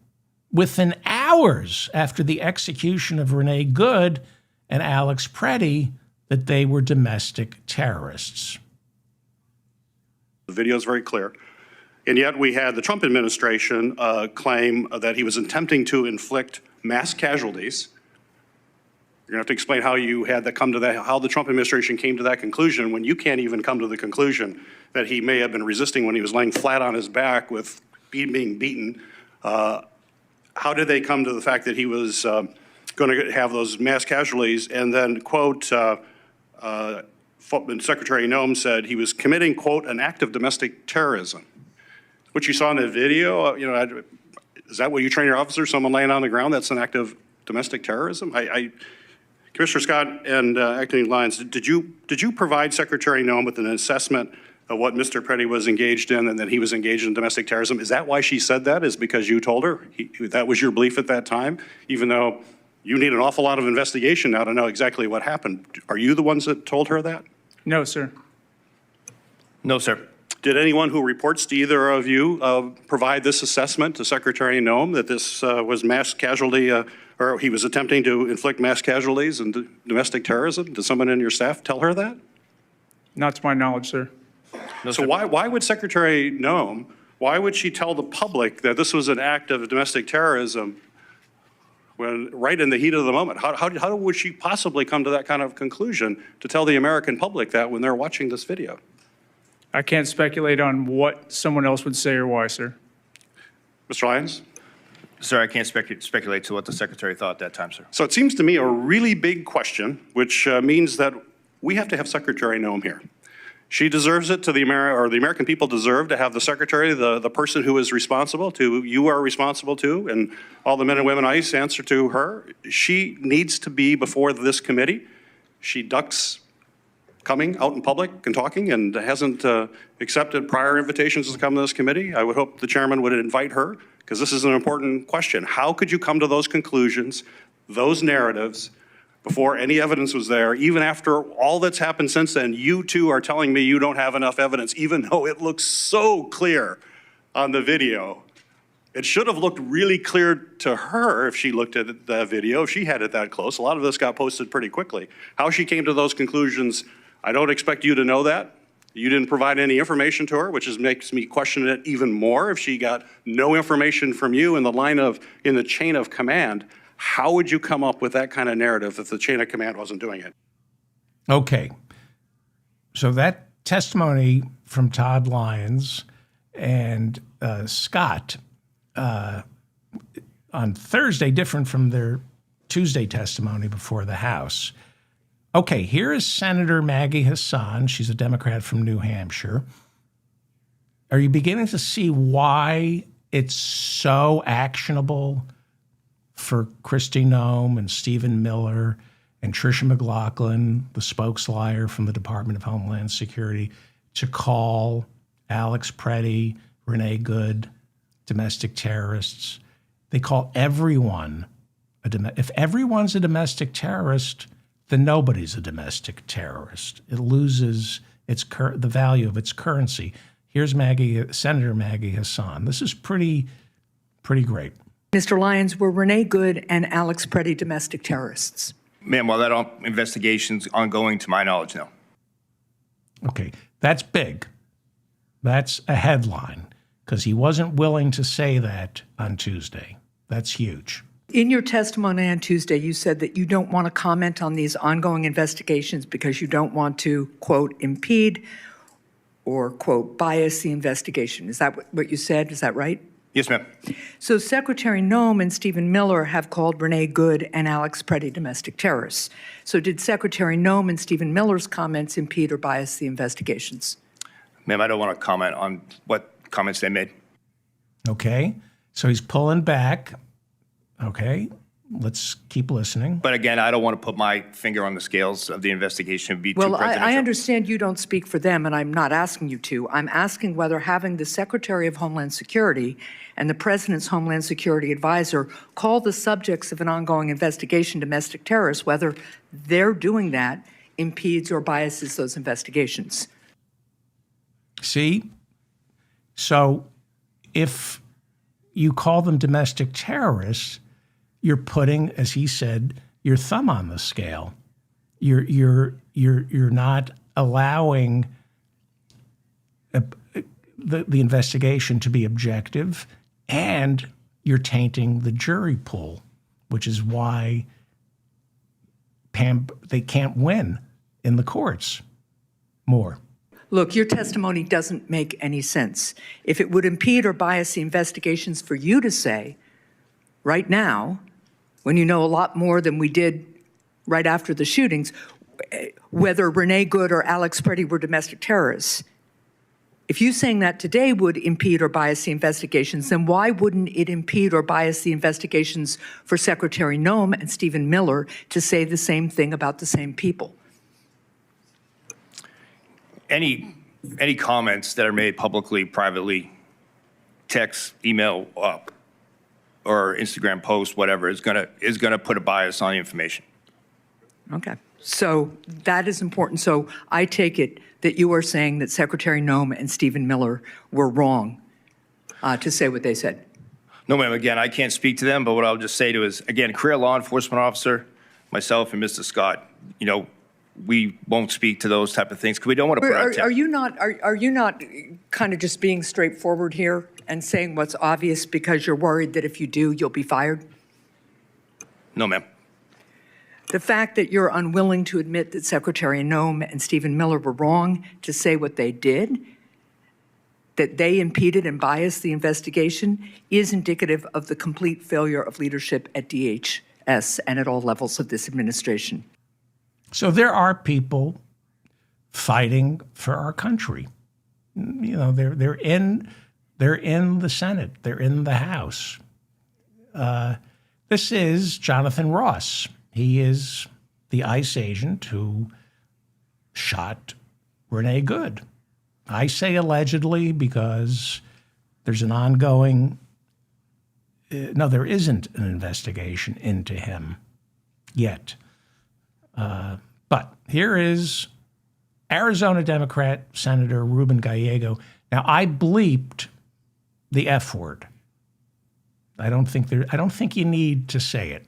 within hours after the execution of Renee Good and Alex Preddy that they were domestic terrorists? The video is very clear. And yet we had the Trump administration claim that he was attempting to inflict mass casualties. You're going to have to explain how you had that come to that, how the Trump administration came to that conclusion when you can't even come to the conclusion that he may have been resisting when he was laying flat on his back with being beaten. How did they come to the fact that he was going to have those mass casualties? And then, quote, Secretary Noem said he was committing, quote, an act of domestic terrorism. What you saw in the video, is that what you train your officers? Someone laying on the ground, that's an act of domestic terrorism? Commissioner Scott and Acting Lyons, did you provide Secretary Noem with an assessment of what Mr. Preddy was engaged in and that he was engaged in domestic terrorism? Is that why she said that? Is because you told her? That was your belief at that time? Even though you need an awful lot of investigation now to know exactly what happened. Are you the ones that told her that? No, sir. No, sir. Did anyone who reports to either of you provide this assessment to Secretary Noem that this was mass casualty, or he was attempting to inflict mass casualties and domestic terrorism? Did someone in your staff tell her that? Not to my knowledge, sir. No, so why would Secretary Noem, why would she tell the public that this was an act of domestic terrorism when right in the heat of the moment? How would she possibly come to that kind of conclusion to tell the American public that when they're watching this video? I can't speculate on what someone else would say or why, sir. Mr. Lyons? Sir, I can't speculate to what the Secretary thought at that time, sir. So it seems to me a really big question, which means that we have to have Secretary Noem here. She deserves it to the American people deserve to have the Secretary, the person who is responsible to, you are responsible to, and all the men and women ICE answer to her. She needs to be before this committee. She ducks coming out in public and talking and hasn't accepted prior invitations to come to this committee. I would hope the chairman would invite her, because this is an important question. How could you come to those conclusions, those narratives, before any evidence was there, even after all that's happened since then? You two are telling me you don't have enough evidence, even though it looks so clear on the video. It should have looked really clear to her if she looked at the video, if she had it that close. A lot of this got posted pretty quickly. How she came to those conclusions, I don't expect you to know that. You didn't provide any information to her, which makes me question it even more. If she got no information from you in the chain of command, how would you come up with that kind of narrative if the chain of command wasn't doing it? Okay. So that testimony from Todd Lyons and Scott on Thursday, different from their Tuesday testimony before the House. Okay, here is Senator Maggie Hassan. She's a Democrat from New Hampshire. Are you beginning to see why it's so actionable for Kristi Noem and Stephen Miller and Tricia McLaughlin, the spokesliar from the Department of Homeland Security, to call Alex Preddy, Renee Good, domestic terrorists? They call everyone if everyone's a domestic terrorist, then nobody's a domestic terrorist. It loses the value of its currency. Here's Senator Maggie Hassan. This is pretty great. Mr. Lyons, were Renee Good and Alex Preddy domestic terrorists? Ma'am, while that investigation's ongoing, to my knowledge, no. Okay, that's big. That's a headline, because he wasn't willing to say that on Tuesday. That's huge. In your testimony on Tuesday, you said that you don't want to comment on these ongoing investigations because you don't want to, quote, impede or, quote, bias the investigation. Is that what you said? Is that right? Yes, ma'am. So Secretary Noem and Stephen Miller have called Renee Good and Alex Preddy domestic terrorists. So did Secretary Noem and Stephen Miller's comments impede or bias the investigations? Ma'am, I don't want to comment on what comments they made. Okay, so he's pulling back. Okay, let's keep listening. But again, I don't want to put my finger on the scales of the investigation. It'd be too Well, presidential. I understand you don't speak for them, and I'm not asking you to. I'm asking whether having the Secretary of Homeland Security and the President's Homeland Security Advisor call the subjects of an ongoing investigation domestic terrorists, whether their doing that impedes or biases those investigations. See? So if you call them domestic terrorists, you're putting, as he said, your thumb on the scale. You're not allowing the investigation to be objective, and you're tainting the jury pool, which is why they can't win in the courts more. Look, your testimony doesn't make any sense. If it would impede or bias the investigations for you to say, right now, when you know a lot more than we did right after the shootings, whether Renee Good or Alex Preddy were domestic terrorists, if you saying that today would impede or bias the investigations, then why wouldn't it impede or bias the investigations for Secretary Noem and Stephen Miller to say the same thing about the same people? Any comments that are made publicly, privately, text, email, or Instagram post, whatever, is gonna put a bias on the information. Okay. So that is important. So I take it that you are saying that Secretary Noem and Stephen Miller were wrong to say what they said. No, ma'am. Again, I can't speak to them, but what I'll just say to is, again, career law enforcement officer, myself and Mr. Scott, we won't speak to those type of things because we don't want to put our Are you not kind of just being straightforward here and saying what's obvious because you're worried that if you do, you'll be fired? No, ma'am. The fact that you're unwilling to admit that Secretary Noem and Stephen Miller were wrong to say what they did, that they impeded and biased the investigation, is indicative of the complete failure of leadership at DHS and at all levels of this administration. So there are people fighting for our country. They're in the Senate. They're in the House. This is Jonathan Ross. He is the ICE agent who shot Renee Good. I say allegedly because there's an ongoing, no, there isn't an investigation into him yet. But here is Arizona Democrat Senator Ruben Gallego. Now, I bleeped the F word. I don't think you need to say it.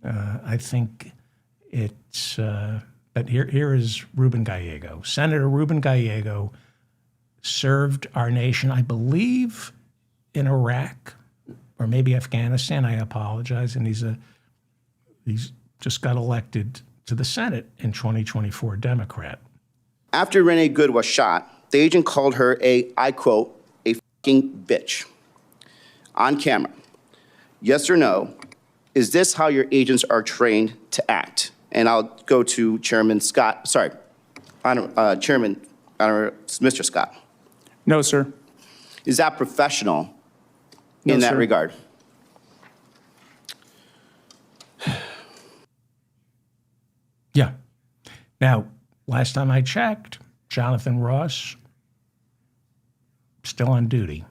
I think it's, but here is Ruben Gallego. Senator Ruben Gallego served our nation, I believe, in Iraq or maybe Afghanistan. I apologize. And he's just got elected to the Senate in 2024, Democrat. After Renee Good was shot, the agent called her I quote, a fucking bitch on camera. Yes or no? Is this how your agents are trained to act? And I'll go to Chairman Scott. Sorry, Chairman, Mr. Scott. No, sir. Is that professional No, in that sir. regard? Yeah. Now, last time I checked, Jonathan Ross still on duty.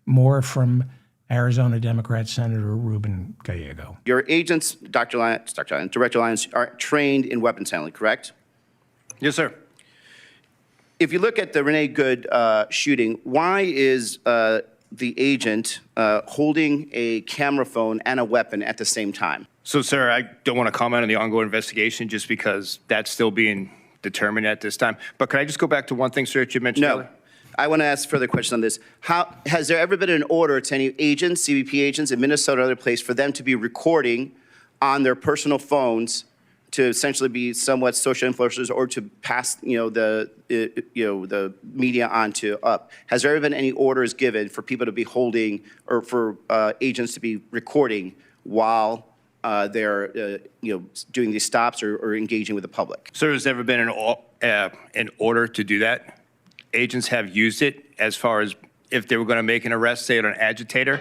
More from Arizona Democrat Senator Ruben Gallego. Your agents, Director Lyons, are trained in weapons handling, correct? Yes, sir. If you look at the Renee Good shooting, why is the agent holding a camera phone and a weapon at the same time? So, sir, I don't want to comment on the ongoing investigation just because that's still being determined at this time. But can I just go back to one thing, sir, that you mentioned earlier? I want to ask further questions on this. Has there ever been an order to any agents, CBP agents in Minnesota or other place, for them to be recording on their personal phones to essentially be somewhat social influencers or to pass, the media on to up? Has there ever been any orders given for people to be holding or for agents to be recording while they're, doing these stops or engaging with the public? Sir, there's never been an order to do that. Agents have used it as far as if they were going to make an arrest, say, on an agitator.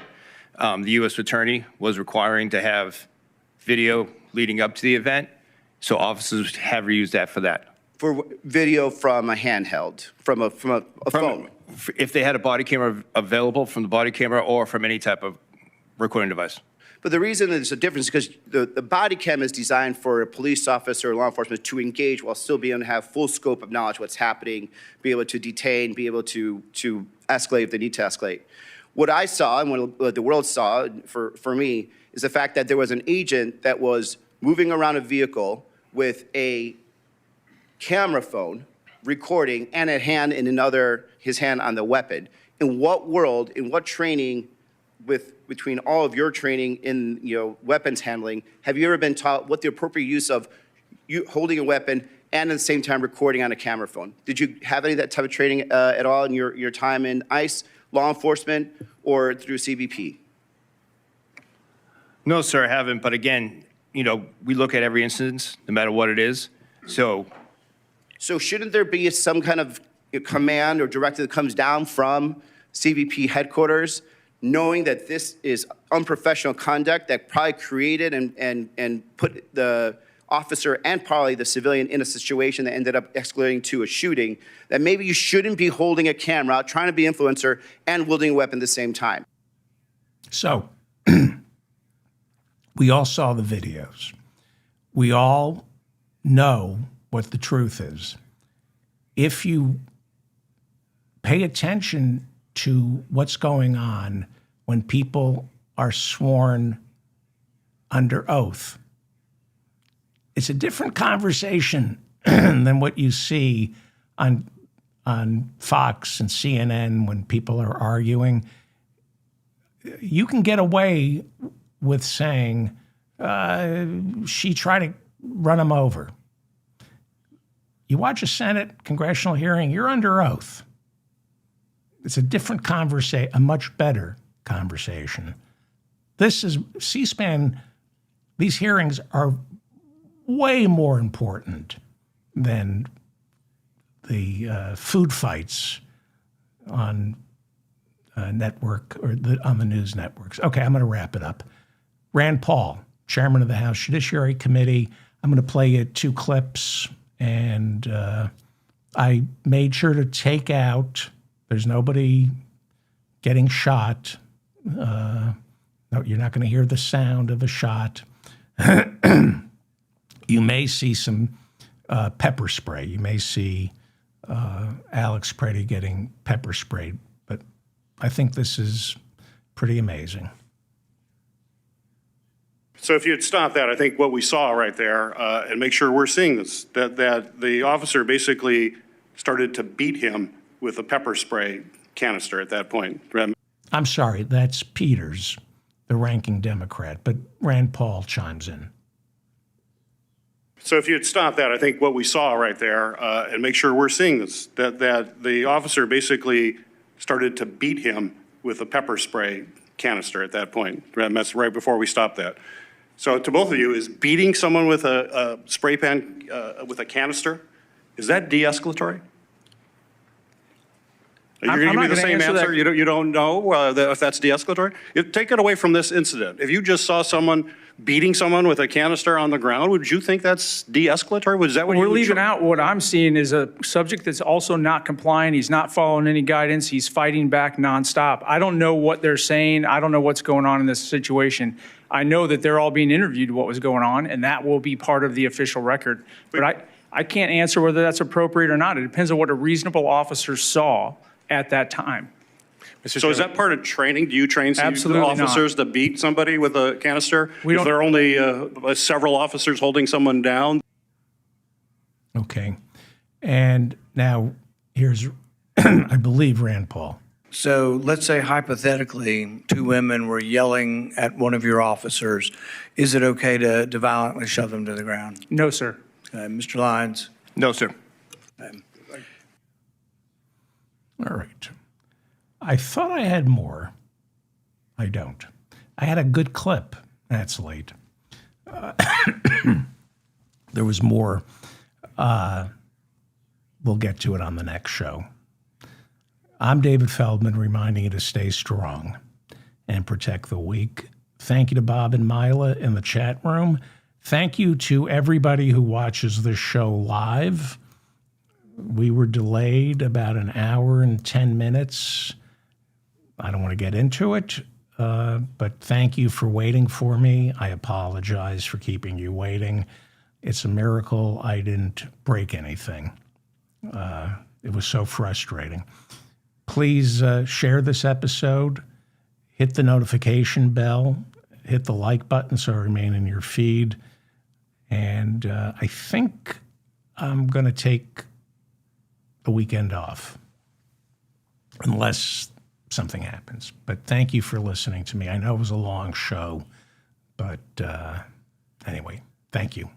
The U.S. Attorney was requiring to have video leading up to the event, so officers have used that for that. For video from a handheld, from a phone? If they had a body camera available, from the body camera or from any type of recording device. But the reason there's a difference is because the body cam is designed for a police officer or law enforcement to engage while still being able to have full scope of knowledge what's happening, be able to detain, be able to escalate if they need to escalate. What I saw and what the world saw for me is the fact that there was an agent that was moving around a vehicle with a camera phone recording and his hand on the weapon. In what world, in what training between all of your training in weapons handling, have you ever been taught what the appropriate use of you holding a weapon and at the same time recording on a camera phone? Did you have any of that type of training at all in your time in ICE, law enforcement, or through CBP? No, sir, I haven't. But again, we look at every instance, no matter what it is. So shouldn't there be some kind of command or directive that comes down from CBP headquarters, knowing that this is unprofessional conduct that probably created and put the officer and probably the civilian in a situation that ended up escalating to a shooting, that maybe you shouldn't be holding a camera, trying to be influencer, and wielding a weapon at the same time? So, we all saw the videos. We all know what the truth is. If you pay attention to what's going on when people are sworn under oath, it's a different conversation than what you see on Fox and CNN when people are arguing. You can get away with saying, she tried to run him over. You watch a Senate congressional hearing, you're under oath. It's a different conversation, a much better conversation. This is C-SPAN. These hearings are way more important than the food fights on network or on the news networks. Okay, I'm going to wrap it up. Rand Paul, chairman of the House Judiciary Committee. I'm going to play you two clips, And I made sure to take out, there's nobody getting shot. No, you're not going to hear the sound of a shot. You may see some pepper spray. You may see Alex Preddy getting pepper sprayed. But I think this is pretty amazing. So if you'd stop that, I think what we saw right there, and make sure we're seeing this, that the officer basically started to beat him with a pepper spray canister at that point. I'm sorry, that's Peters, the ranking Democrat, but Rand Paul chimes in. So if you'd stop that, I think what we saw right there, and make sure we're seeing this, that the officer basically started to beat him with a pepper spray canister at that point. That's right before we stopped that. So to both of you, is beating someone with a spray pan, with a canister, is that de-escalatory? You're going to give me the same answer? You don't know if that's de-escalatory? Take it away from this incident. If you just saw someone beating someone with a canister on the ground, would you think that's de-escalatory? Was that what We're leaving out what I'm seeing is a subject that's also not compliant. He's not following any guidance. He's fighting back nonstop. I don't know what they're saying. I don't know what's going on in this situation. I know that they're all being interviewed what was going on, and that will be part of the official record. But I can't answer whether that's appropriate or not. It depends on what a reasonable officer saw at that time. So is that part of training? Do you train officers to beat somebody with a canister? If there are only several officers holding someone down? Okay. And now here's, I believe, Rand Paul. So let's say hypothetically 2 women were yelling at one of your officers. Is it okay to violently shove them to the ground? No, sir. Mr. Lyons? No, sir. All right. I thought I had more. I don't. I had a good clip. That's late. There was more. We'll get to it on the next show. I'm David Feldman, reminding you to stay strong and protect the weak. Thank you to Bob and Mila in the chat room. Thank you to everybody who watches this show live. We were delayed about an hour and 10 minutes. I don't want to get into it, but thank you for waiting for me. I apologize for keeping you waiting. It's a miracle I didn't break anything. It was so frustrating. Please share this episode, hit the notification bell, hit the like button so I remain in your feed. And I think I'm going to take the weekend off, unless something happens. But thank you for listening to me. I know it was a long show, but anyway, thank you.